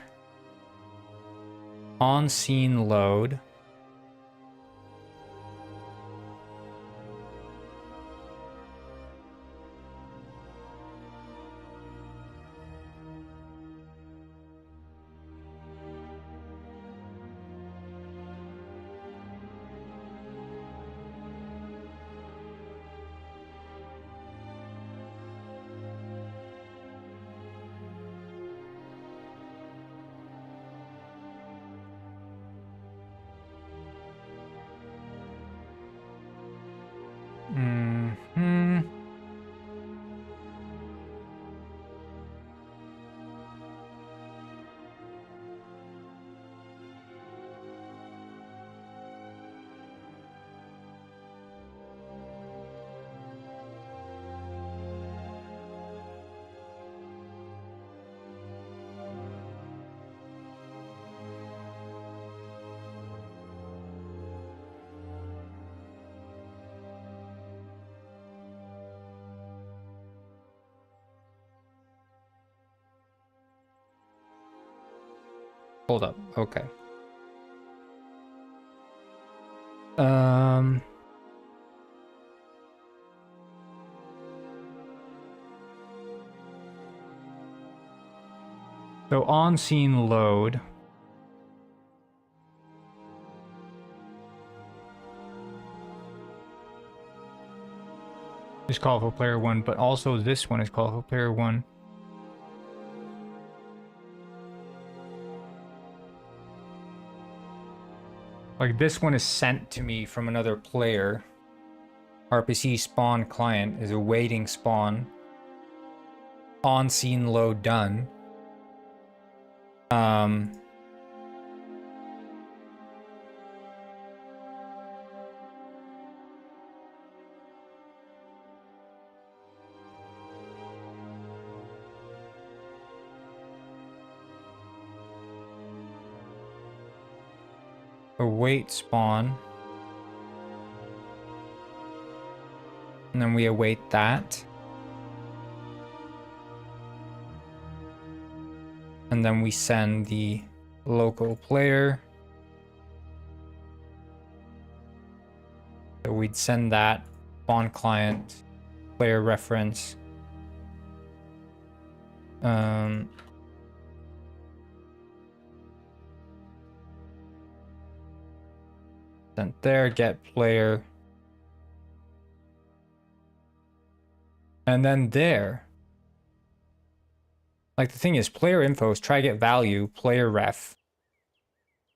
on-scene load. Hold up. Okay. So on scene load. Is called for player 1, but also this one is called for player 1. Like this one is sent to me from another player. RPC spawn client is awaiting spawn. On scene load done. Await spawn. And then we await that. And then we send the local player. So we'd send that spawn client, player reference. Sent there, get player. And then there. Like the thing is, player info is try get value, player ref.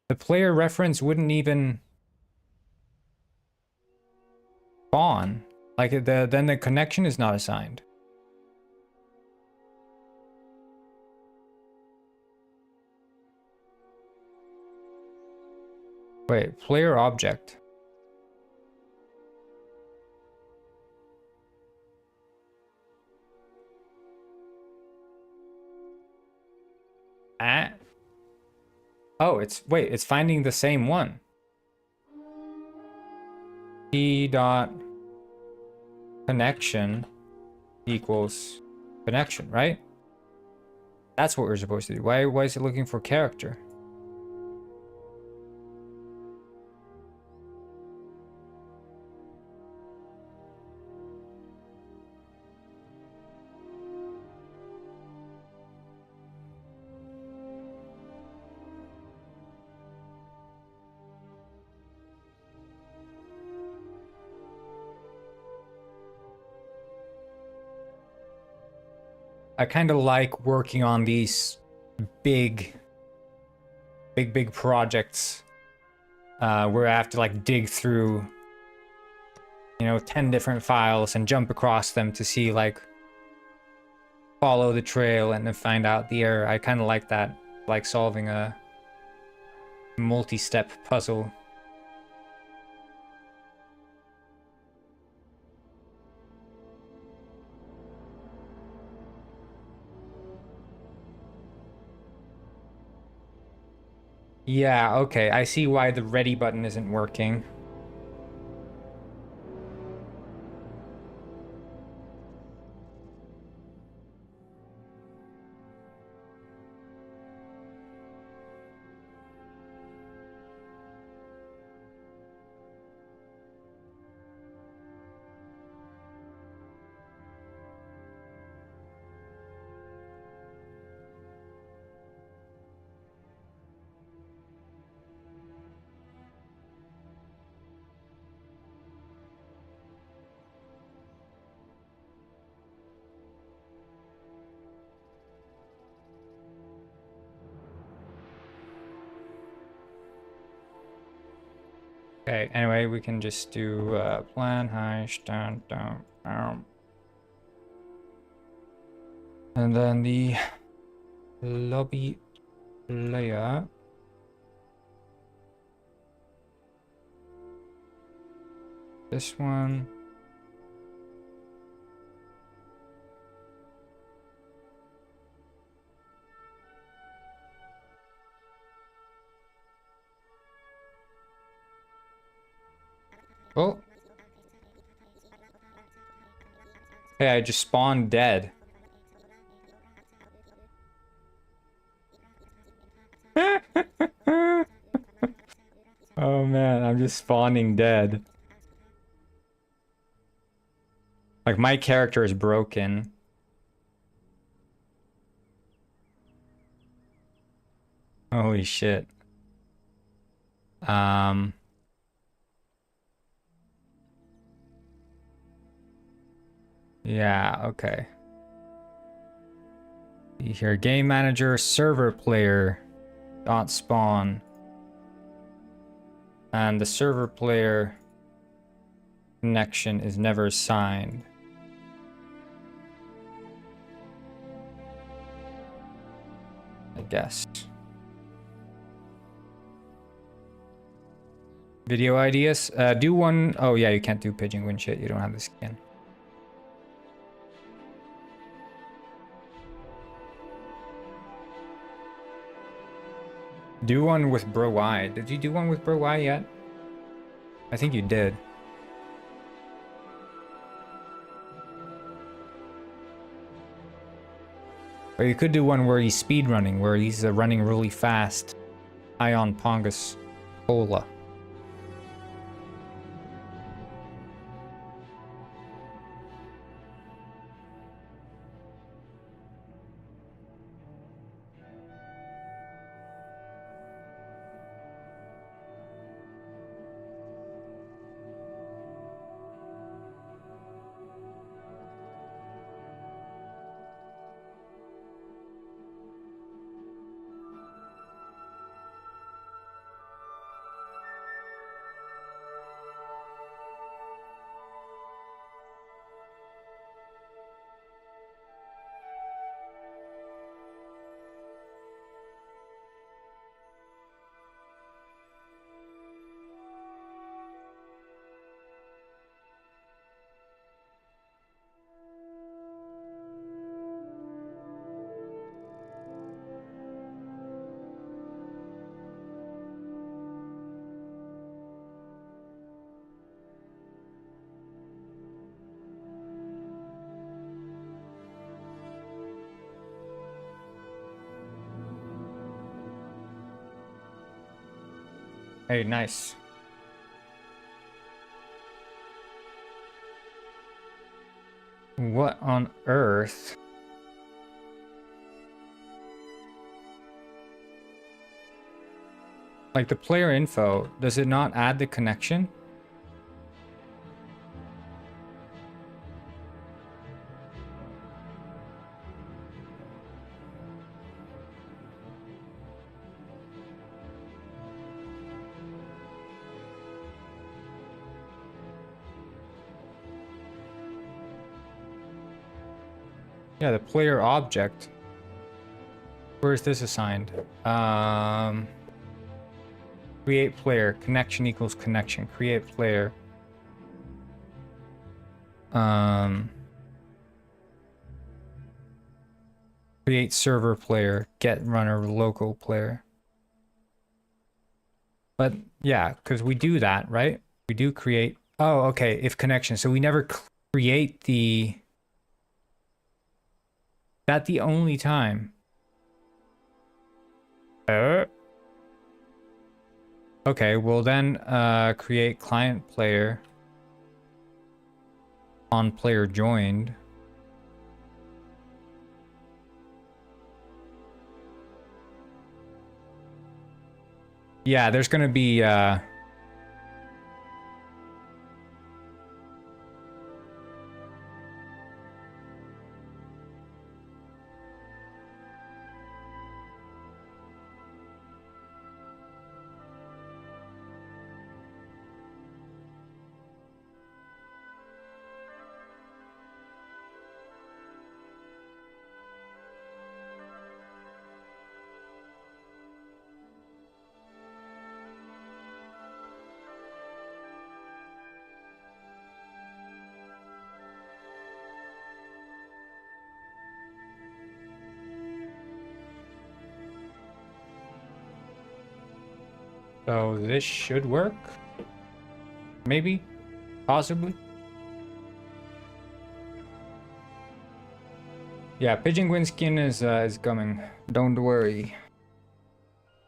The player reference wouldn't even spawn. Like then the connection is not assigned. Wait, player object. Oh, it's finding the same one. P dot connection equals connection, right? That's what we're supposed to do. Why is it looking for character? I kind of like working on these big projects where I have to like dig through, 10 different files and jump across them to see like follow the trail and then find out the error. I kind of like that, like solving a multi-step puzzle. Yeah, okay, I see why the ready button isn't working. Okay, anyway, we can just do plan hash down. And then the lobby layer. This one. Oh. Hey, I just spawned dead. Oh man, I'm just spawning dead. Like my character is broken. Holy shit. Yeah, okay. See here, game manager, server player, dot spawn. And the server player connection is never assigned. I guess. Video ideas. Do one. Oh yeah, you can't do pigeon wing shit. You don't have the skin. Do one with Bro Y. Did you do one with Bro Y yet? I think you did. Or you could do one where he's speed running, where he's running really fast. Ion Pongus Cola. Hey, nice. What on earth? Like the player info, does it not add the connection? Yeah, the player object. Where is this assigned? Create player. Connection equals connection. Create player. Create server player. Get runner local player. But yeah, because we do that, right? We do create. Oh, okay. If connection. So we never create the. That the only time. Okay, well then create client player on player joined. Yeah, there's gonna be so this should work. Maybe, possibly. Yeah, Pigeon Gwyn skin is coming. Don't worry.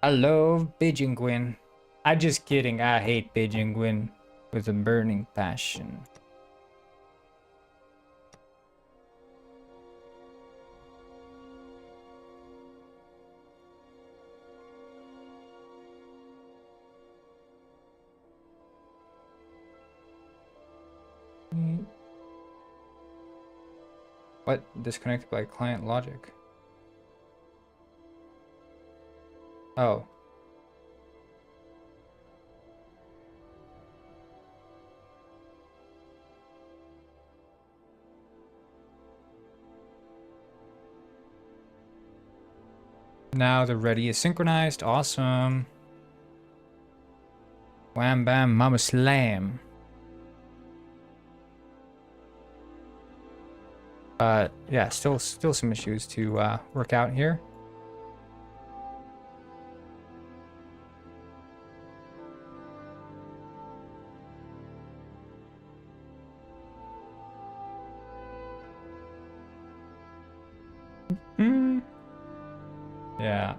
I love Pigeon Gwyn. I'm just kidding. I hate Beijing Guin with a burning passion. What? Disconnected by client logic. Oh. Now the ready is synchronized. Awesome. Wham bam mama slam. But yeah, still some issues to work out here. Yeah,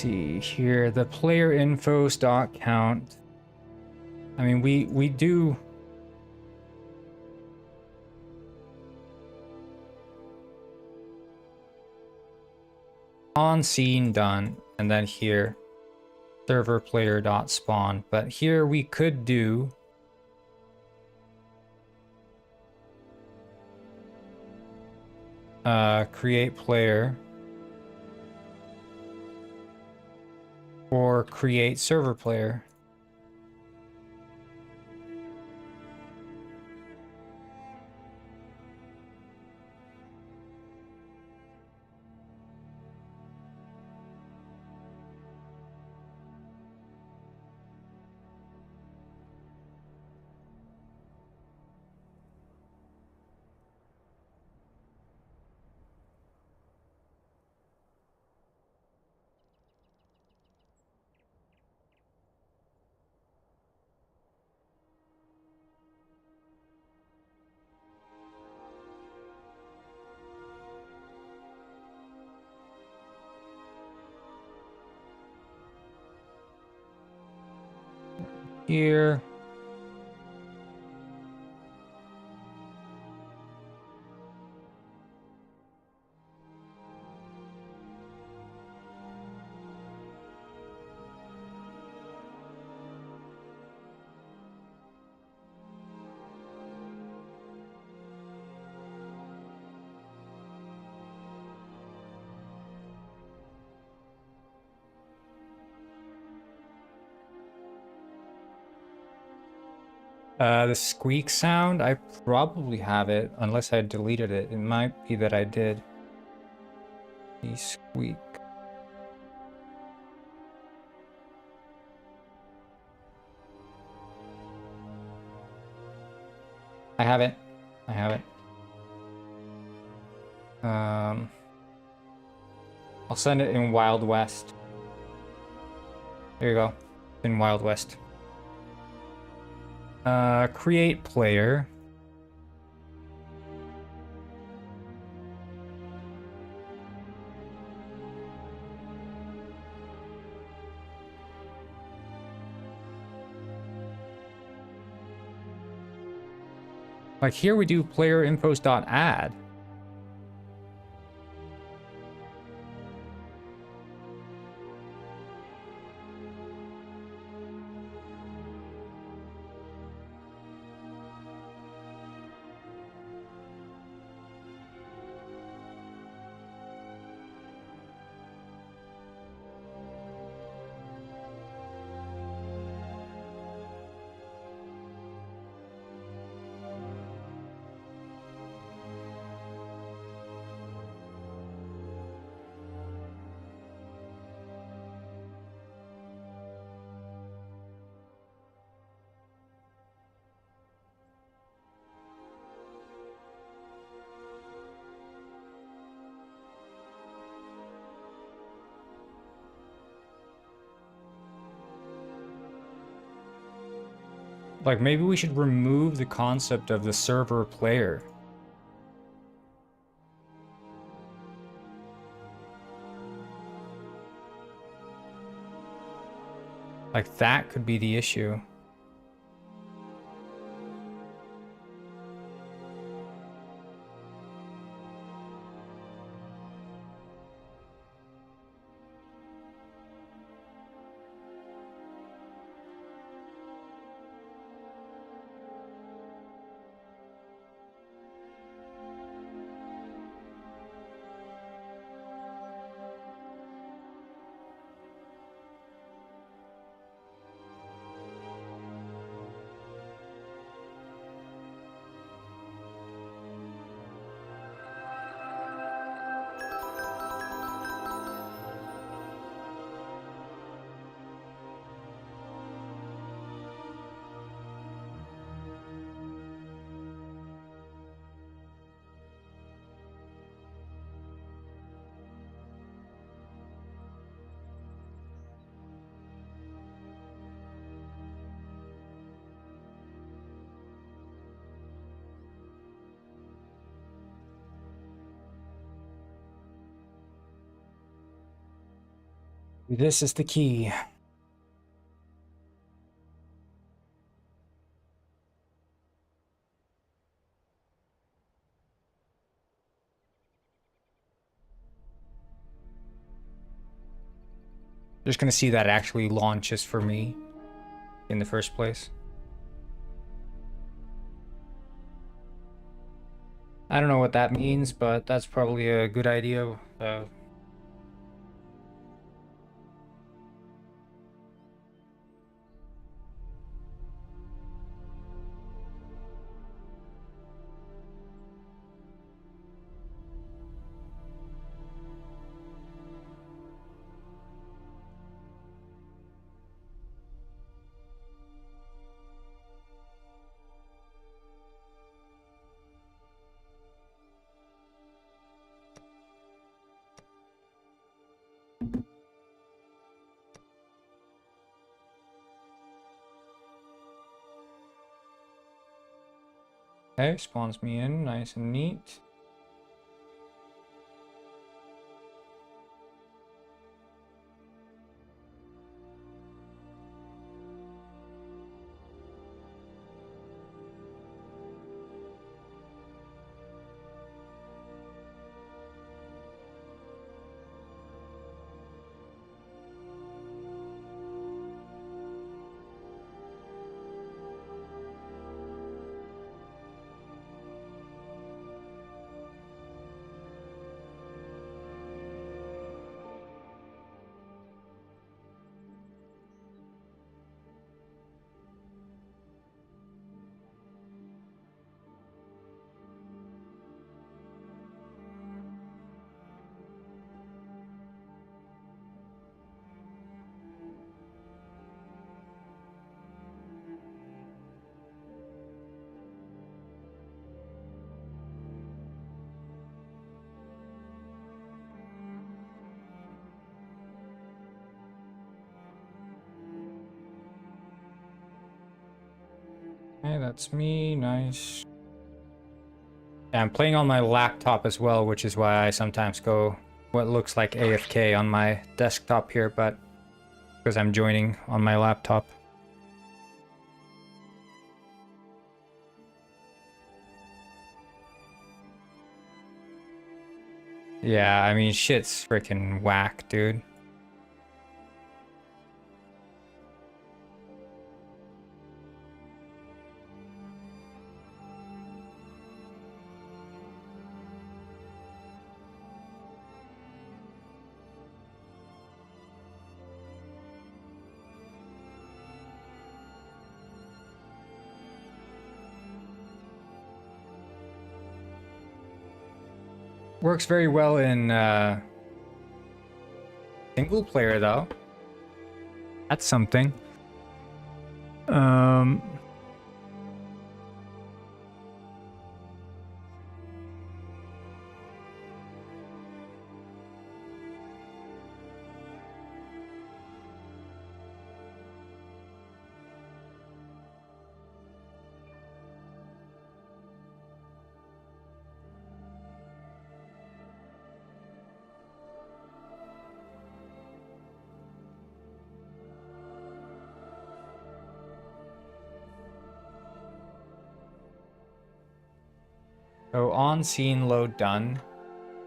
see here, the player info stock count. I mean, we do on scene done, and then here server player dot spawn. But here we could do create player or create server player. Here. The squeak sound, I probably have it, unless I deleted it. It might be that I did. The squeak. I have it. I have it. I'll send it in Wild West. There you go. In Wild West. Create player. Like here we do player infos.add. Like, maybe we should remove the concept of the server player. Like, that could be the issue. This is the key. Just gonna see that actually launches for me in the first place. I don't know what that means, but that's probably a good idea. Okay, spawns me in, nice and neat. Okay, that's me, nice. Yeah, I'm playing on my laptop as well, which is why I sometimes go what looks like AFK on my desktop here, but because I'm joining on my laptop. Yeah, I mean, shit's freaking whack, dude. Works very well in single player though. That's something. So on scene load done.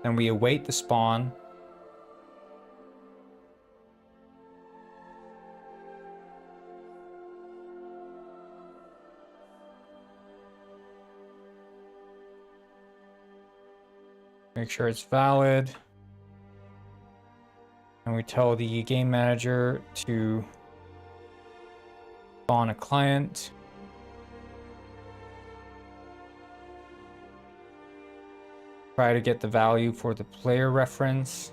Then we await the spawn. Make sure it's valid. And we tell the game manager to spawn a client. Try to get the value for the player reference.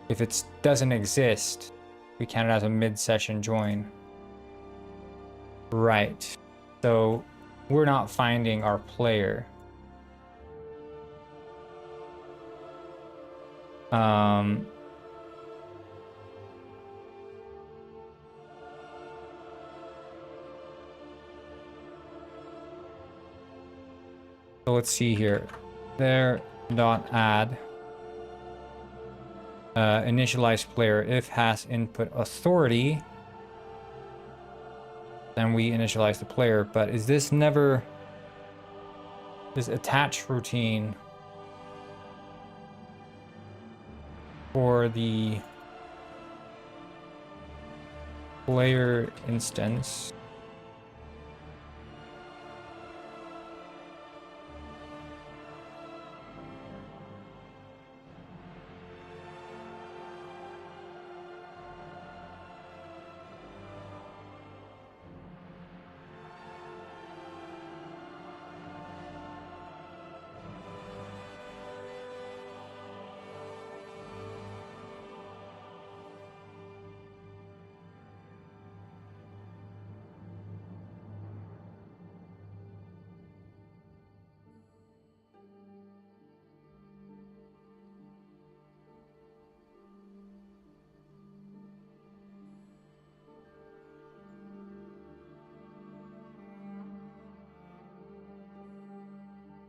If it doesn't exist, we count it as a mid-session join. Right. So we're not finding our player. So let's see here. There dot add initialize player if has input authority. Then we initialize the player. But is this never this attach routine for the player instance?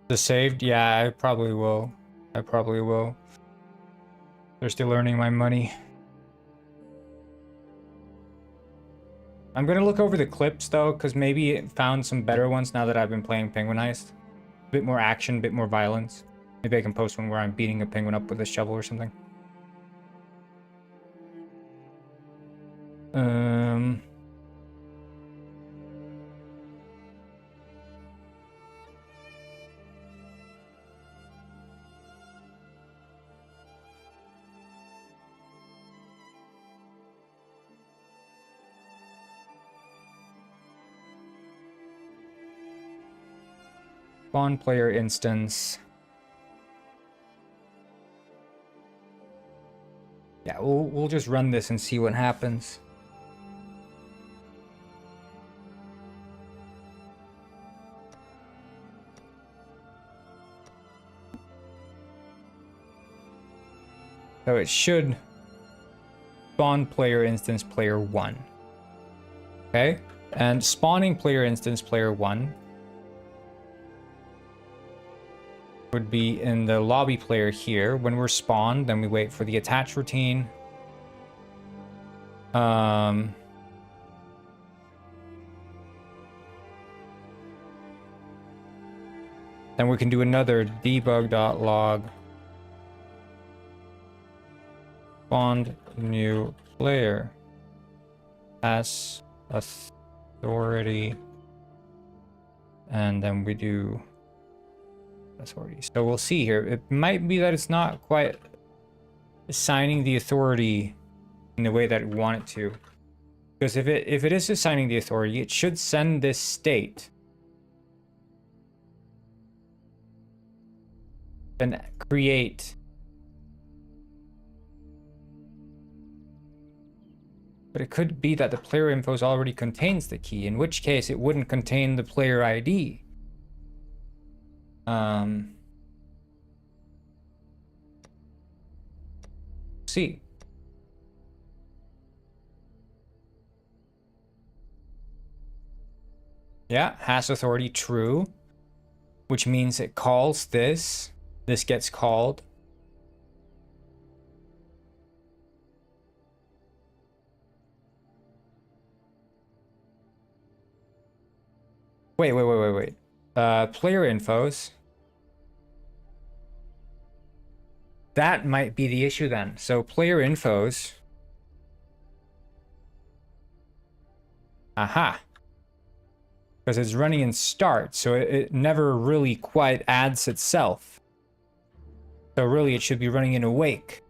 The saved? Yeah, I probably will. I probably will. They're still earning my money. I'm gonna look over the clips though, because maybe it found some better ones now that I've been playing Penguin Heist. A bit more action, a bit more violence. Maybe I can post one where I'm beating a penguin up with a shovel or something. Spawn player instance. Yeah, we'll just run this and see what happens. So it should spawn player instance player 1. Okay? And spawning player instance player 1 would be in the lobby player here. When we're spawned, then we wait for the attach routine. Then we can do another debug.log spawned new player as authority, and then we do authority. So we'll see here. It might be that it's not quite assigning the authority in the way that we want it to. Because if it is assigning the authority, it should send this state and create. But it could be that the player info already contains the key, in which case it wouldn't contain the player ID. See. Yeah, has authority true, which means it calls this. This gets called. Wait. Player infos. That might be the issue then. So player infos. Aha. Because it's running in start, so it never really quite adds itself. So really it should be running in awake.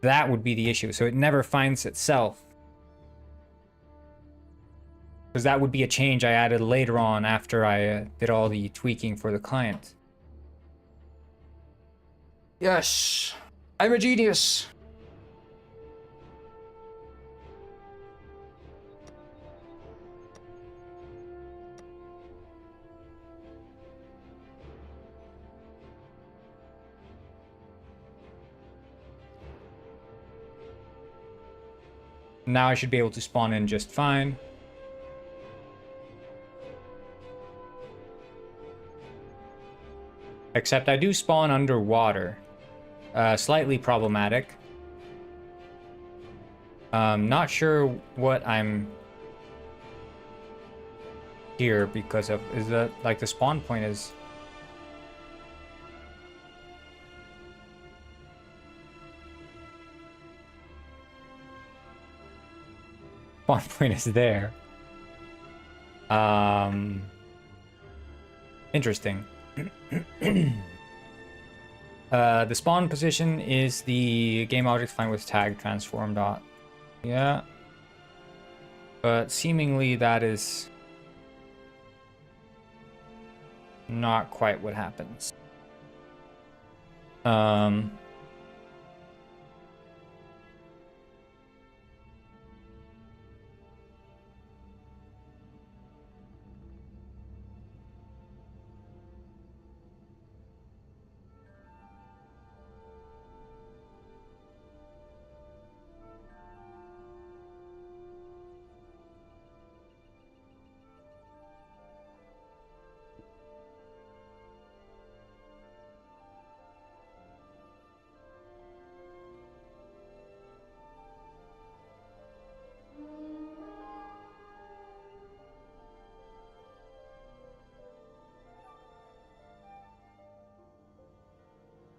That would be the issue. So it never finds itself. Because that would be a change I added later on after I did all the tweaking for the client. Yes, I'm a genius. Now I should be able to spawn in just fine. Except I do spawn underwater. Slightly problematic. Not sure what I'm here because of. Is that like the spawn point is? Spawn point is there. Interesting. The spawn position is the game object defined with tag transform dot. Yeah. But seemingly that is not quite what happens.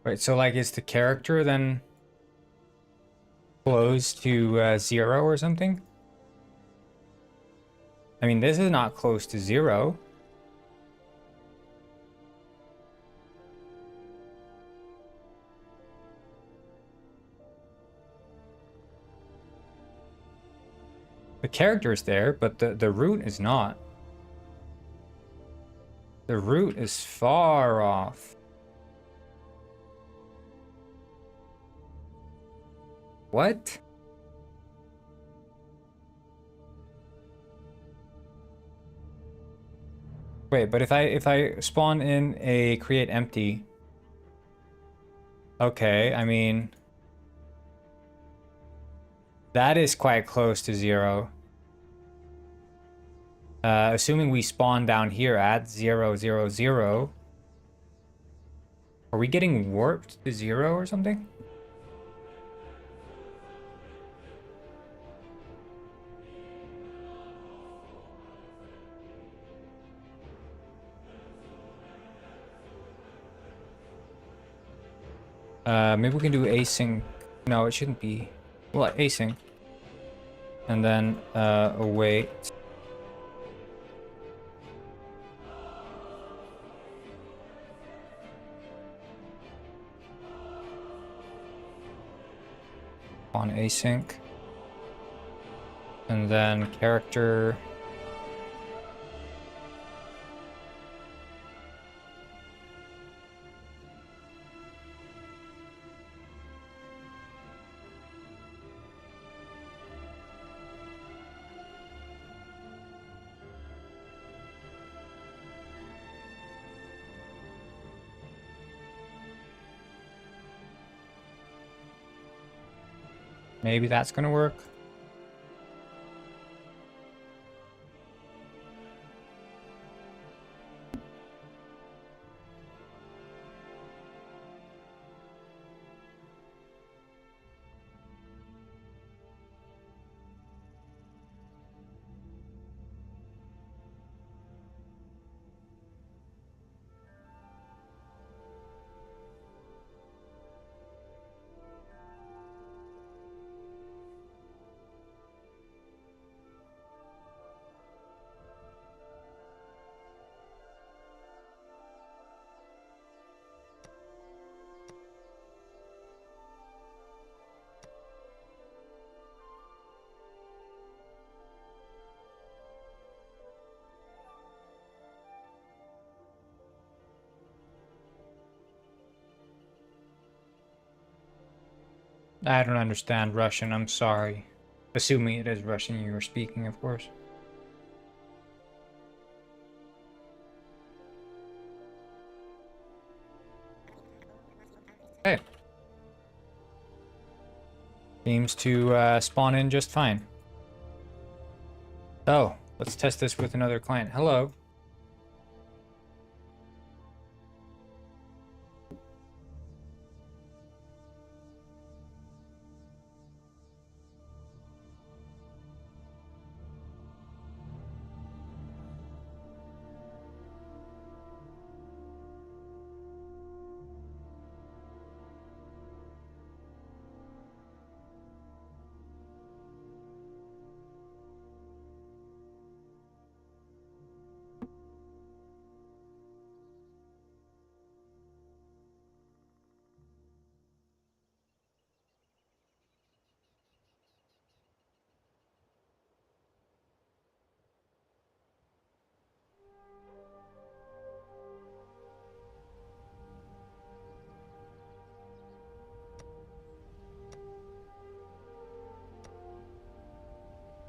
Wait, so like is the character then close to 0 or something? I mean, this is not close to 0. The character is there, but the root is not. The root is far off. What? Wait, but if I spawn in a create empty. Okay, I mean that is quite close to 0. Assuming we spawn down here at 0, 0, 0. Are we getting warped to 0 or something? Maybe we can do async. No, it shouldn't be. Well, async. And then await. On async. And then character. Maybe that's gonna work. I don't understand Russian, I'm sorry. Assuming it is Russian you were speaking, of course. Okay. Seems to spawn in just fine. Oh, let's test this with another client. Hello.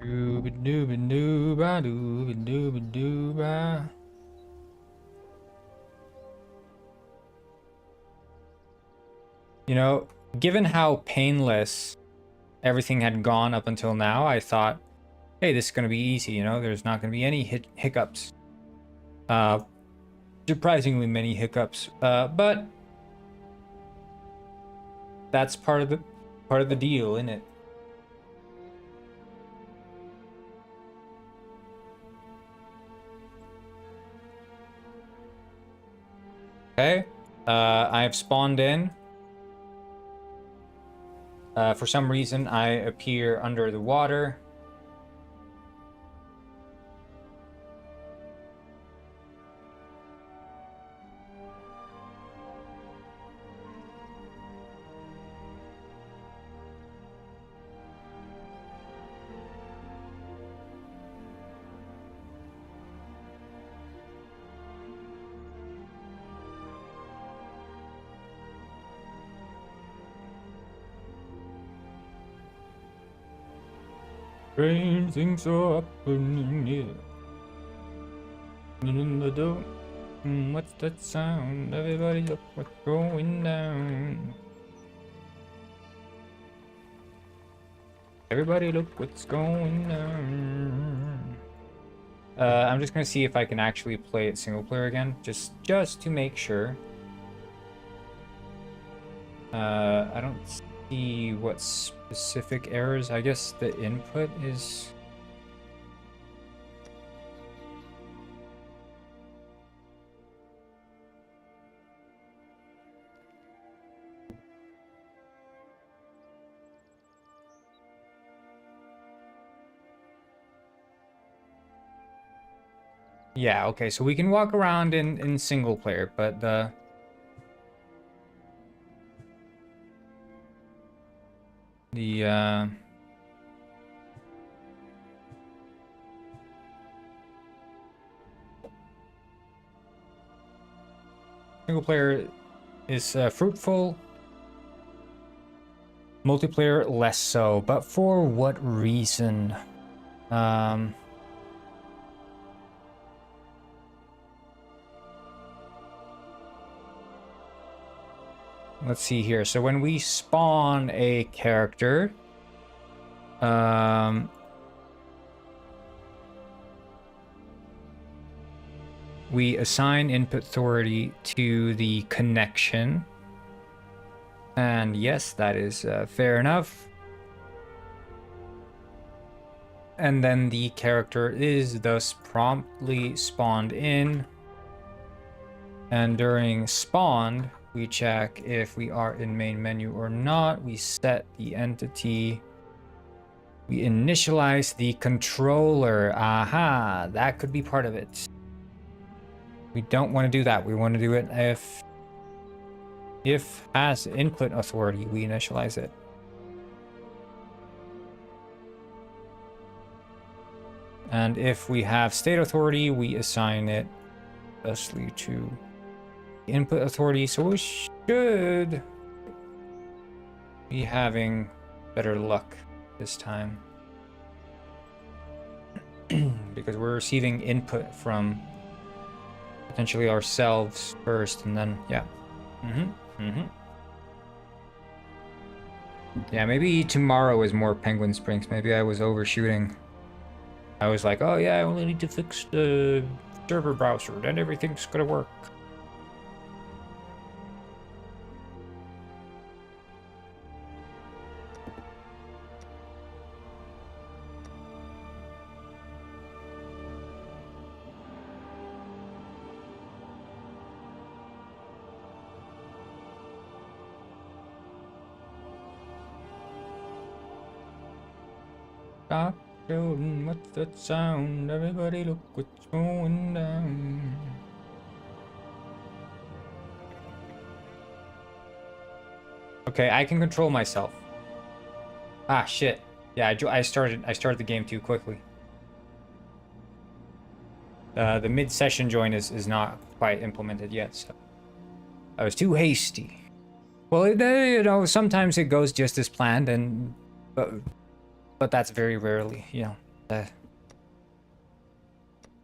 Dooba dooba dooba dooba. You know, given how painless everything had gone up until now, I thought, hey, this is going to be easy, you know, there's not going to be any hiccups. Surprisingly many hiccups, but that's part of the deal, isn't it? Okay, I have spawned in. For some reason, I appear under the water. Strange things are happening here. In the door. What's that sound? Everybody look what's going down. Everybody look what's going down. I'm just gonna see if I can actually play it single player again, just to make sure. I don't see what specific errors. I guess the input is. Yeah, okay, so we can walk around in single player, but the single player is fruitful, multiplayer less so, but for what reason? Let's see here. So when we spawn a character, we assign input authority to the connection. And yes, that is fair enough. And then the character is thus promptly spawned in. And during spawn, we check if we are in main menu or not. We set the entity. We initialize the controller. Aha, that could be part of it. We don't want to do that. We want to do it if has input authority, we initialize it. And if we have state authority, we assign it thusly to input authority. So we should be having better luck this time. Because we're receiving input from potentially ourselves first, and then, yeah. Yeah, maybe tomorrow is more Penguin Springs. Maybe I was overshooting. I was like, oh yeah, I only need to fix the server browser, then everything's gonna work. Stop shooting, what's that sound? Everybody look what's going down. Okay, I can control myself. Ah, shit. Yeah, I started the game too quickly. The mid-session join is not quite implemented yet, so I was too hasty. Well, you know, sometimes it goes just as planned, and but that's very rarely, you know.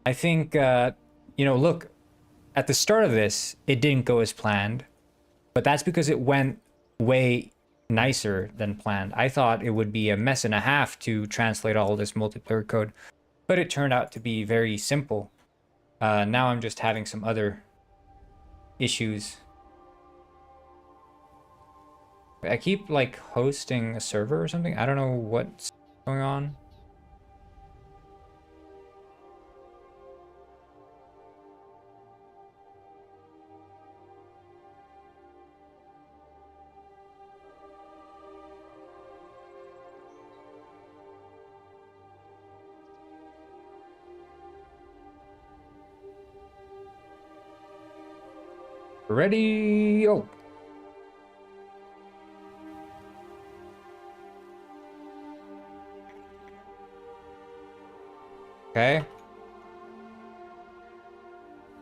I think, you know, look, at the start of this, it didn't go as planned, but that's because it went way nicer than planned. I thought it would be a mess and a half to translate all this multiplayer code, but it turned out to be very simple. Now I'm just having some other issues. I keep like hosting a server or something. I don't know what's going on. Ready? Oh. Okay.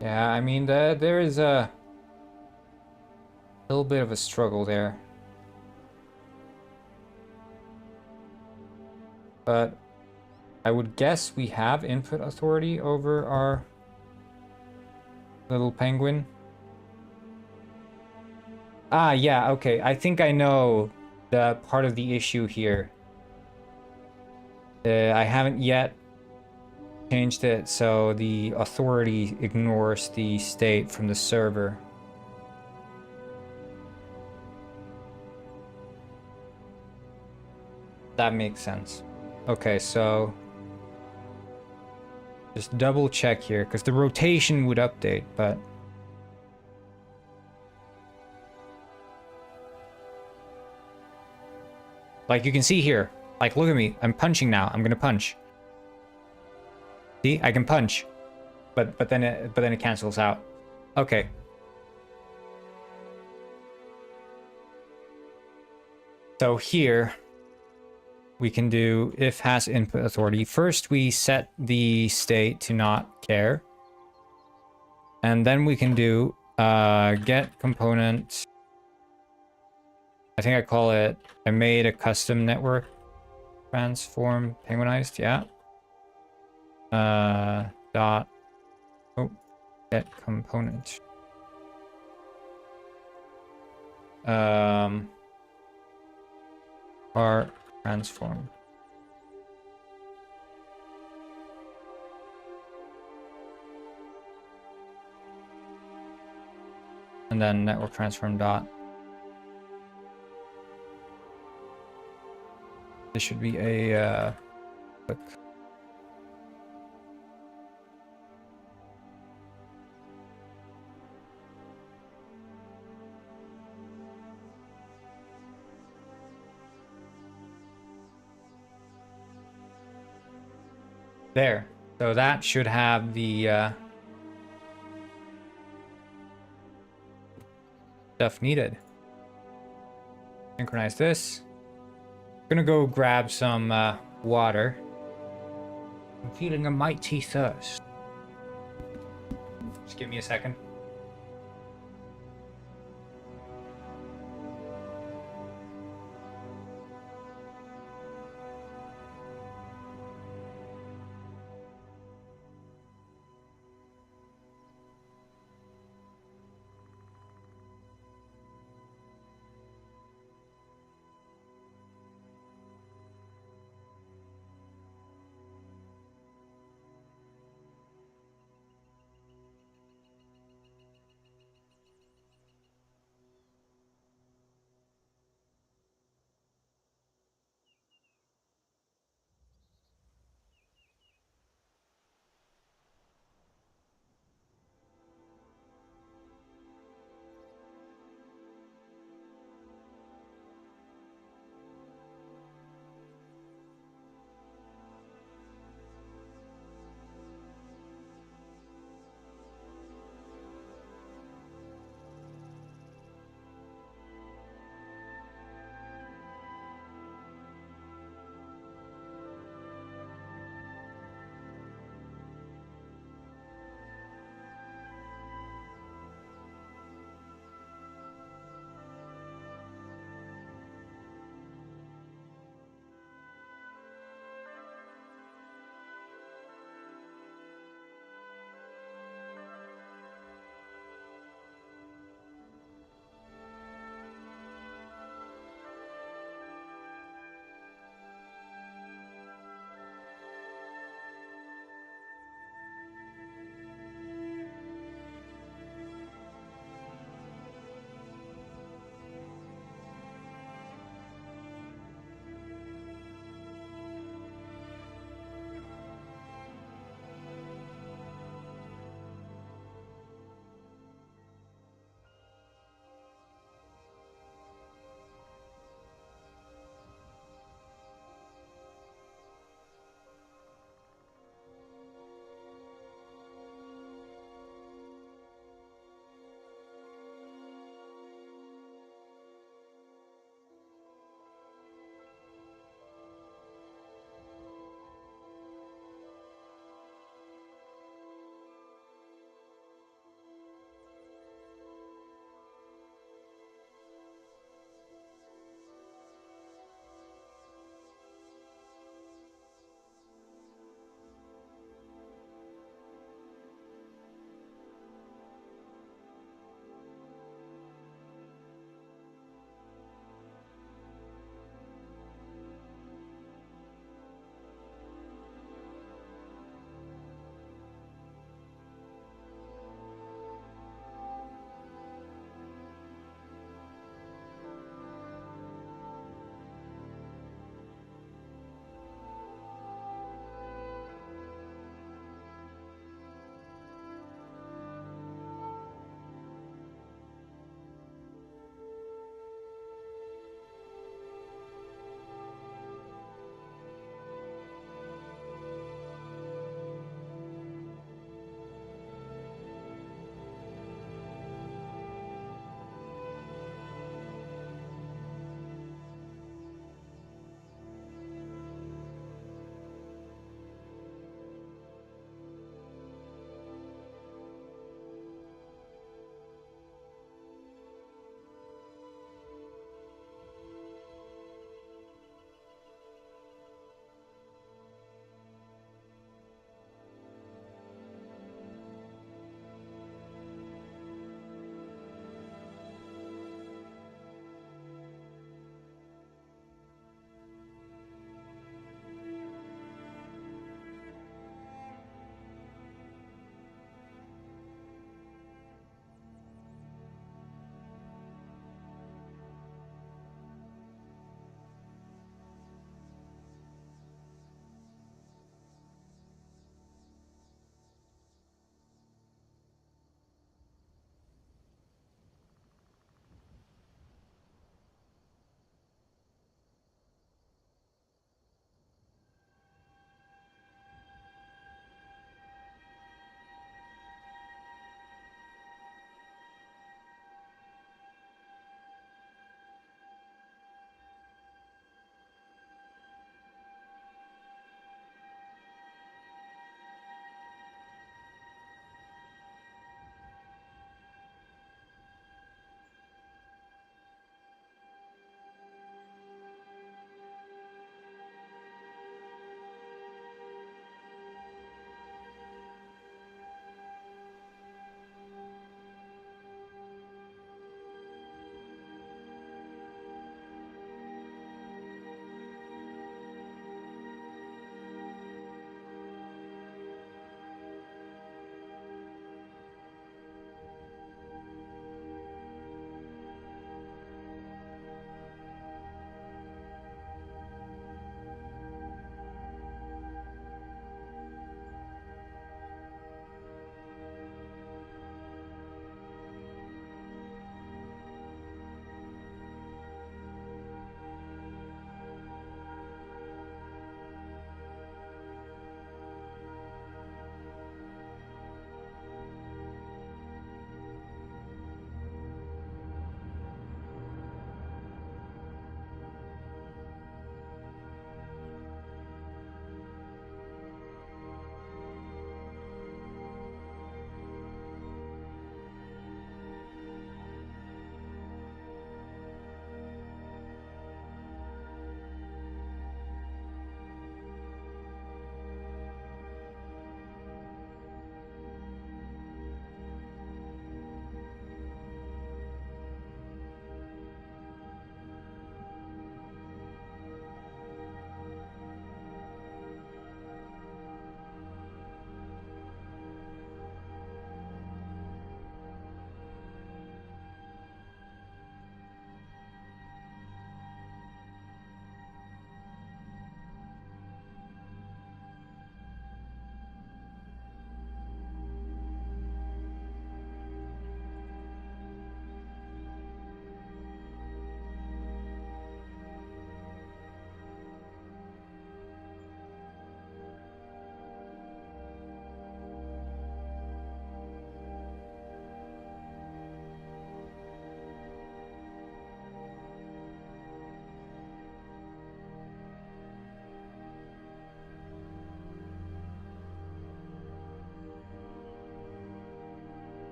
Yeah, I mean, there is a little bit of a struggle there. But I would guess we have input authority over our little penguin. Ah, yeah, okay. I think I know the part of the issue here. I haven't yet changed it so the authority ignores the state from the server. That makes sense. Okay, so just double check here because the rotation would update, but like you can see here, like look at me, I'm punching now. I'm gonna punch. See, I can punch, but then it cancels out. Okay. So here we can do if has input authority. First we set the state to not care, and then we can do get component. I think I call it. I made a custom network transform penguinized. Yeah. Dot get component are transform, and then network transform dot. This should be a click. There. So that should have the stuff needed. Synchronize this. Gonna go grab some water. I'm feeling a mighty thirst. Just give me a second.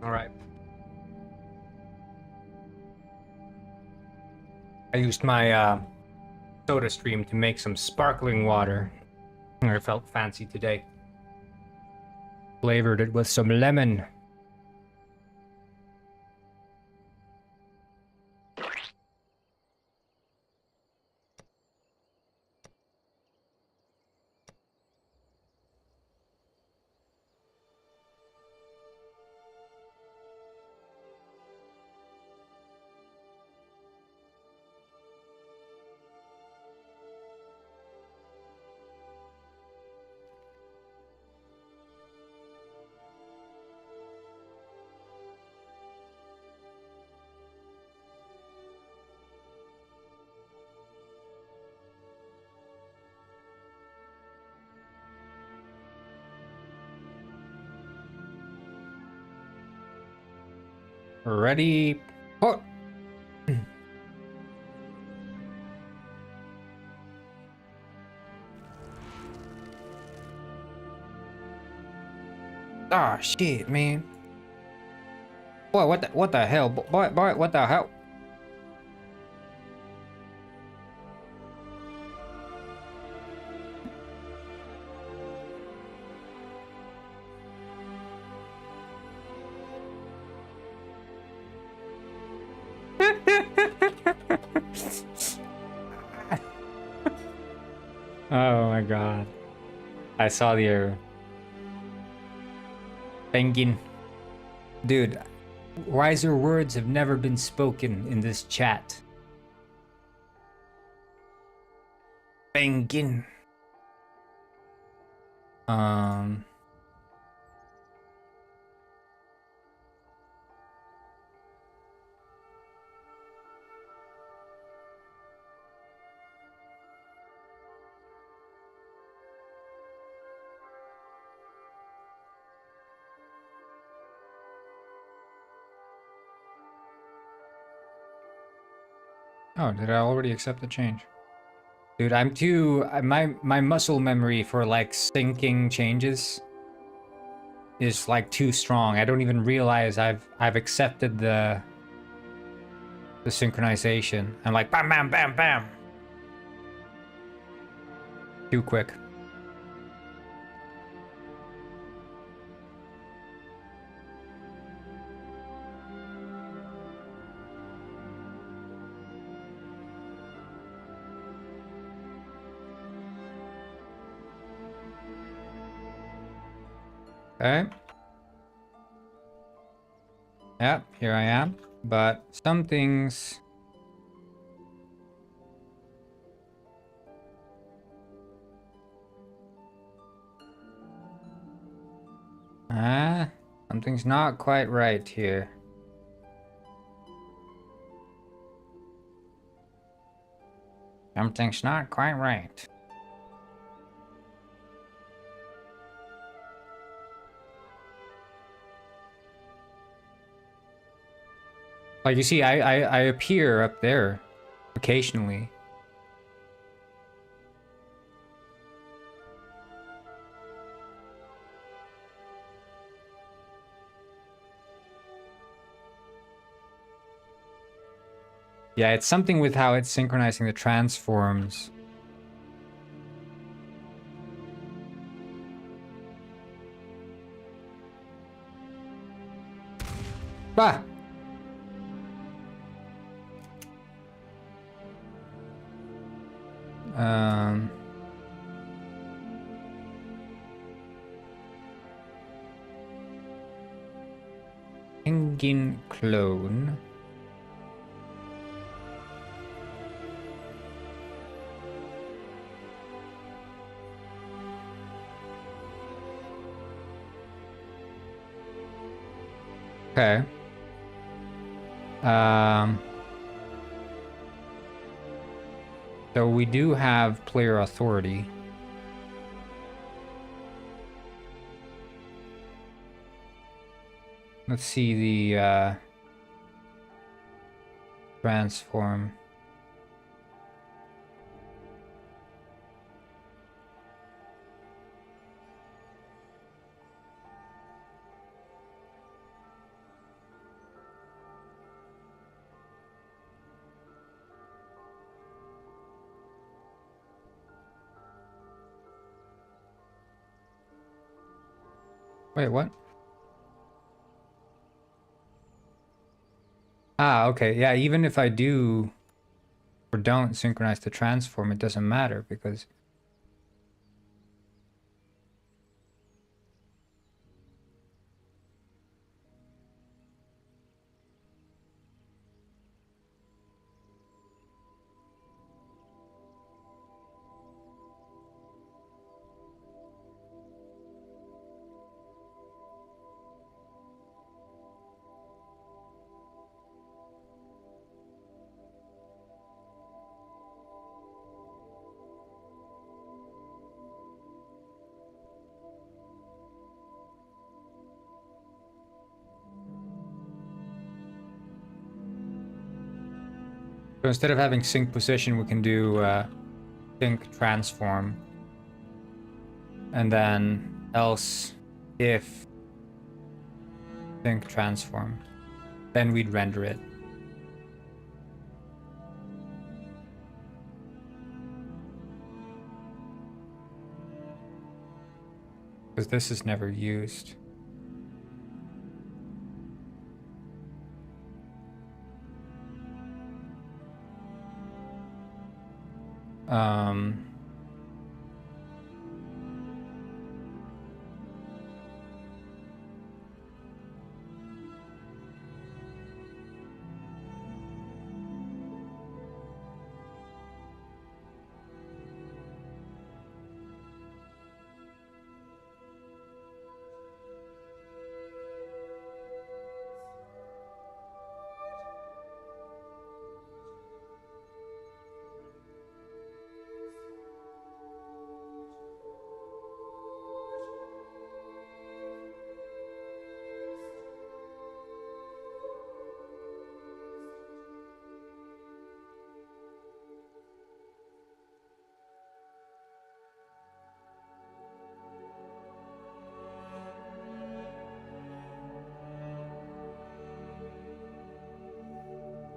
All right. I used my soda stream to make some sparkling water. I felt fancy today. Flavored it with some lemon. Ready? Oh. Ah, shit, man. Boy, what the hell? Boy, what the hell? Oh my god. I saw the error. Penguin. Dude, wiser words have never been spoken in this chat. Penguin. Oh, did I already accept the change? Dude, I'm too... My muscle memory for, like, syncing changes is, like, too strong. I don't even realize I've accepted the synchronization. I'm like, bam, bam, bam, bam. Too quick. Okay. Yep, here I am. But some things... something's not quite right here. Something's not quite right. Like you see, I appear up there occasionally. Yeah, it's something with how it's synchronizing the transforms. Bah! Engine clone. Okay. So we do have player authority. Let's see the transform. Wait, what? Ah, okay. Yeah, even if I do or don't synchronize the transform, it doesn't matter because so instead of having sync position, we can do sync transform. And then else if sync transform. Then we'd render it. Because this is never used.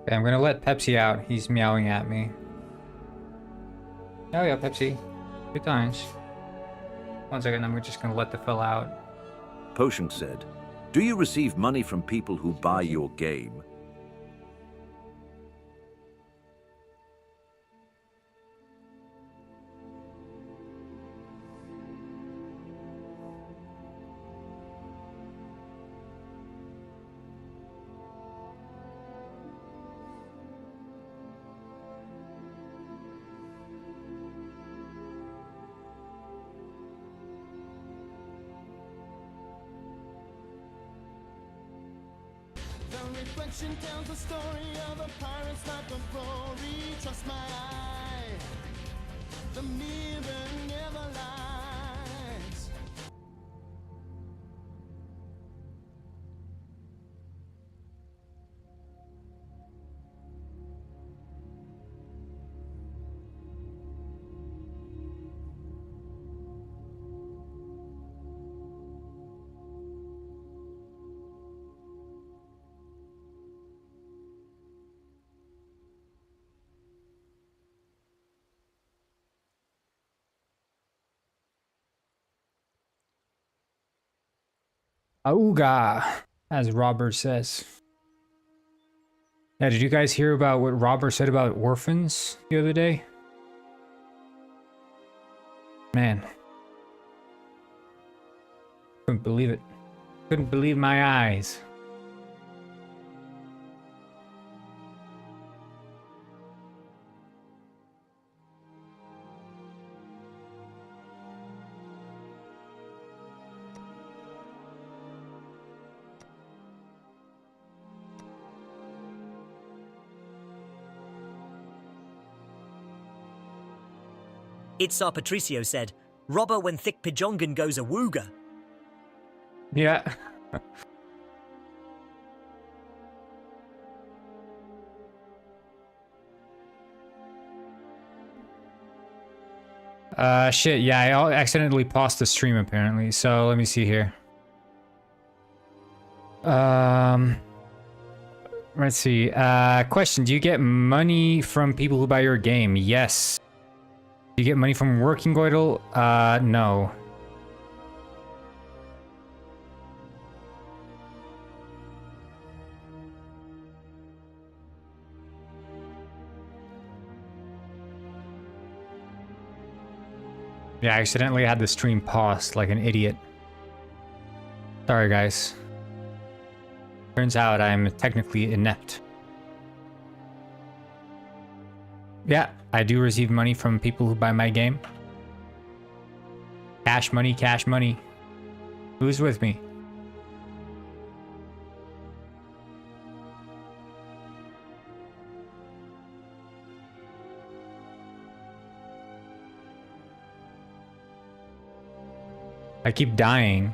Okay, I'm gonna let Pepsi out. He's meowing at me. Oh yeah, Pepsi. Good times. 1 second, I'm just gonna let the fella out. Potion said, "Do you receive money from people who buy your game?" The reflection tells the story of a pirate's life of glory. Trust my eye, the mirror never lies. Auga, as Robert says. Yeah, did you guys hear about what Robert said about orphans the other day? Man. Couldn't believe it. Couldn't believe my eyes. Itzar Patricio said, "Robber when thick pijongan goes a wooga." Yeah. Shit, yeah, I accidentally paused the stream apparently, so let me see here. Let's see. Question, do you get money from people who buy your game? Yes. Do you get money from Working Goidle? No. Yeah, I accidentally had the stream paused like an idiot. Sorry, guys. Turns out I'm technically inept. Yeah, I do receive money from people who buy my game. Cash money, cash money. Who's with me? I keep dying.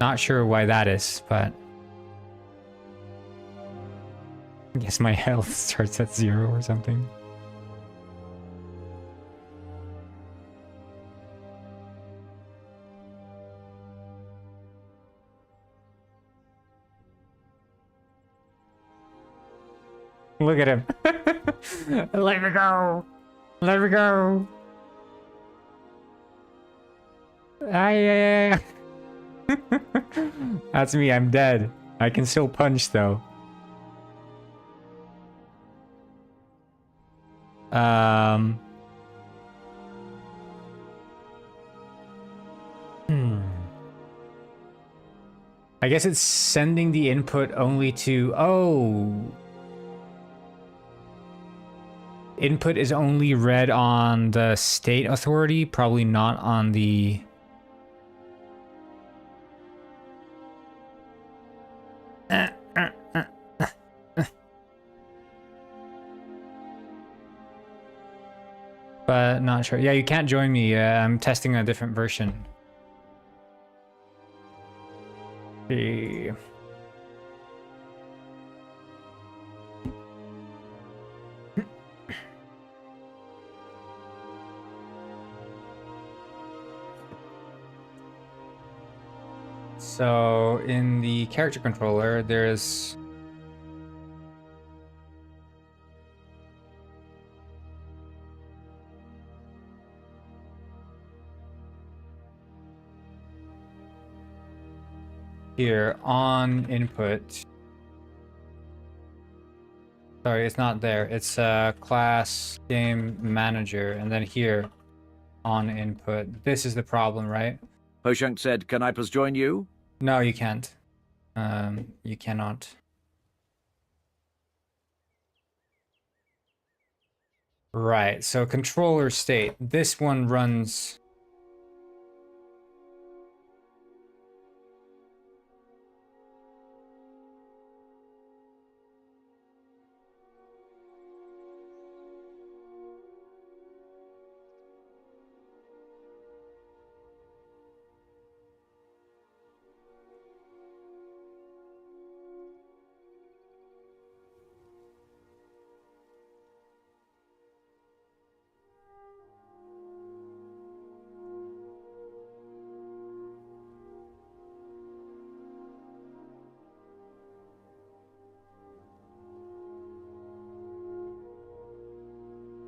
Not sure why that is, but I guess my health starts at 0 or something. Look at him. Let me go. Let me go. Yeah. That's me. I'm dead. I can still punch though. I guess it's sending the input only to... Oh. Input is only read on the state authority, probably not on the... But not sure. Yeah, you can't join me. I'm testing a different version. See. So in the character controller, there's here on input. Sorry, it's not there. It's class game manager, and then here on input. This is the problem, right? Hoshunk said, "Can I please join you?" No, you can't. You cannot. Right, so controller state. This one runs...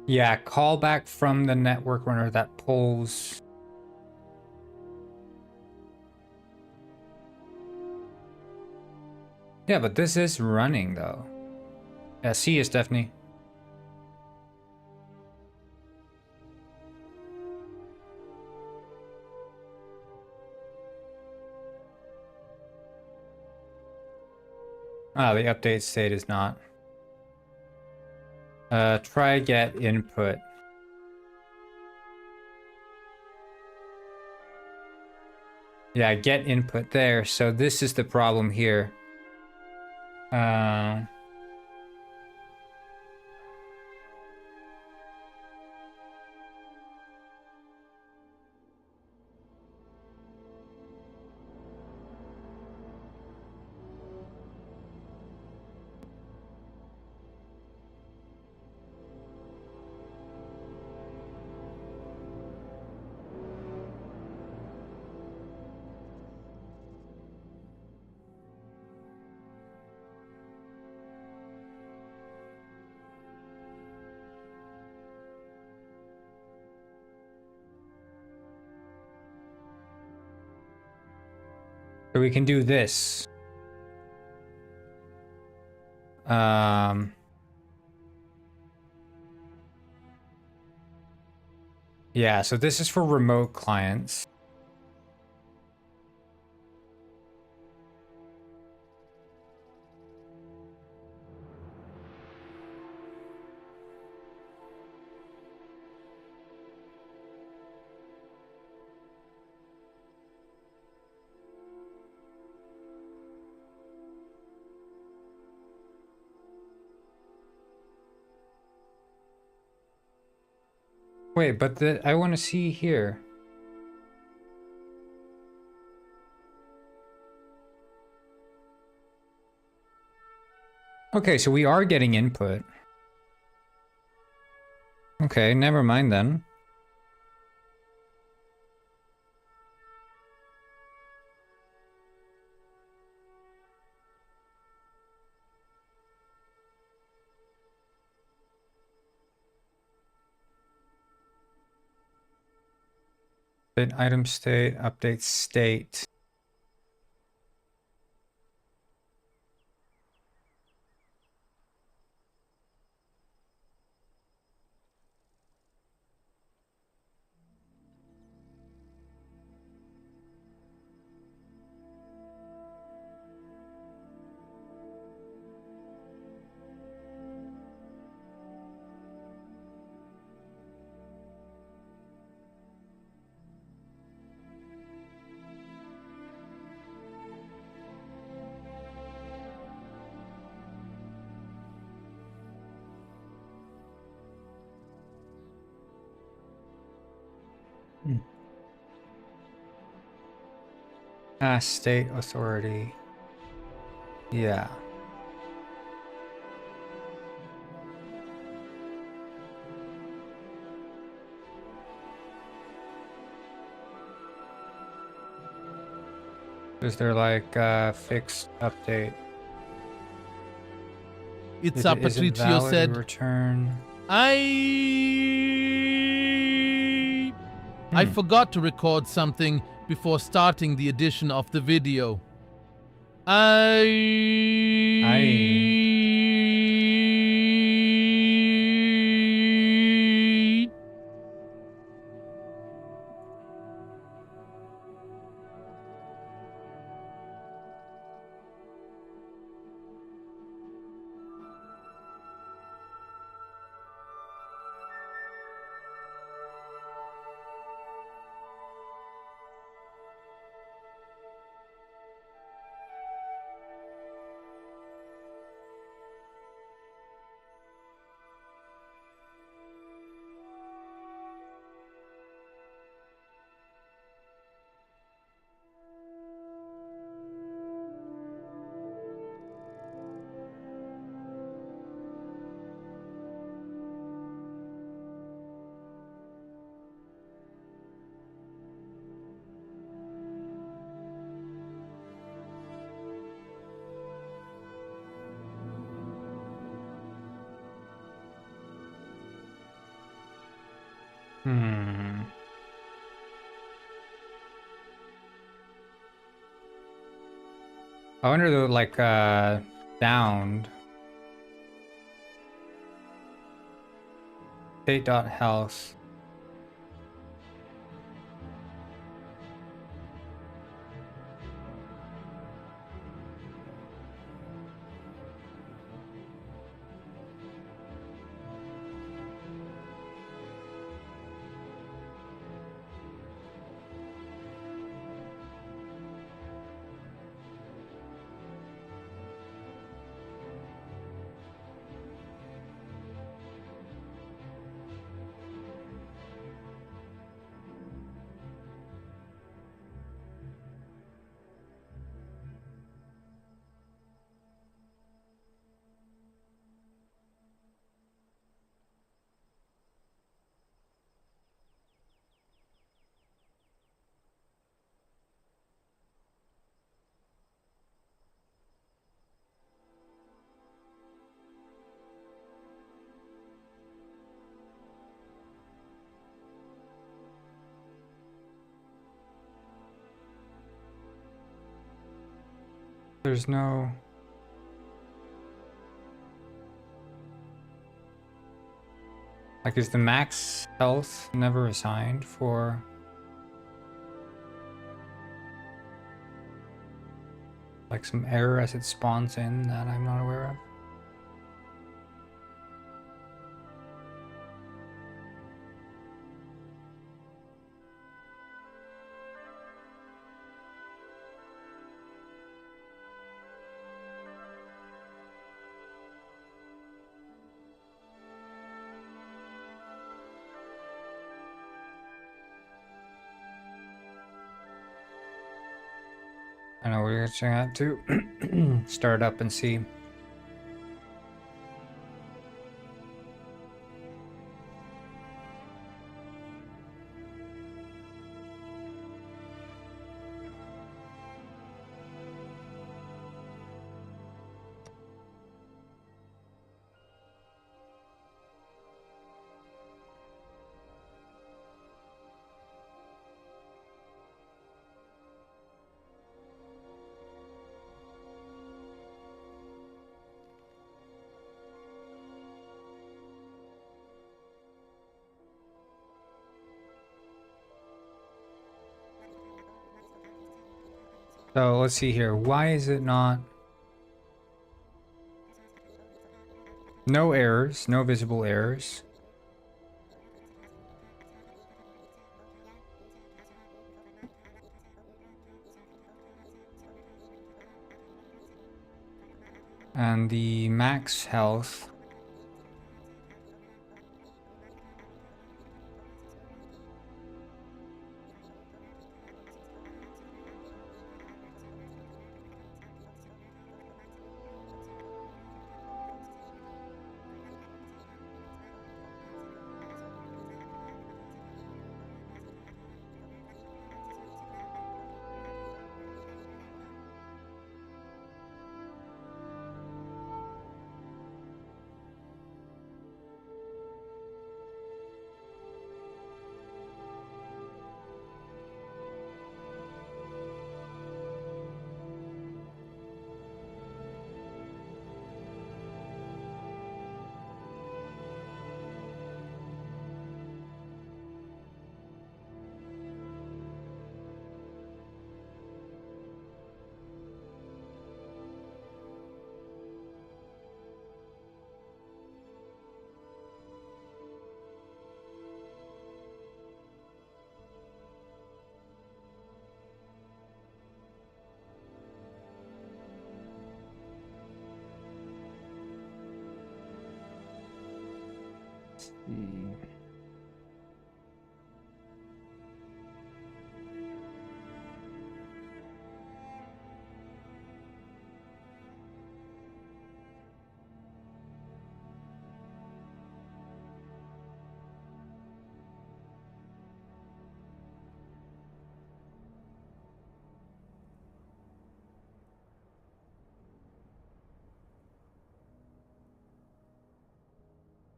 Yeah, callback from the network runner that pulls... Yeah, but this is running though. Yeah, C is Stephanie. Ah, the update state is not. Try get input. Yeah, get input there. So this is the problem here. So we can do this. Yeah, so this is for remote clients. Wait, but I want to see here. Okay, so we are getting input. Okay, never mind then. Item state, update state. State authority. Yeah. Is there like a fixed update? It's If up, it isn't Patrizio valid, said. return. I forgot to record something before starting the edition of the video. I wonder though, like, sound. State.health. There's no... Like, is the max health never assigned for... like some error as it spawns in that I'm not aware of? I know we're gonna have to start up and see. So let's see here. Why is it not? No errors, no visible errors. And the max health.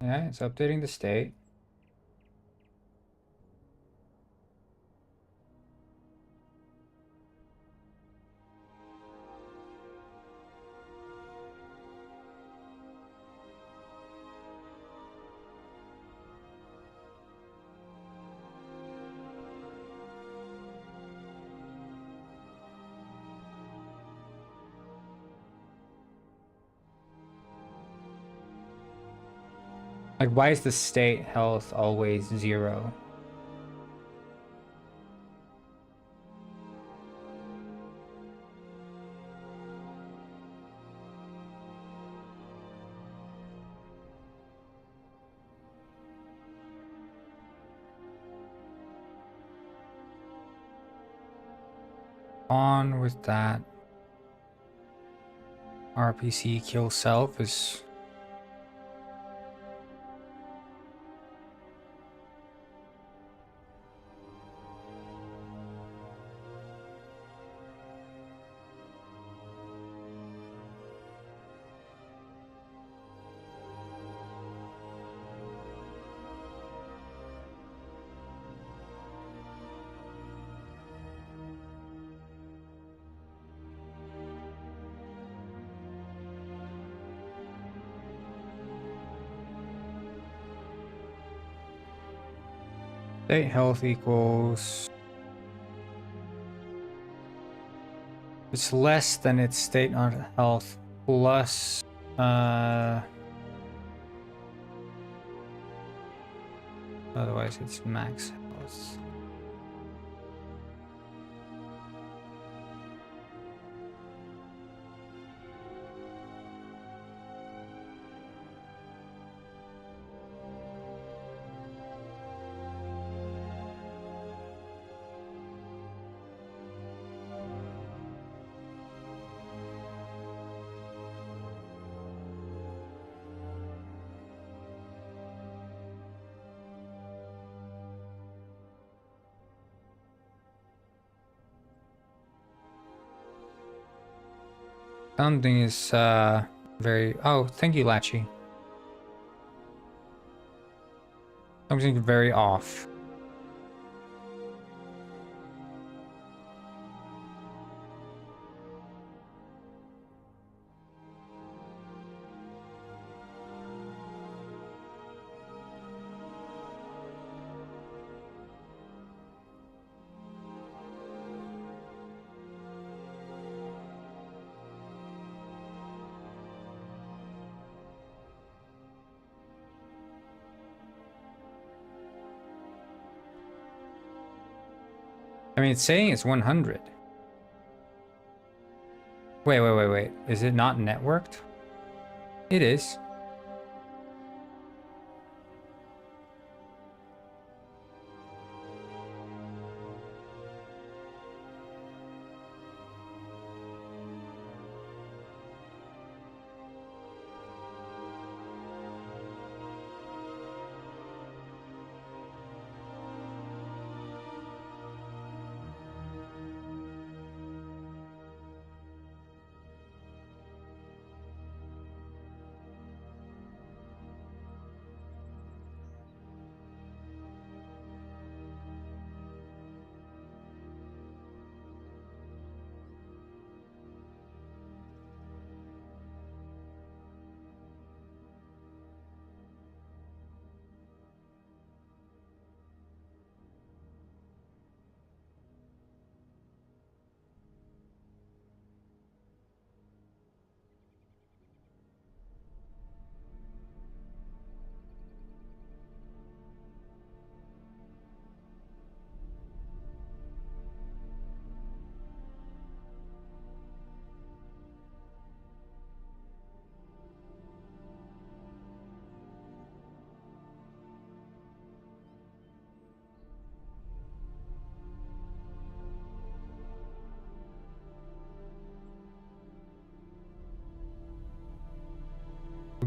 Yeah, it's updating the state. Like, why is the state health always 0? On with that. RPC kill self is... State health equals... It's less than its state on health plus... Otherwise it's max health. Something is very... Oh, thank you, Lachi. Something very off. I mean, it's saying it's 100. Wait. Is it not networked? It is.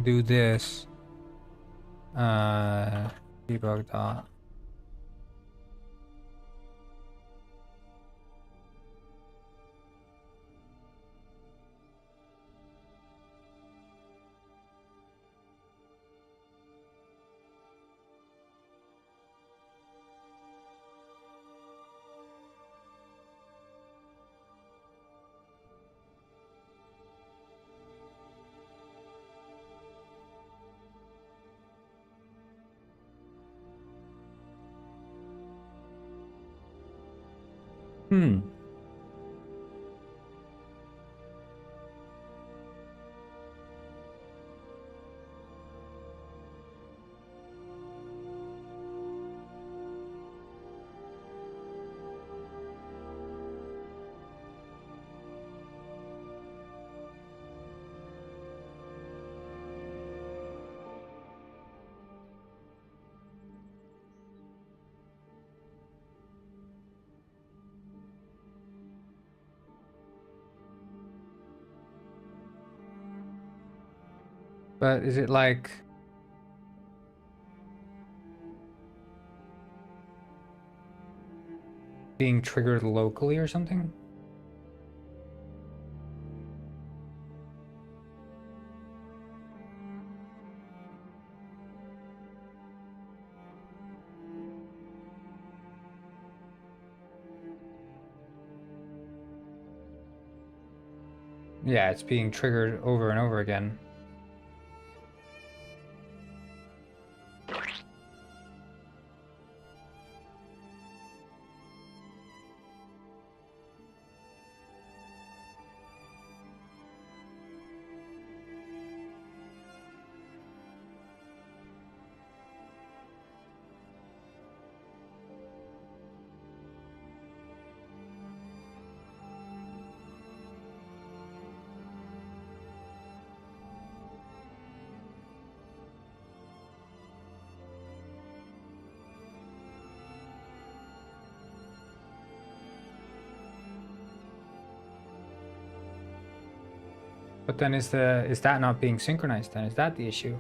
Do this. Debug dot. But is it like... being triggered locally or something? Yeah, it's being triggered over and over again. But then is that not being synchronized then? Is that the issue?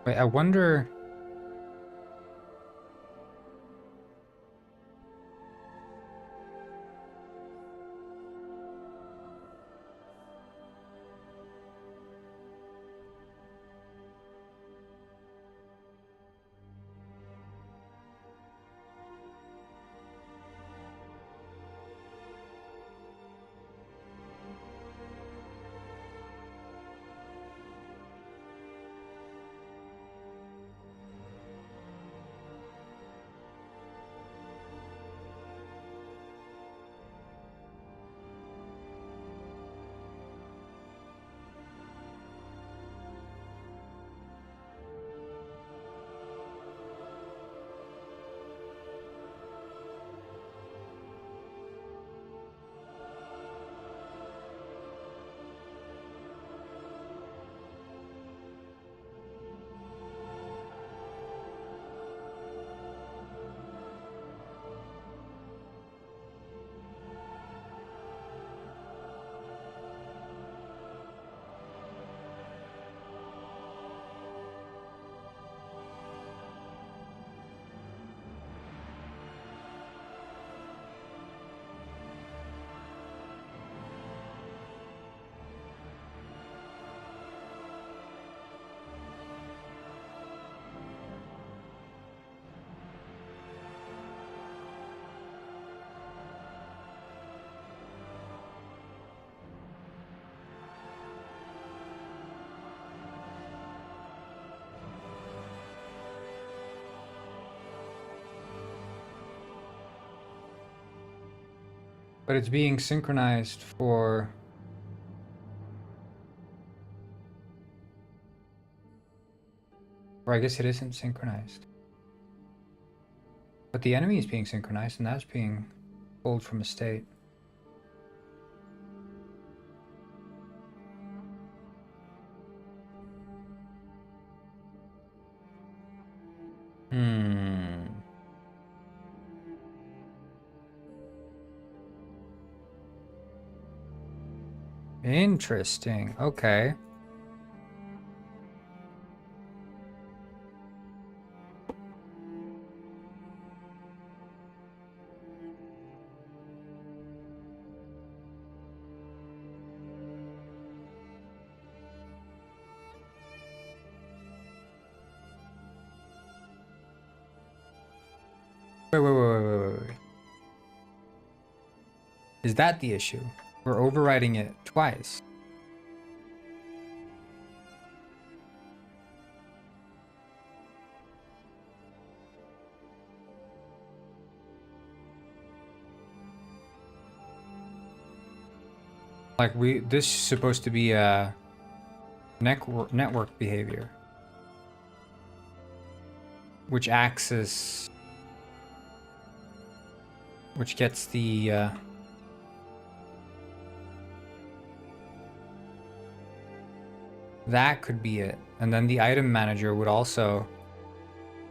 Wait, I wonder. But it's being synchronized for... Or I guess it isn't synchronized. But the enemy is being synchronized and that's being pulled from a state. Interesting. Okay. Wait. Is that the issue? We're overriding it twice. Like this is supposed to be a network behavior, which acts as, which gets the that could be it. And then the item manager would also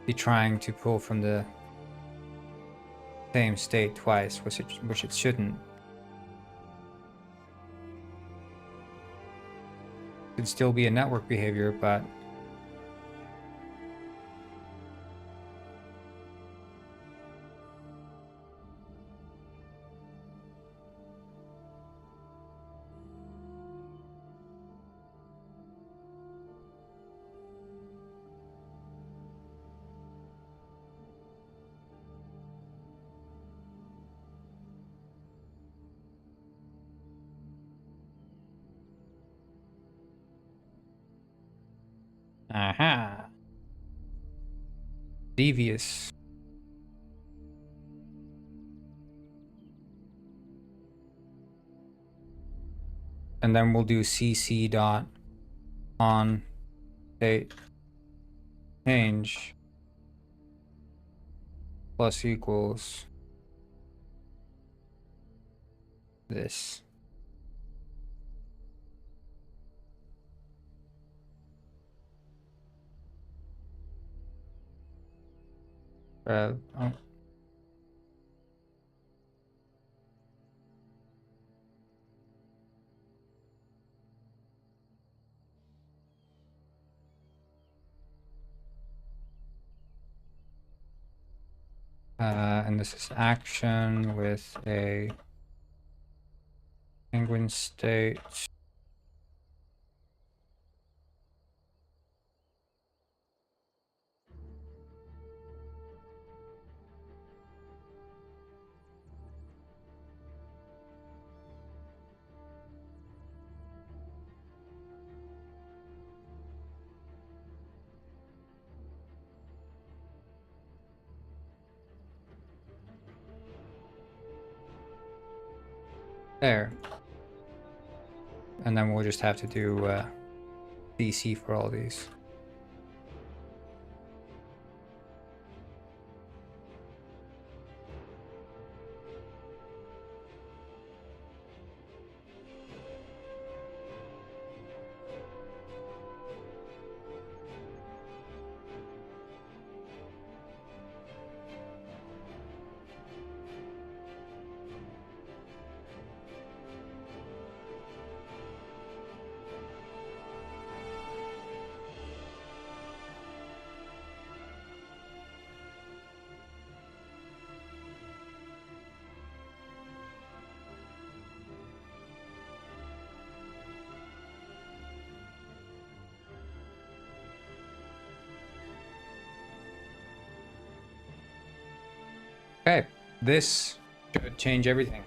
be trying to pull from the same state twice, which it shouldn't. Could still be a network behavior, but aha. devious. And then we'll do cc dot on state change plus equals this. Oh. And this is action with a penguin state. There. And then we'll just have to do DC for all these. Okay, this should change everything.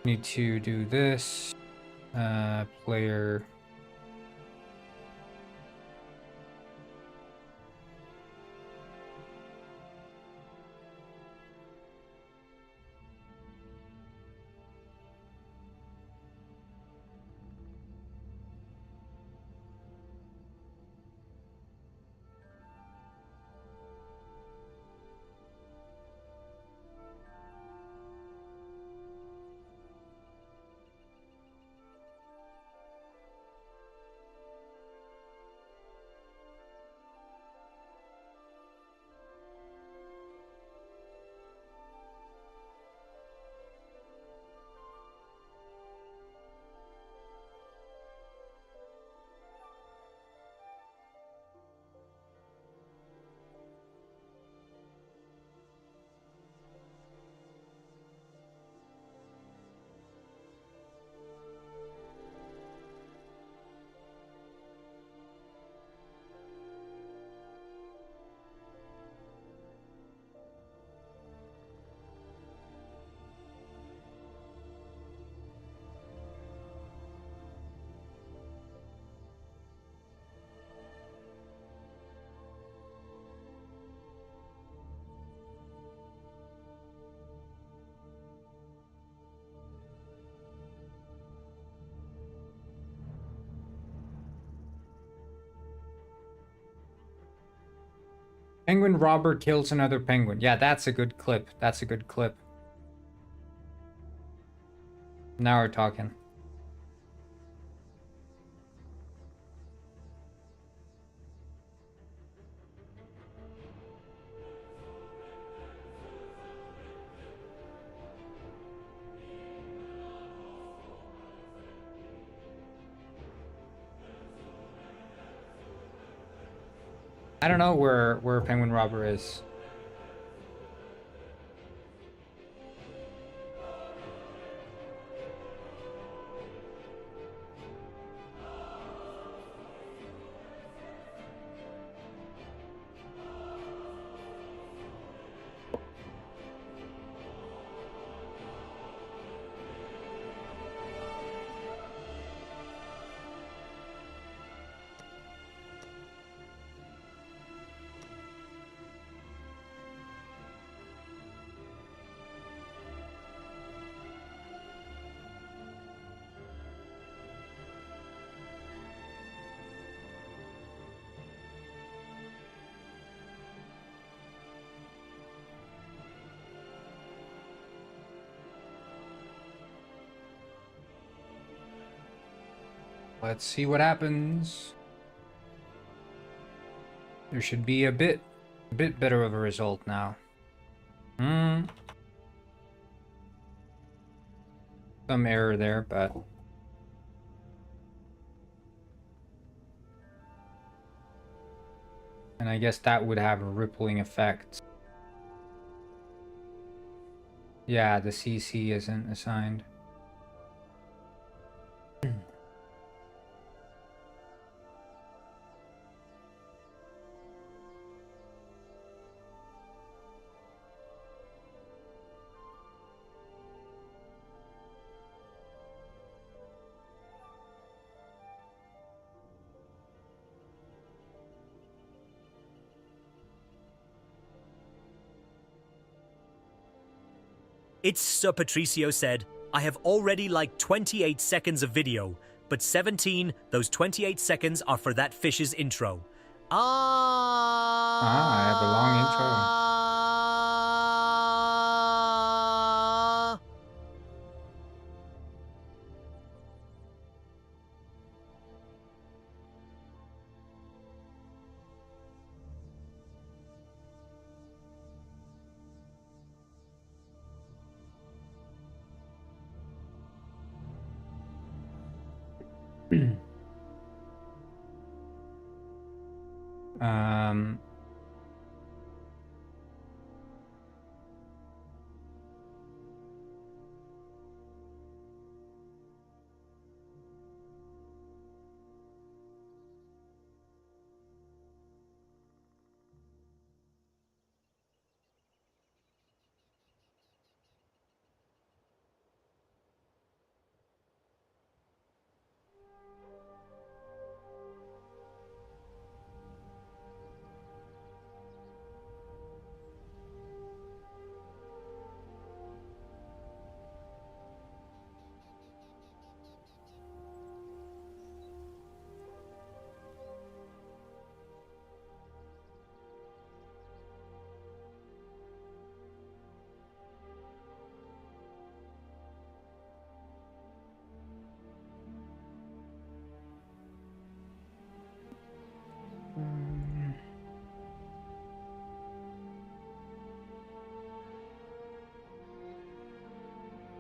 Need to do this. Player. Penguin robber kills another penguin. Yeah, that's a good clip. That's a good clip. Now we're talking. I don't know where Penguin Robber is. Let's see what happens. There should be a bit better of a result now. Some error there, but and I guess that would have a rippling effect. Yeah, the CC isn't assigned. It's Sir Patricio said, I have already like 28 seconds of video, but 17, those 28 seconds are for that fish's intro. I have a long intro. um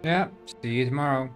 yeah, see you tomorrow.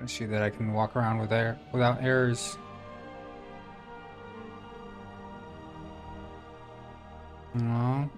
see that I can walk around without errors. No.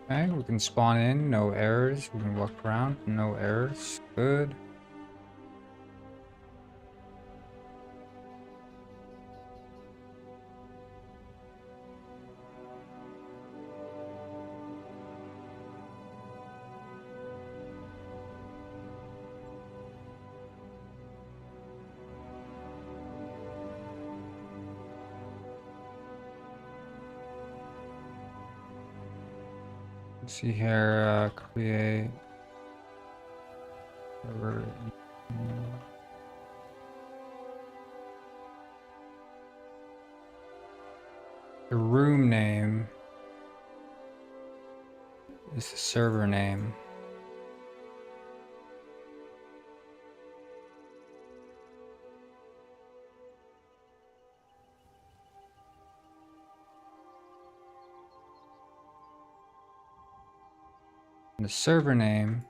Okay, we can spawn in, no errors. We can walk around, no errors. Good. Let's see here, create server. The room name is the server name. And the server name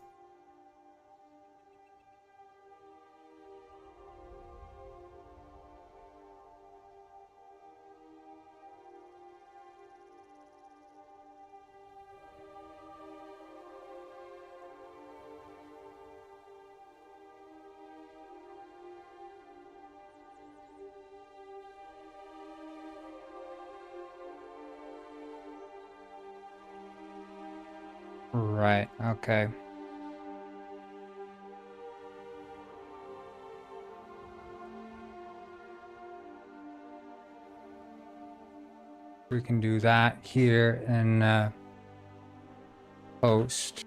right, okay. We can do that here in post.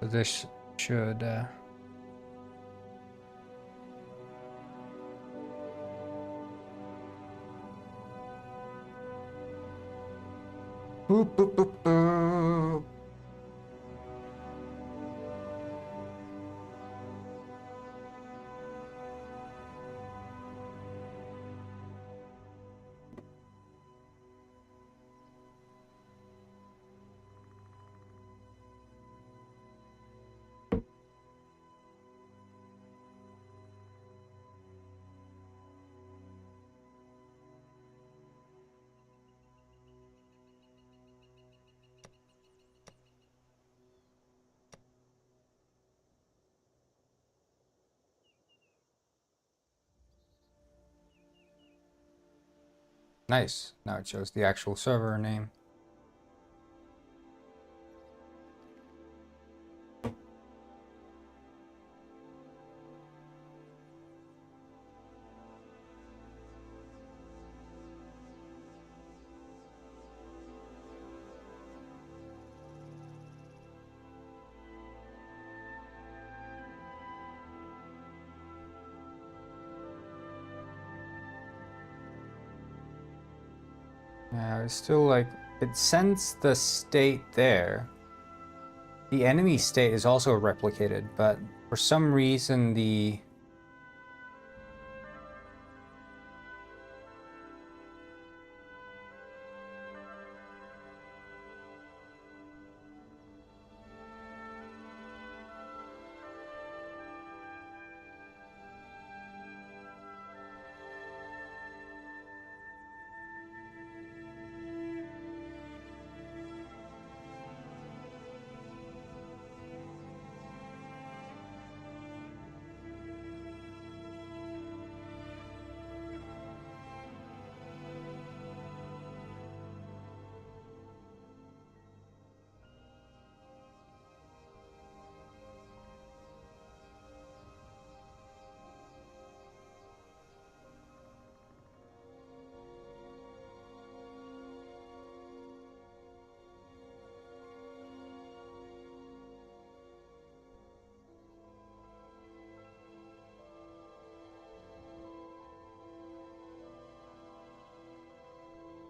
So this should boop, boop, boop, boop. Nice. Now it shows the actual server name. Yeah, it's still like, it sends the state there. The enemy state is also replicated, but for some reason the...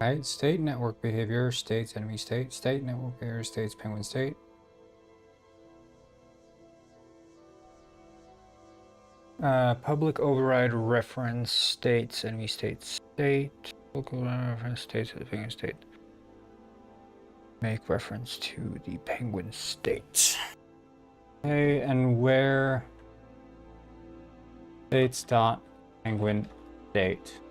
Right, state network behavior, states enemy state, state network behavior, states penguin state. Public override reference states enemy state state. Public override reference states the penguin state. Make reference to the penguin state. Okay, and where states dot penguin state.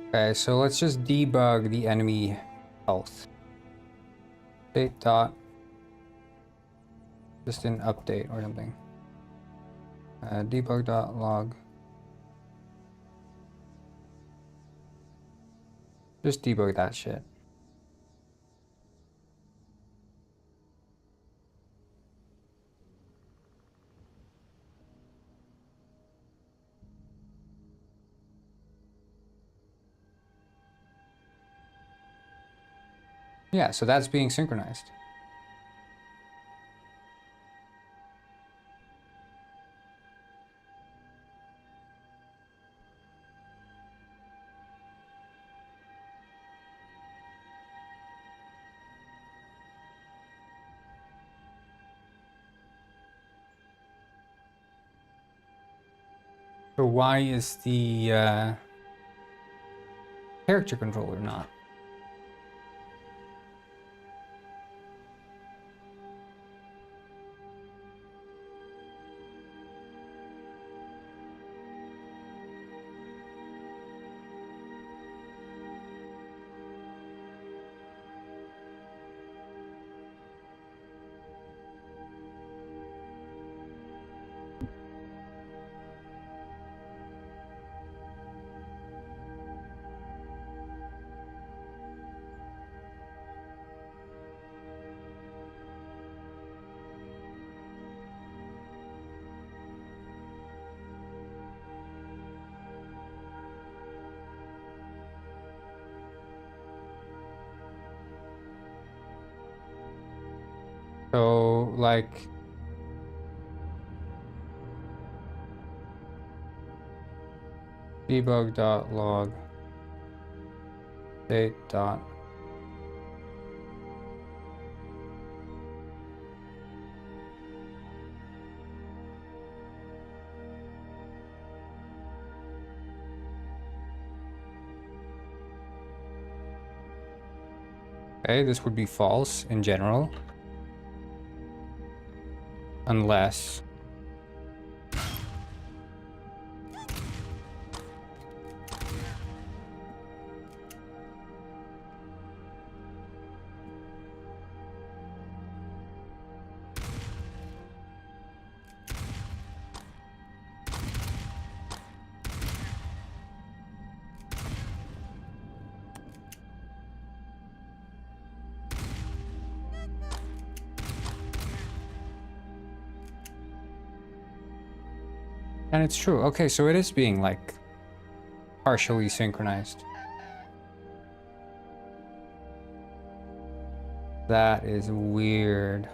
Okay, so let's just debug the enemy health. State dot, just an update or something. Debug dot log. Just debug that shit. Yeah, so that's being synchronized. So why is the character controller not? So, like, debug.log state dot. Okay, this would be false in general. Unless... And it's true. Okay, so it is being, like, partially synchronized. That is weird.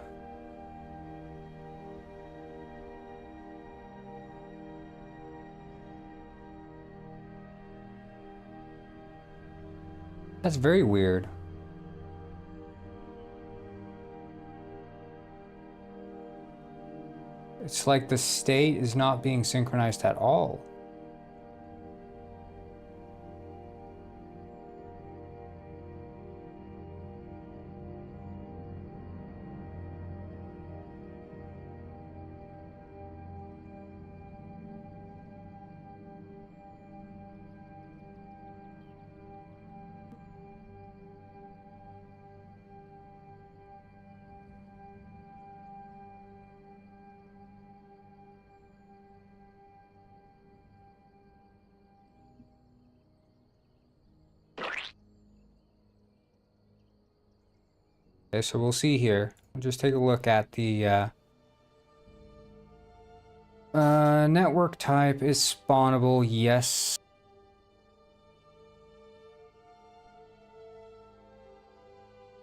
That's very weird. It's like the state is not being synchronized at all. Okay, so we'll see here. We'll just take a look at the network type is spawnable, yes.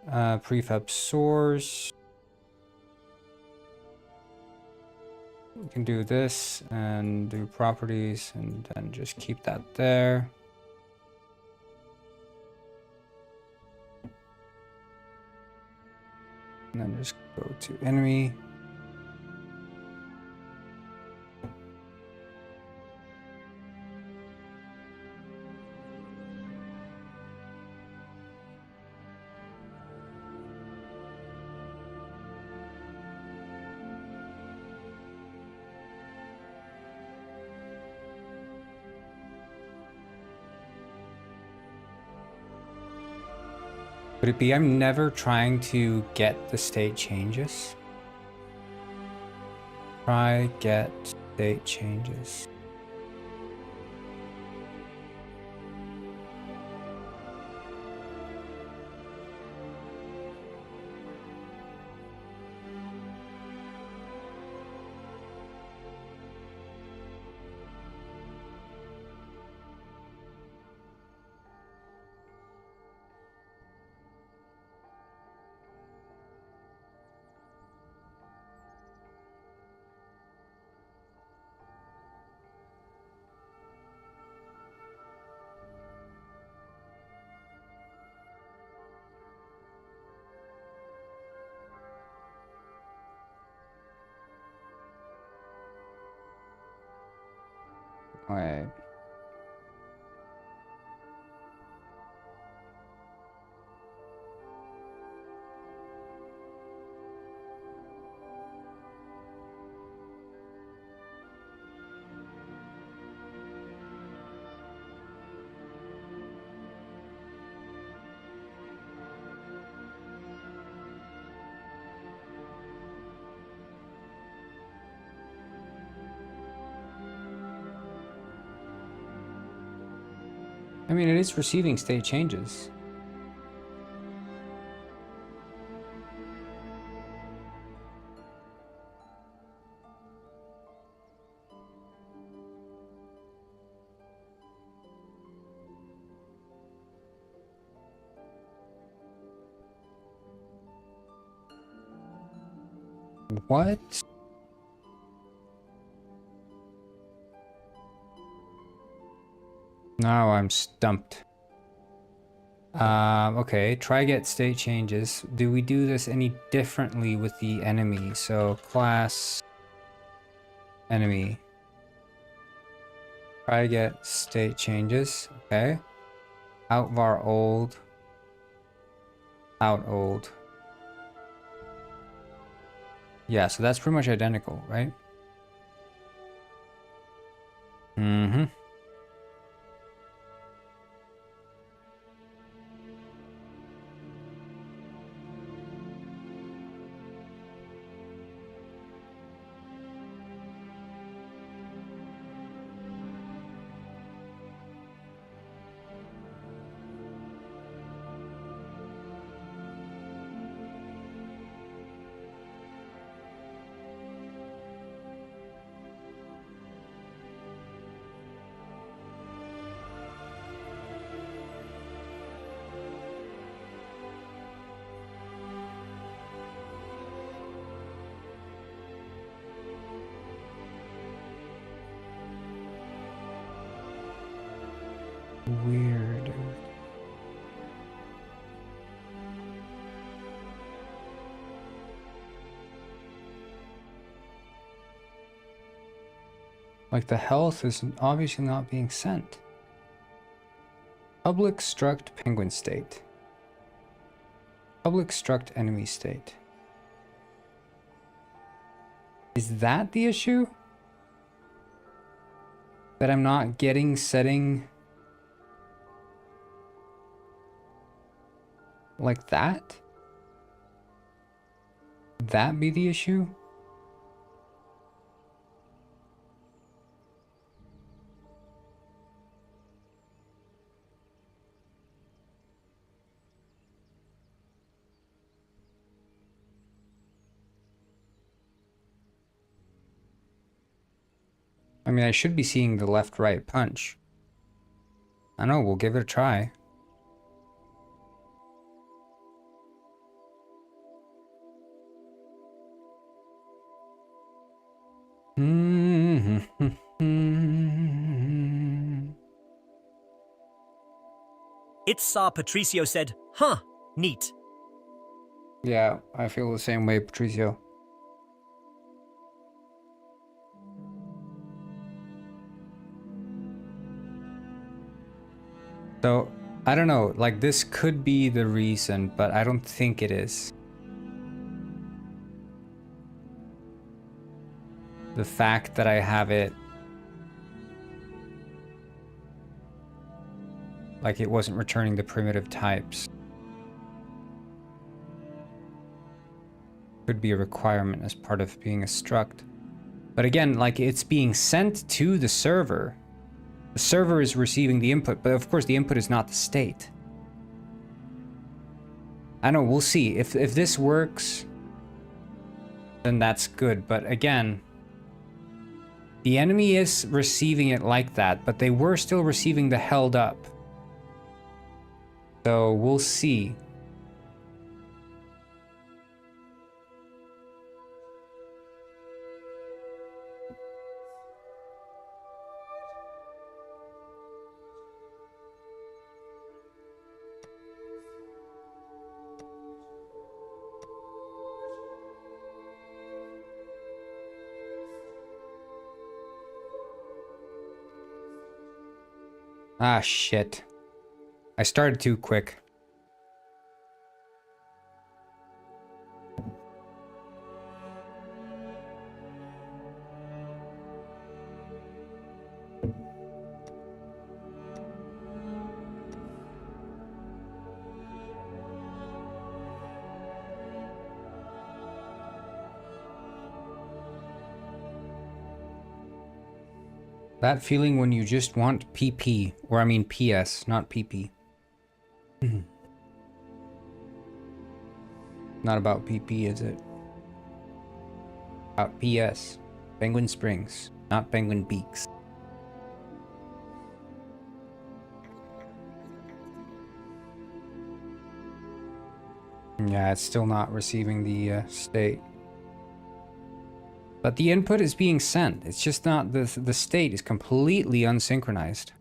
Prefab source. We can do this and do properties and then just keep that there. And then just go to enemy. Could it be I'm never trying to get the state changes? Try get state changes. Wait. I mean, it is receiving state changes. What? Now I'm stumped. Okay, try get state changes. Do we do this any differently with the enemy? So class enemy. Try get state changes. Okay. Out var old. Out old. Yeah, so that's pretty much identical, right? Mm-hmm. Weird. Like the health is obviously not being sent. Public struct penguin state. Public struct enemy state. Is that the issue? That I'm not getting setting like that? That be the issue? I mean, I should be seeing the left-right punch. I know, we'll give it a try. It's Saw Patricio said, huh, neat. Yeah, I feel the same way, Patricio. So, I don't know, like this could be the reason, but I don't think it is. The fact that I have it like it wasn't returning the primitive types could be a requirement as part of being a struct. But again, like it's being sent to the server. The server is receiving the input, but of course the input is not the state. I know, we'll see. If this works, then that's good. But again, the enemy is receiving it like that, but they were still receiving the held up. So we'll see. Ah, shit. I started too quick. That feeling when you just want PP, or I mean PS, not PP. Not about PP, is it? About PS. Penguin Springs, not Penguin Beaks. Yeah, it's still not receiving the state. But the input is being sent. It's just not, the state is completely unsynchronized.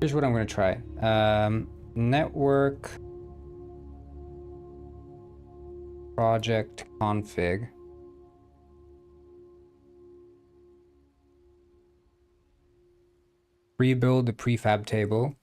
Here's what I'm going to try. Network project config. Rebuild the prefab table.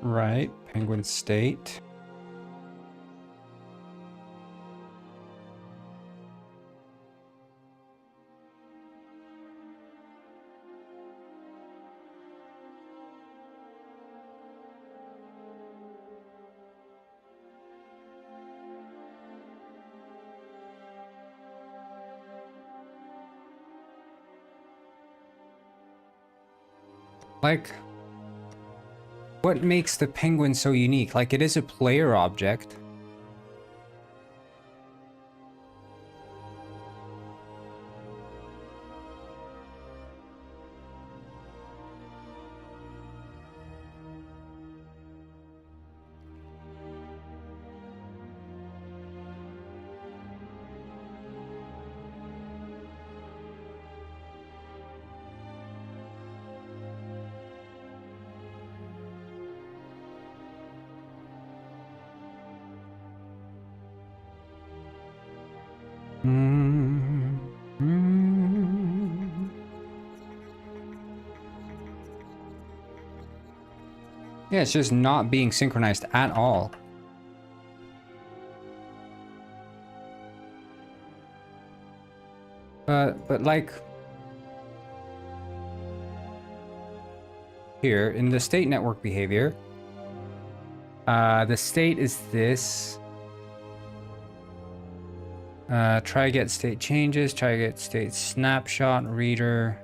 Right, penguin state. Like, what makes the penguin so unique? Like, it is a player object. Yeah, it's just not being synchronized at all. But like here in the state network behavior, the state is this. Try get state changes, try get state snapshot reader.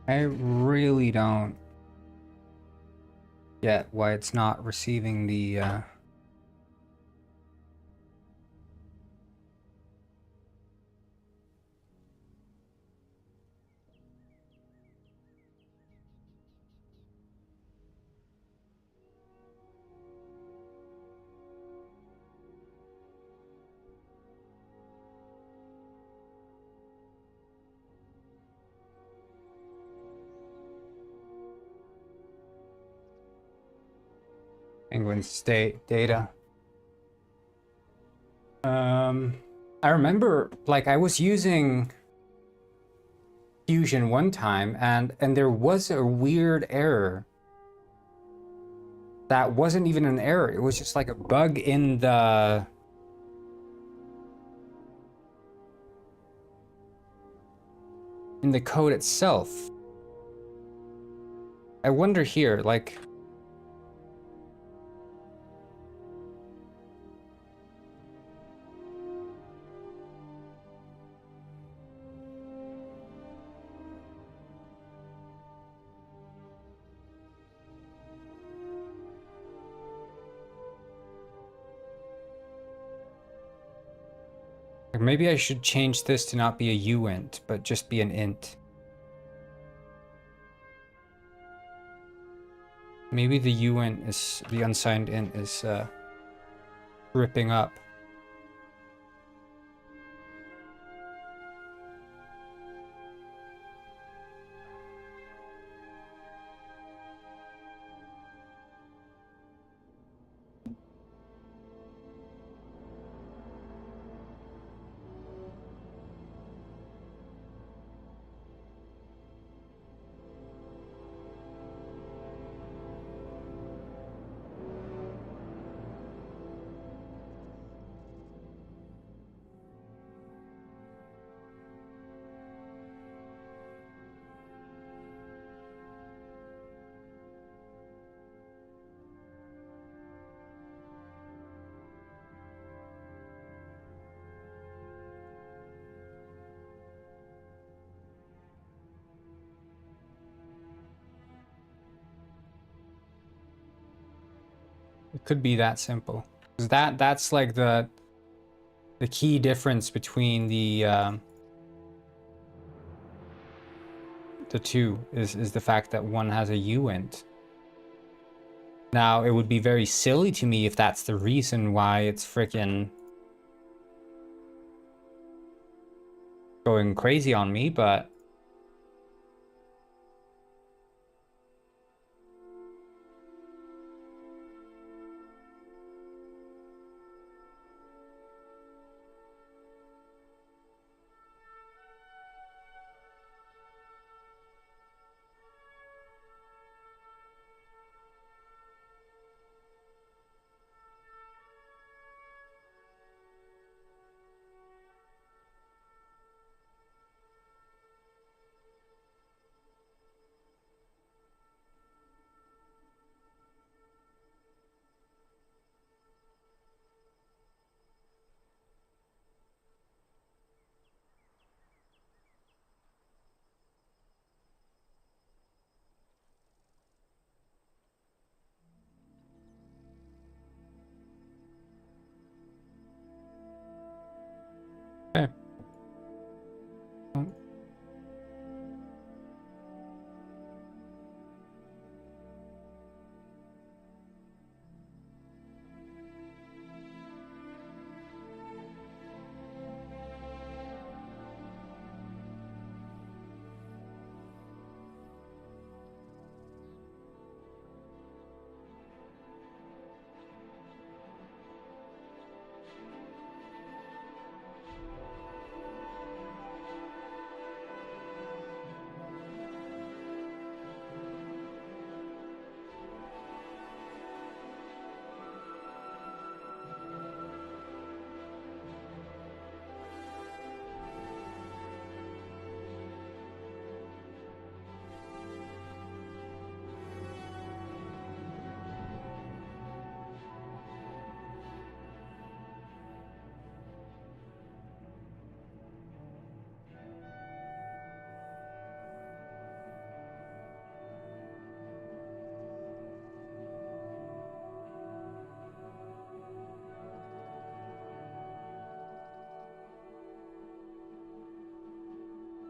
I really don't get why it's not receiving the Penguin state data. I remember, like, I was using Fusion one time, and there was a weird error that wasn't even an error. It was just like a bug in the code itself. I wonder here, like, maybe I should change this to not be a uint, but just be an int. Maybe the uint is, the unsigned int is ripping up. It could be that simple. 'Cause that's like the key difference between the two is the fact that one has a uint. Now, it would be very silly to me if that's the reason why it's freaking going crazy on me, but okay.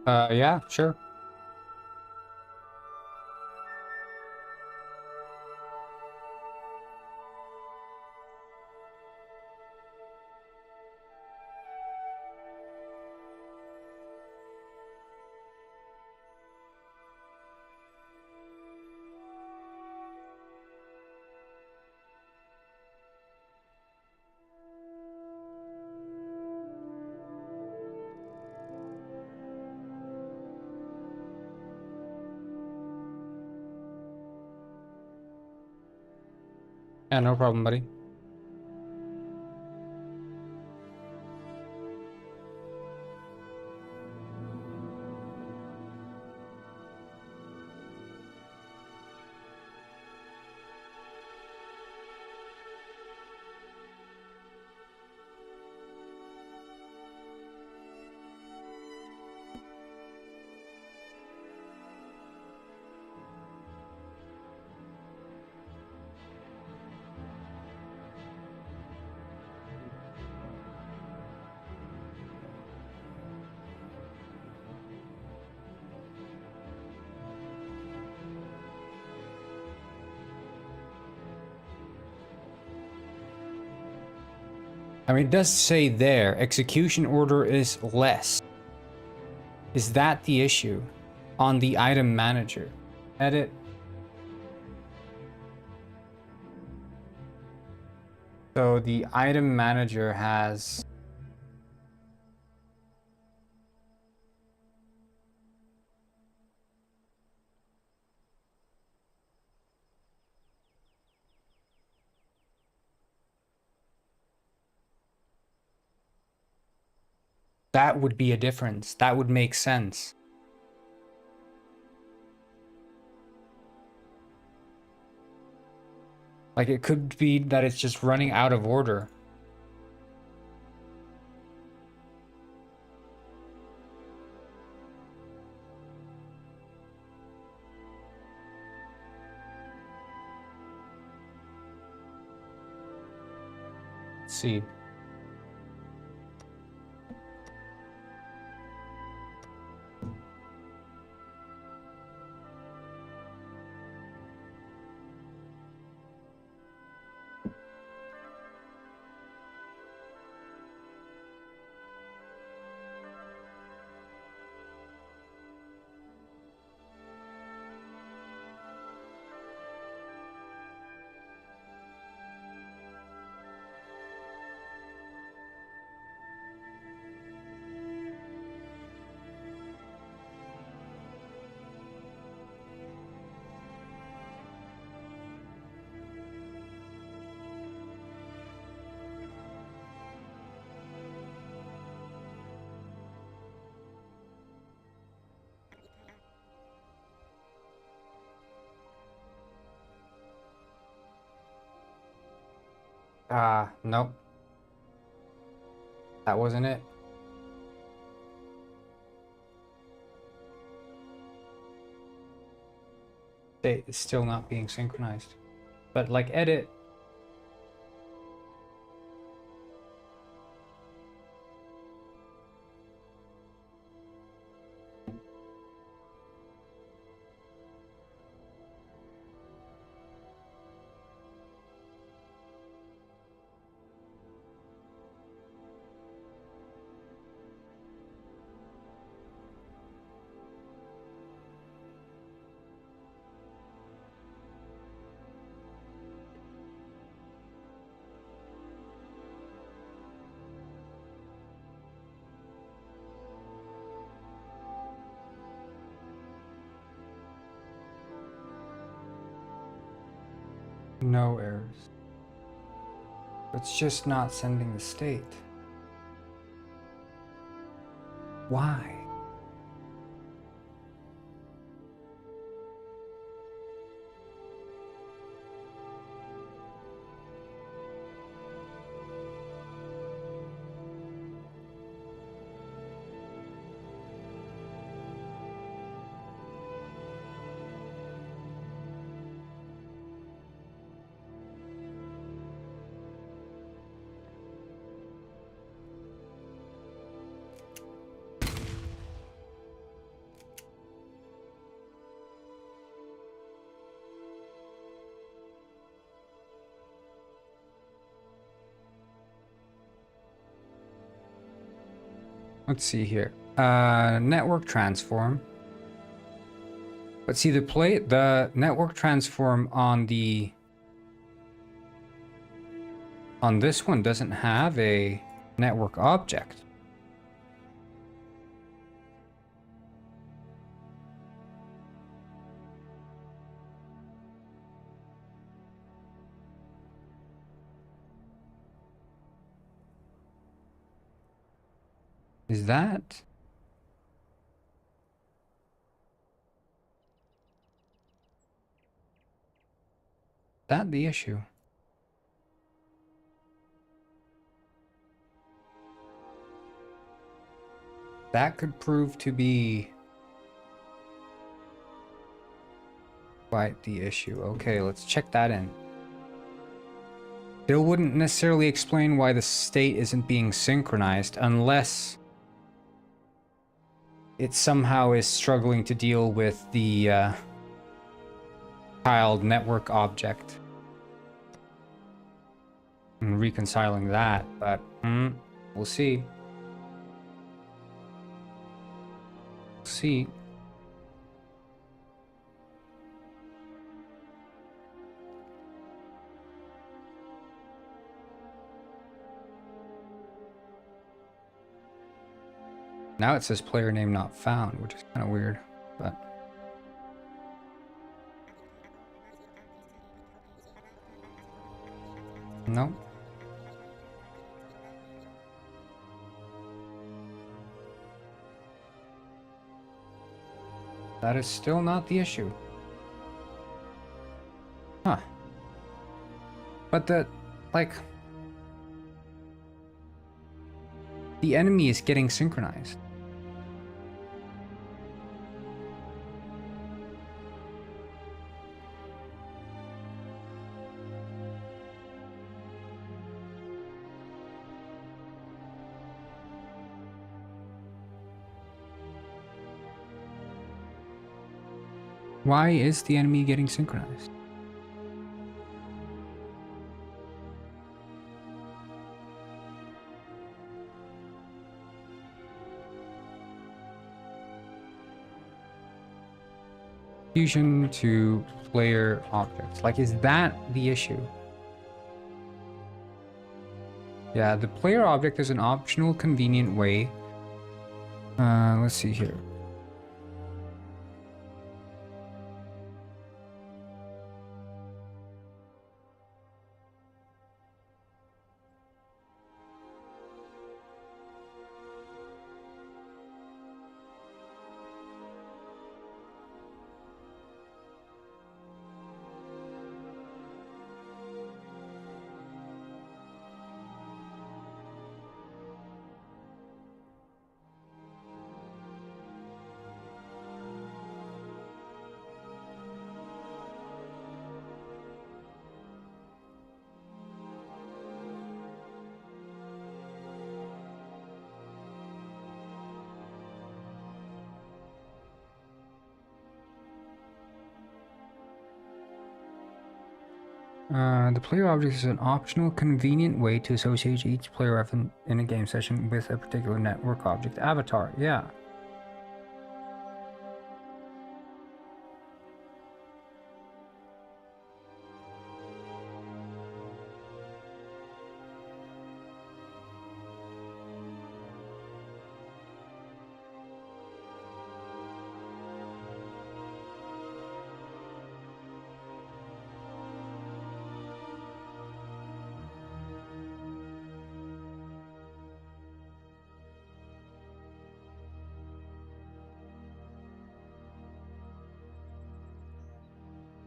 Yeah, sure. Yeah, no problem, buddy. I mean, it does say there, execution order is less. Is that the issue on the item manager? Edit. So the item manager has... That would be a difference. That would make sense. Like, it could be that it's just running out of order. Let's see. Nope. That wasn't it. It's still not being synchronized. But like edit. No errors. It's just not sending the state. Why? Let's see here. Network transform. But see, the network transform on this one doesn't have a network object. Is that the issue? That could prove to be quite the issue. Okay, let's check that in. Still wouldn't necessarily explain why the state isn't being synchronized unless it somehow is struggling to deal with the child network object and reconciling that, but we'll see. See. Now it says player name not found, which is kind of weird, but no. That is still not the issue. Huh. But the enemy is getting synchronized. Why is the enemy getting synchronized? Fusion to player objects. Like, is that the issue? Yeah, the player object is an optional, convenient way. Let's see here. The player object is an optional, convenient way to associate each player in a game session with a particular network object avatar. Yeah.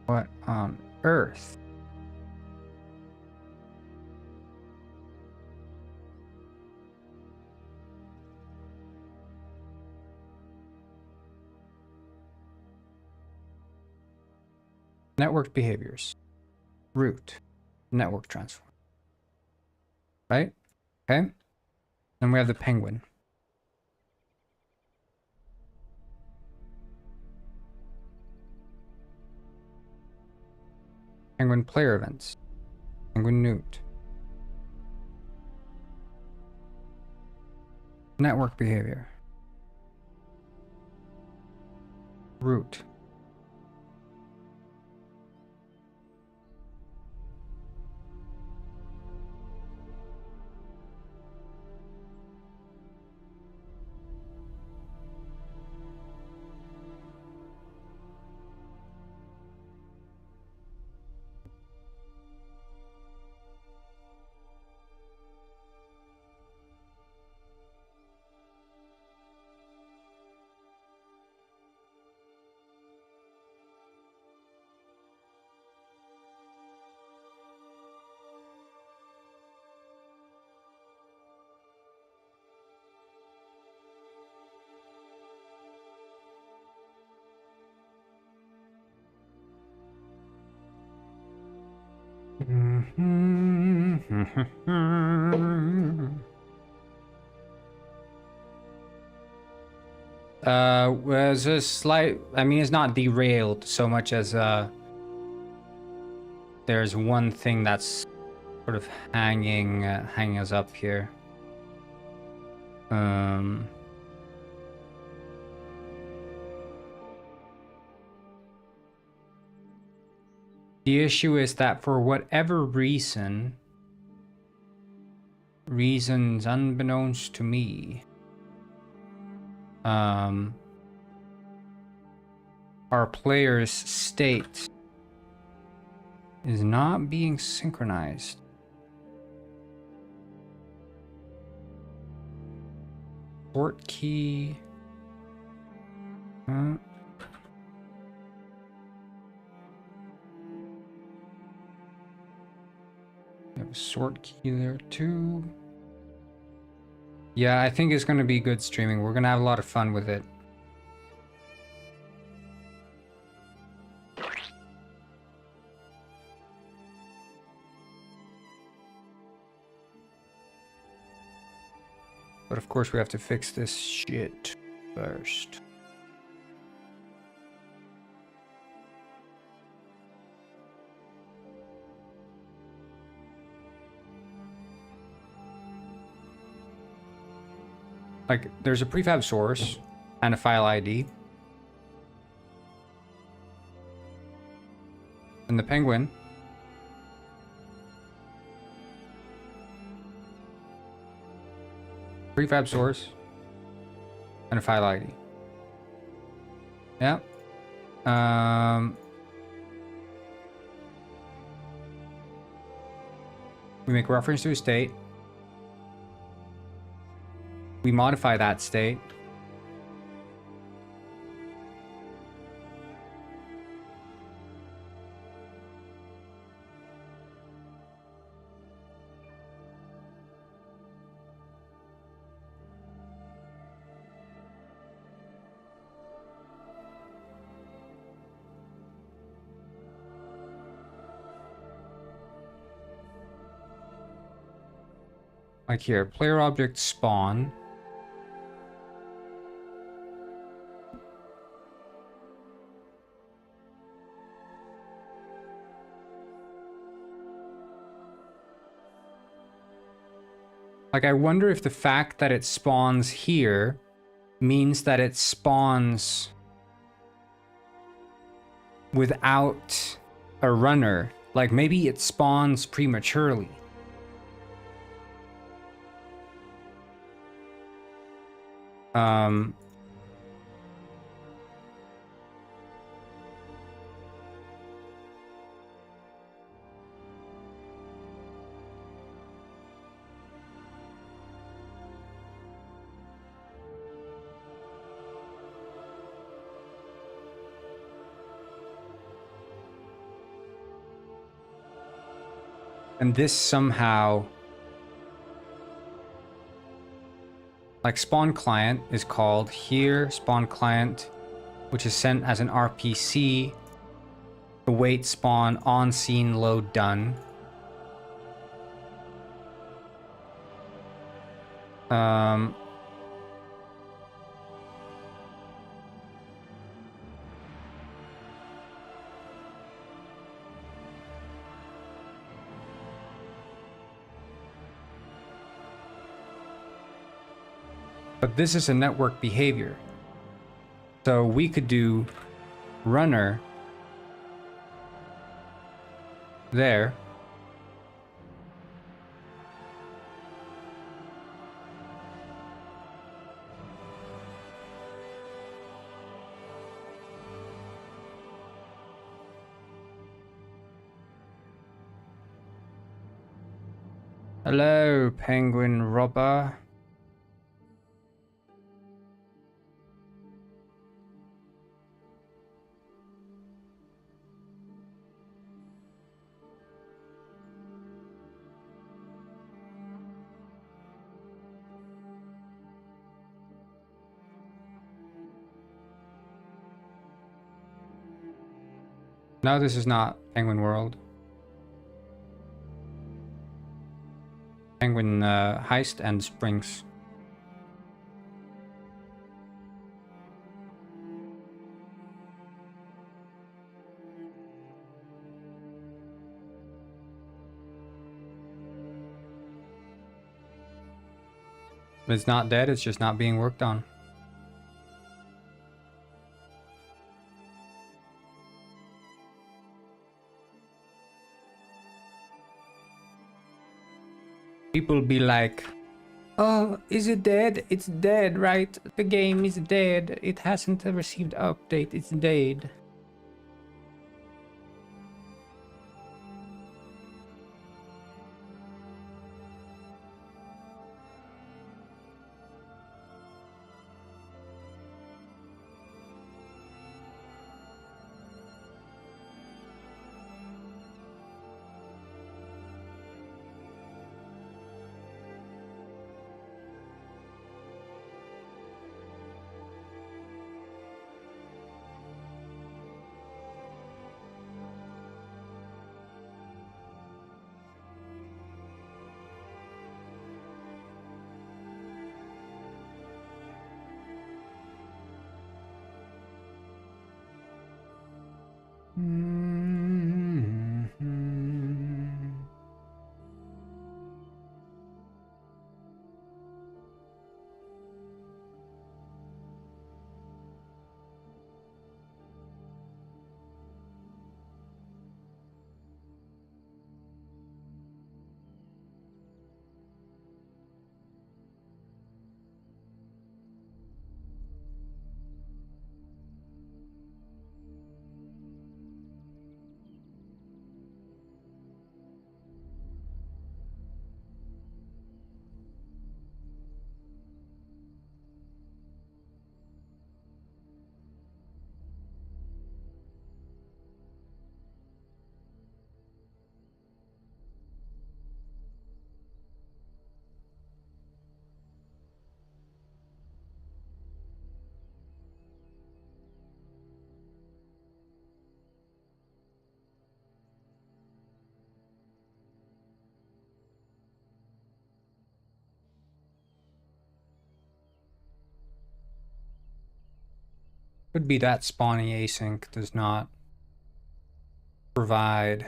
What on earth? Network behaviors. Root. Network transform. Right? Okay. Then we have the penguin. Penguin player events. Penguin newt. Network behavior. Root. Was a slight, I mean, it's not derailed so much as there's one thing that's sort of hanging us up here. The issue is that for whatever reasons unbeknownst to me, our player's state is not being synchronized. Sort key. Huh? We have a sort key there too. Yeah, I think it's going to be good streaming. We're going to have a lot of fun with it. But of course we have to fix this shit first. Like, there's a prefab source and a file ID. And the penguin. Prefab source and a file ID. Yeah. We make reference to a state. We modify that state. Like here, player object spawn. Like, I wonder if the fact that it spawns here means that it spawns without a runner. Like, maybe it spawns prematurely. And this somehow, like, spawn client is called here, spawn client, which is sent as an RPC, await spawn, on scene, load done. But this is a network behavior. So we could do runner there. Hello, penguin robber. No, this is not Penguin World. Penguin heist and springs. If it's not dead, it's just not being worked on. People be like, oh, is it dead? It's dead, right? The game is dead. It hasn't received update. It's dead. Could be that spawning async does not provide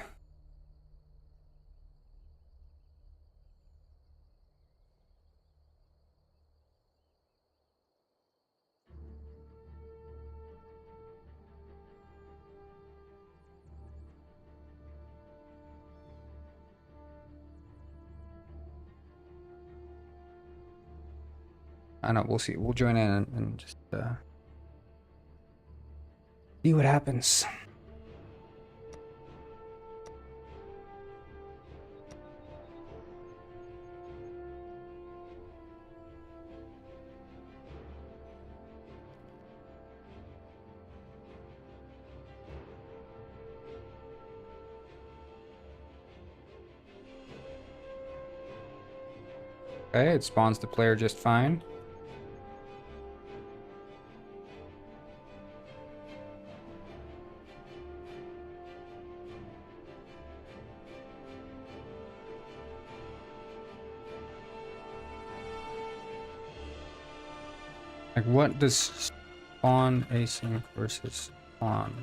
I don't know, we'll see. We'll join in and just see what happens. Okay, it spawns the player just fine. Like, what does spawn async versus spawn?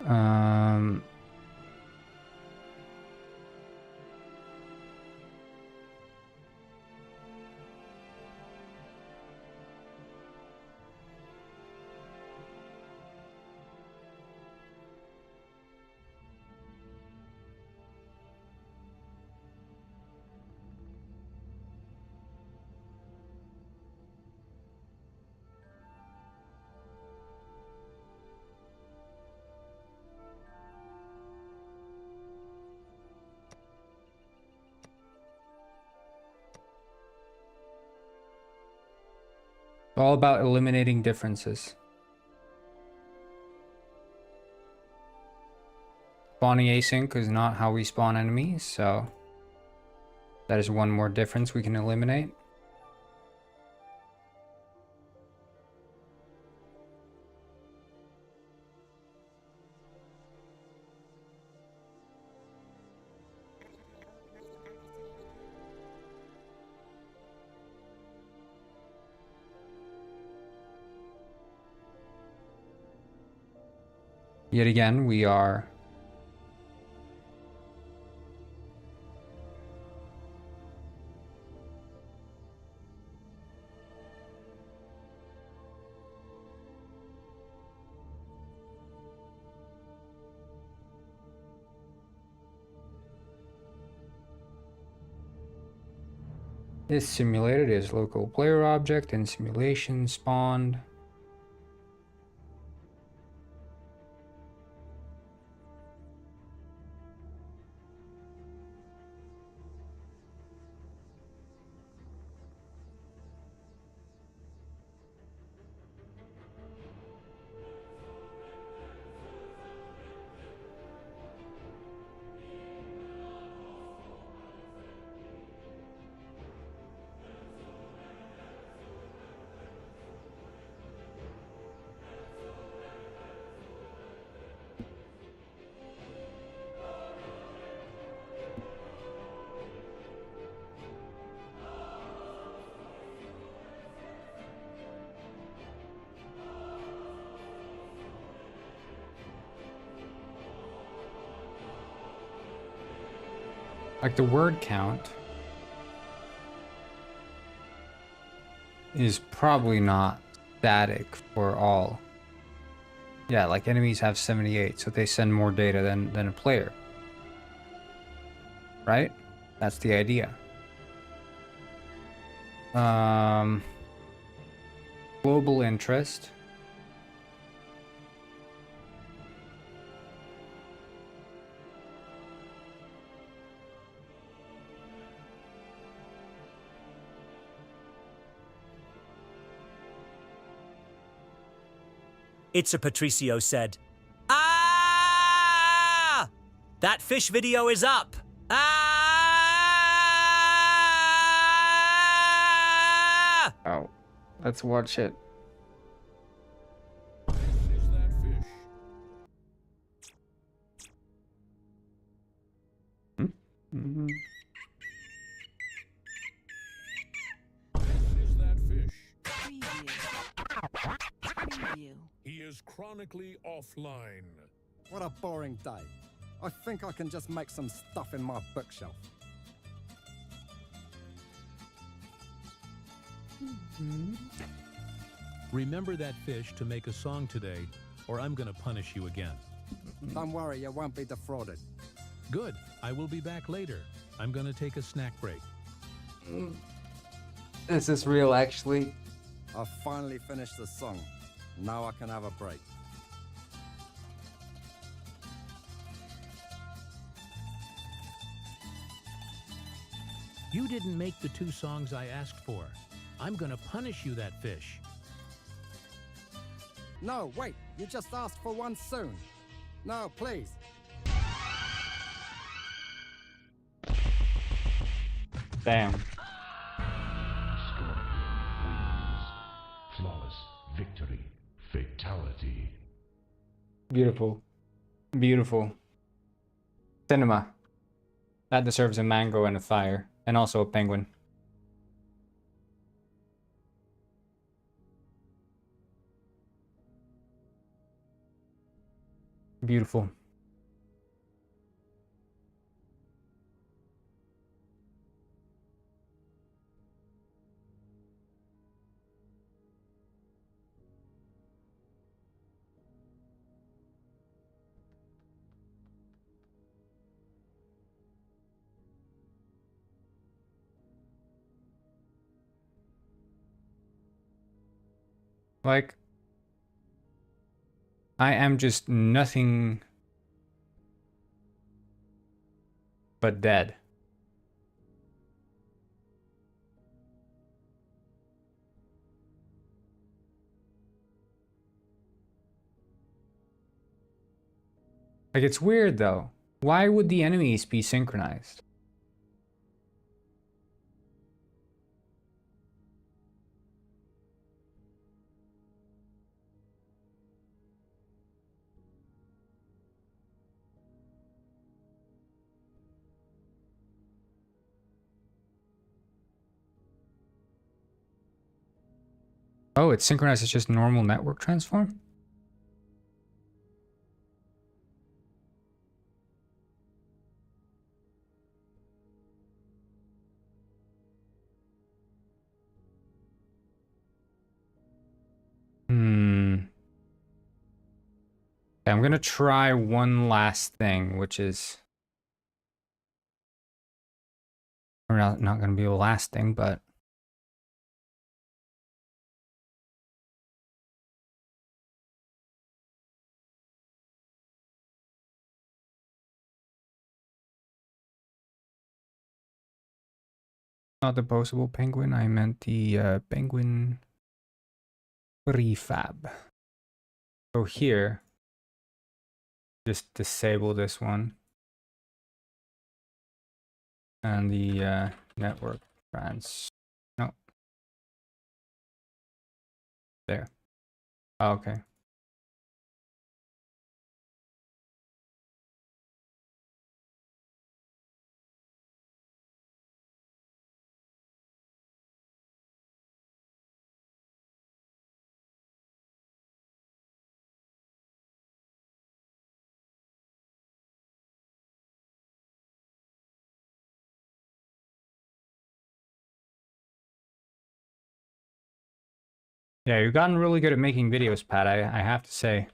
Um, all about eliminating differences. Spawning async is not how we spawn enemies, so That is one more difference we can eliminate. Yet again, we are is simulated as local player object and simulation spawned. Like the word count is probably not static for all. Yeah, like enemies have 78, so they send more data than a player. Right? That's the idea. Global interest. It's a Patricio said. Ah! That fish video is up. Ah! Oh, let's watch it. This is that fish. Mm-hmm. This is that fish. Preview. He is chronically offline. What a boring day. I think I can just make some stuff in my bookshelf. Remember that fish to make a song today, or I'm gonna punish you again. Don't worry, you won't be defrauded. Good. I will be back later. I'm gonna take a snack break. Is this real, actually? I've finally finished the song. Now I can have a break. You didn't make the 2 songs I asked for. I'm gonna punish you, that fish. No, wait, you just asked for one soon. No, please. Damn. Flawless victory. Fatality. Beautiful. Beautiful. Cinema. That deserves a mango and a fire. And also a penguin. Beautiful. Like, I am just nothing but dead. Like, it's weird though. Why would the enemies be synchronized? Oh, it's synchronized. It's just normal network transform? Okay, I'm gonna try one last thing, which is... Or not gonna be the last thing, but... Not the posable penguin, I meant the penguin prefab. So here, just disable this one. And the network trans... No. There. Oh, okay. Yeah, you've gotten really good at making videos, Pat, I have to say.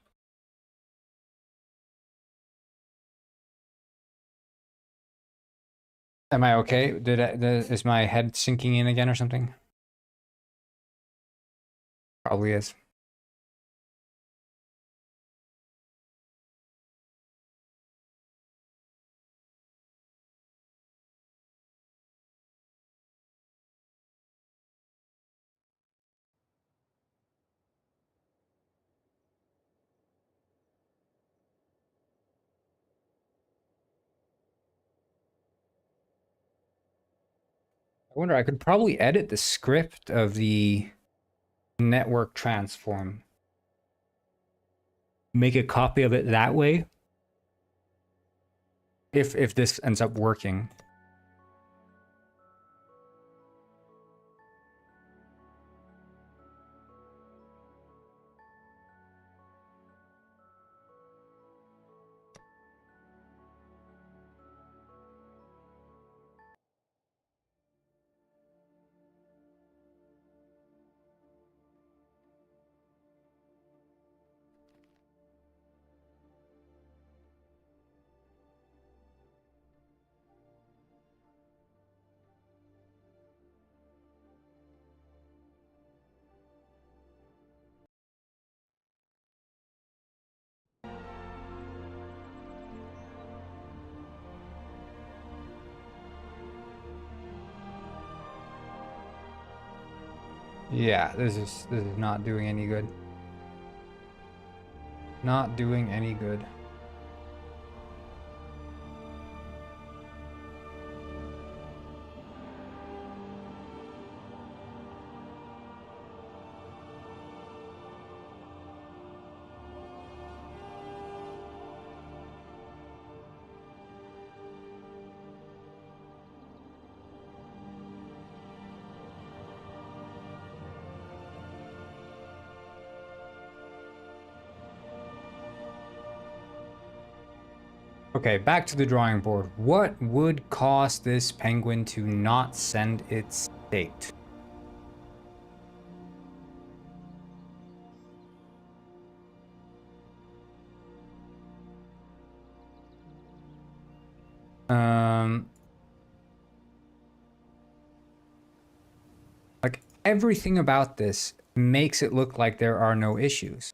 Am I okay? Is my head sinking in again or something? Probably is. I wonder, I could probably edit the script of the network transform. Make a copy of it that way. If this ends up working. Yeah, this is not doing any good. Not doing any good. Okay, back to the drawing board. What would cause this penguin to not send its state? Like everything about this makes it look like there are no issues.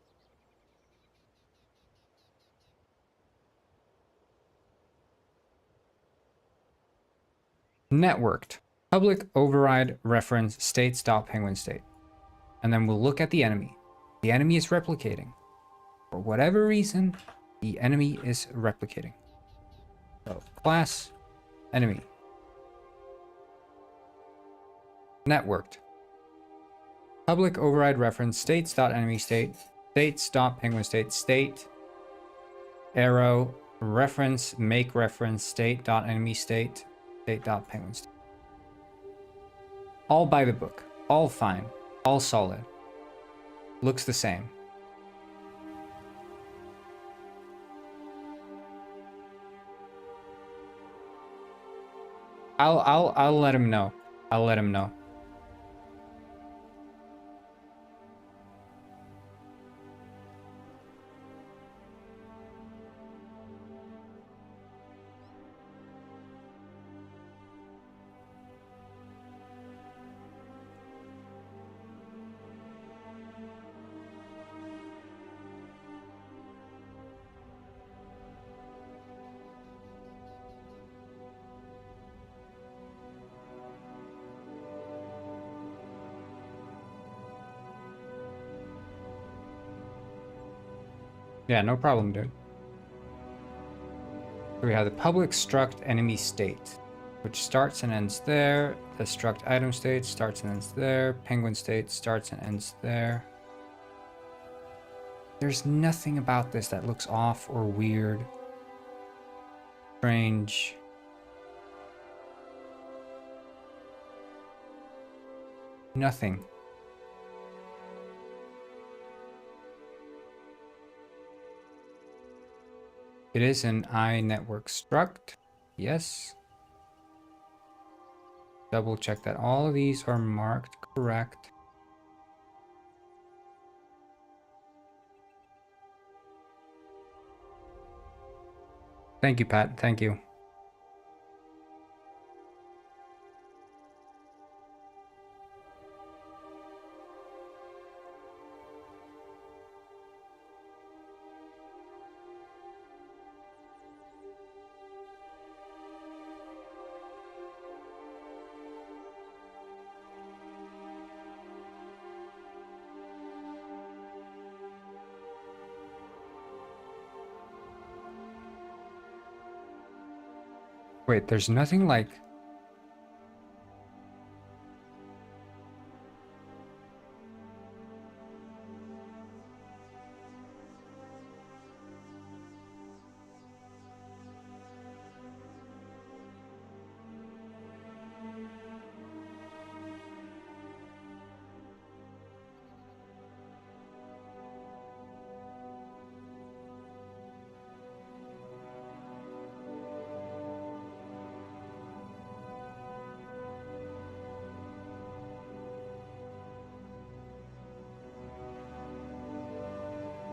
Networked. Public override reference state stop penguin state. And then we'll look at the enemy. The enemy is replicating. For whatever reason, the enemy is replicating. So class enemy. Networked. Public override reference states.enemy state. States.penguin state. State. Arrow. Reference make reference state.enemy state. State.penguin state. All by the book. All fine. All solid. Looks the same. I'll let him know. I'll let him know. Yeah, no problem, dude. So we have the public struct enemy state, which starts and ends there. The struct item state starts and ends there. Penguin state starts and ends there. There's nothing about this that looks off or weird. Strange. Nothing. It is an iNetwork struct. Yes. Double check that all of these are marked correct. Thank you, Pat. Thank you. Wait, there's nothing like...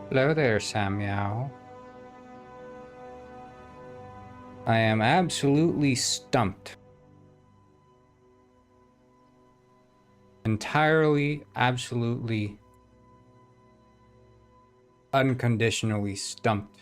Hello there, Samuel. I am absolutely stumped. Entirely, absolutely, unconditionally stumped.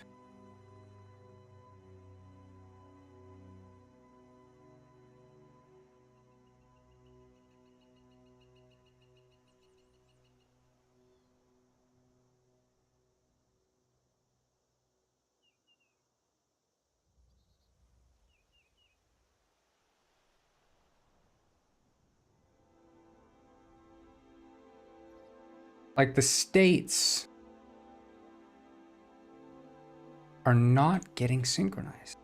Like the states are not getting synchronized.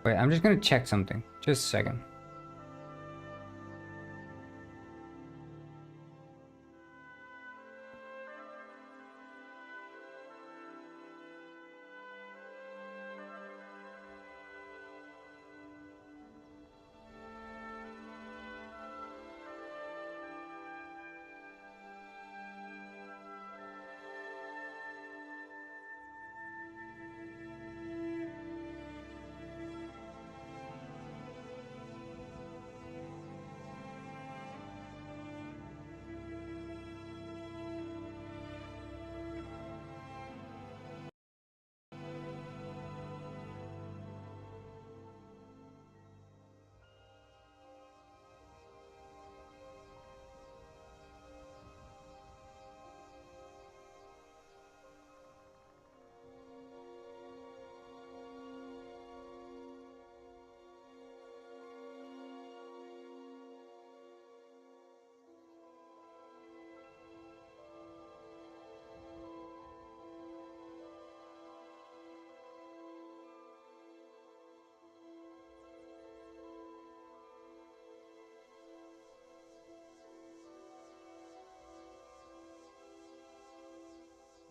Wait, I'm just gonna check something. Just a second.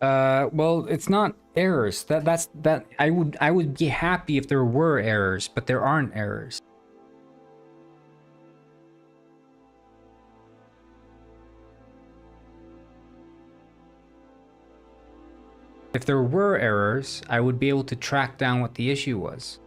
Well, it's not errors. That I would be happy if there were errors, but there aren't errors. If there were errors, I would be able to track down what the issue was.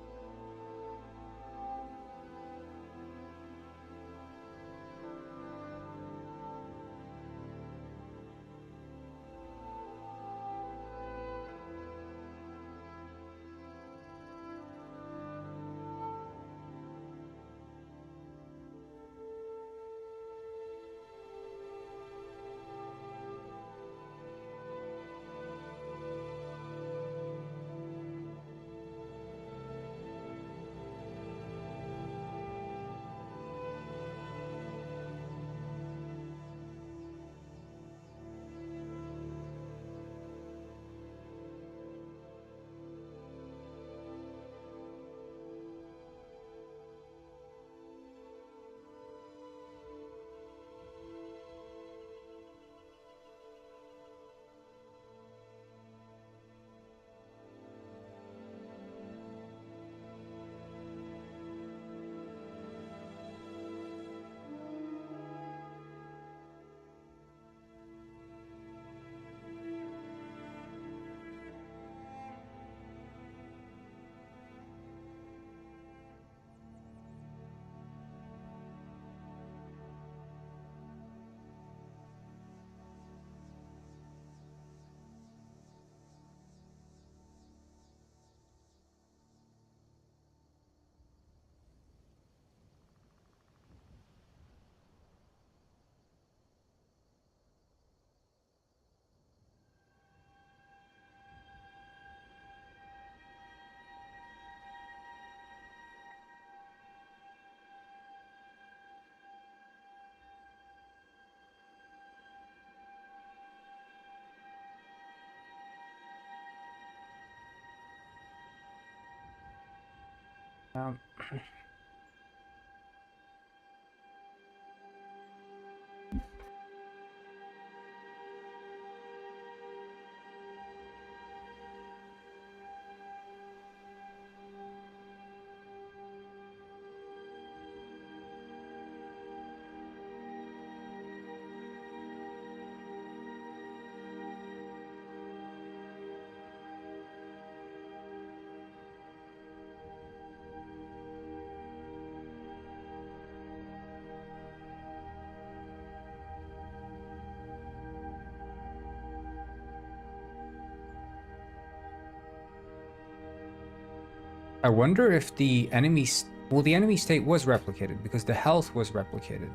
I wonder if the enemy... Well, the enemy state was replicated because the health was replicated.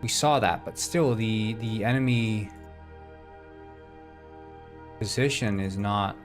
We saw that, but still the enemy position is not...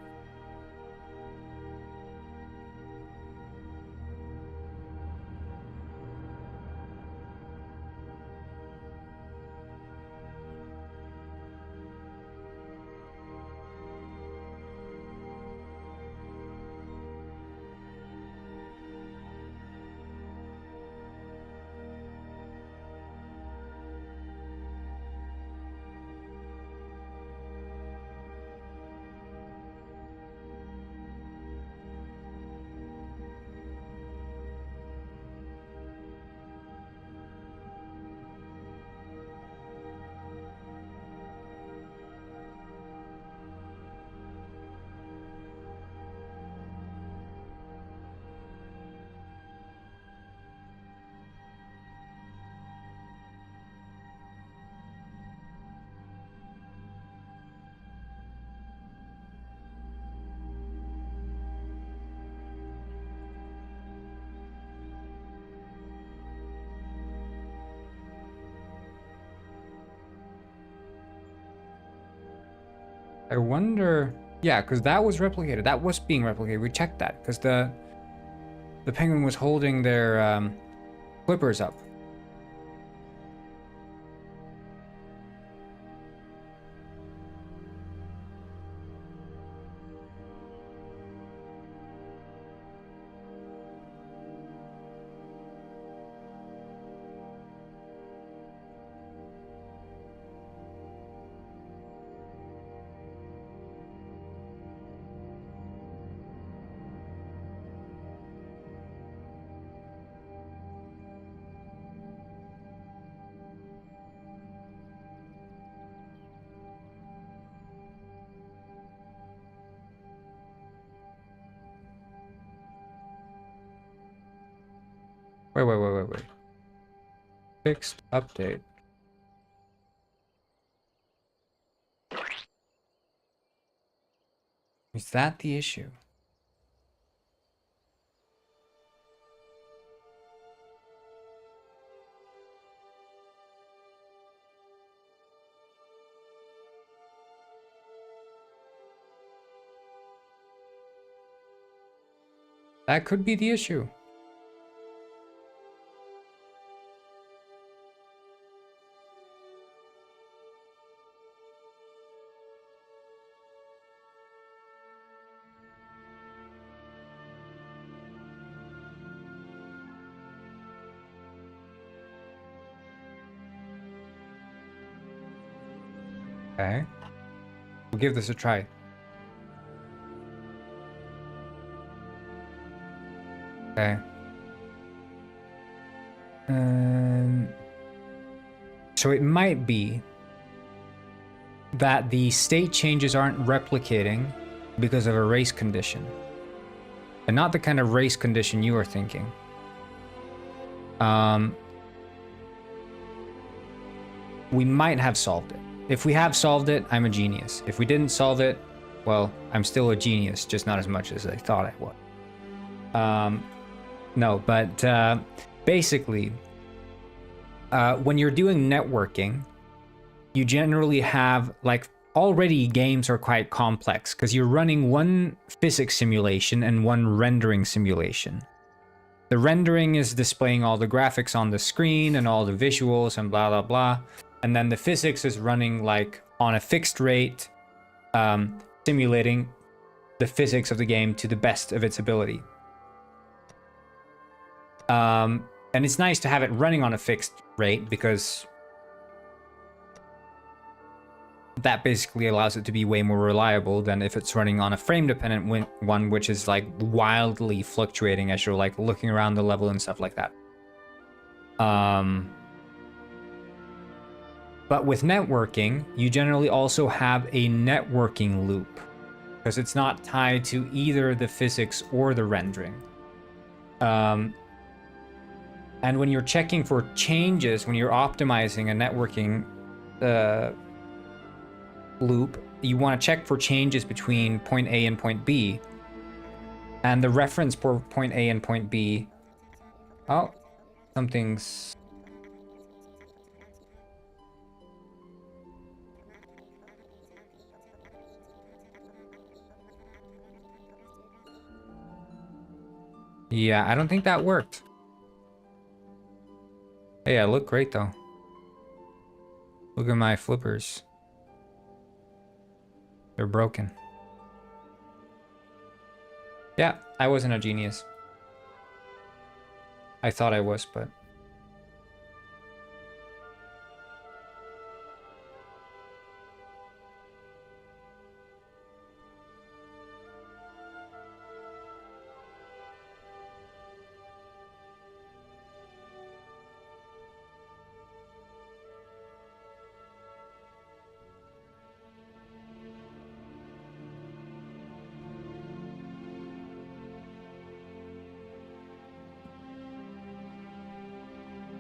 I wonder... Yeah, because that was replicated. That was being replicated. We checked that because the penguin was holding their flippers up. Wait. Fixed update. Is that the issue? That could be the issue. Okay. We'll give this a try. Okay. So it might be that the state changes aren't replicating because of a race condition. And not the kind of race condition you are thinking. We might have solved it. If we have solved it, I'm a genius. If we didn't solve it, well, I'm still a genius, just not as much as I thought I was. No, but basically, when you're doing networking, you generally have, like, already games are quite complex because you're running one physics simulation and one rendering simulation. The rendering is displaying all the graphics on the screen and all the visuals and blah, blah, blah. And then the physics is running, like, on a fixed rate, simulating the physics of the game to the best of its ability. And it's nice to have it running on a fixed rate because that basically allows it to be way more reliable than if it's running on a frame-dependent one, which is, like, wildly fluctuating as you're, like, looking around the level and stuff like that. But with networking, you generally also have a networking loop because it's not tied to either the physics or the rendering. And when you're checking for changes, when you're optimizing a networking loop, you want to check for changes between point A and point B. And the reference for point A and point B... Oh, something's... Yeah, I don't think that worked. Hey, I look great though. Look at my flippers. They're broken. Yeah, I wasn't a genius. I thought I was, but...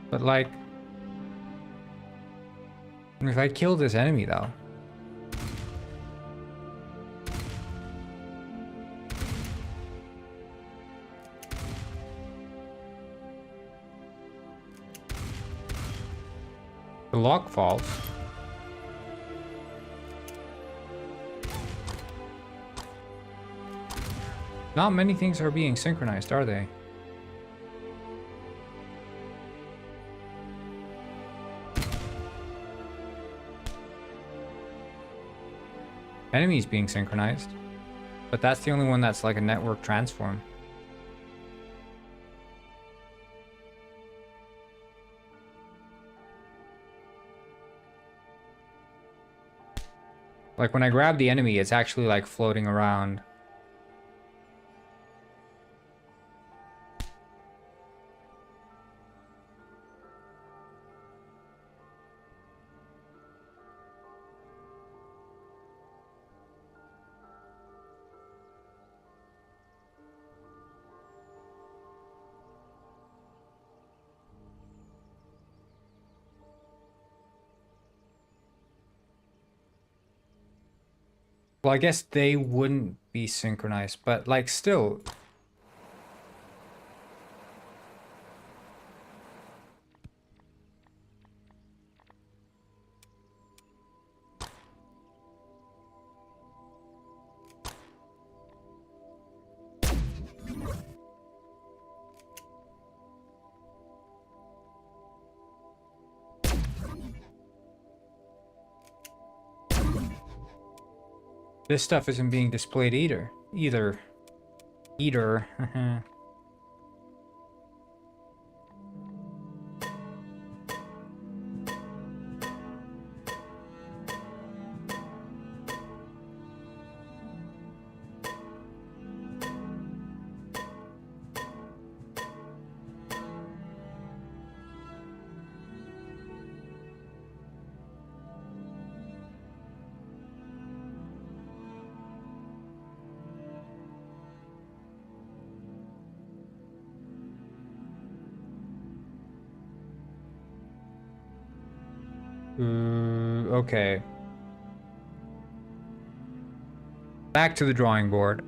But, like, if I kill this enemy, though... The lock falls. Not many things are being synchronized, are they? Enemies being synchronized, but that's the only one that's like a network transform. Like when I grab the enemy, it's actually like floating around. Well, I guess they wouldn't be synchronized, but like still. This stuff isn't being displayed either. Either. Okay. Back to the drawing board.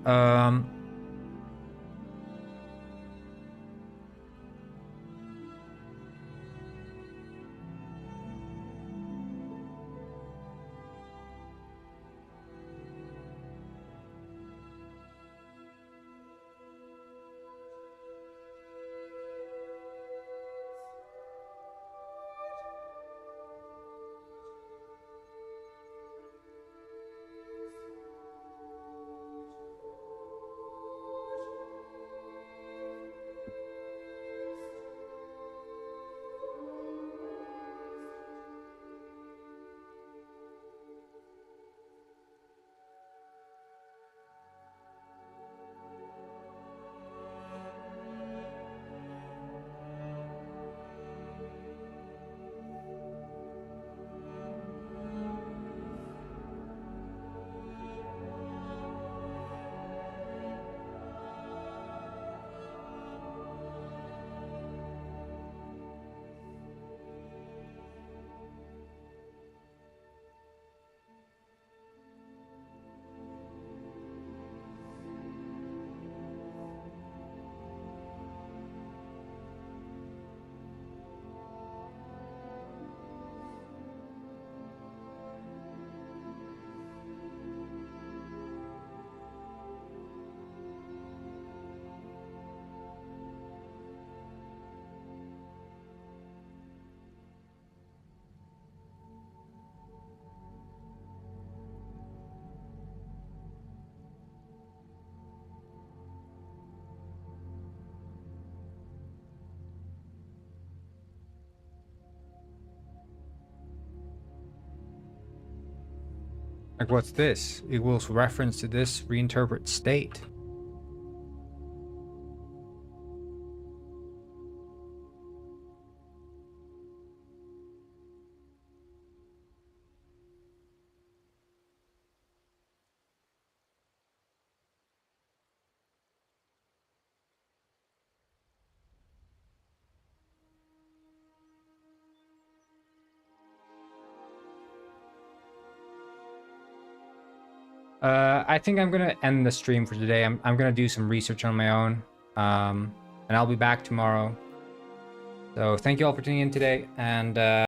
Like, what's this? Equals reference to this reinterpret state. I think I'm gonna end the stream for today. I'm gonna do some research on my own, and I'll be back tomorrow. So thank you all for tuning in today, and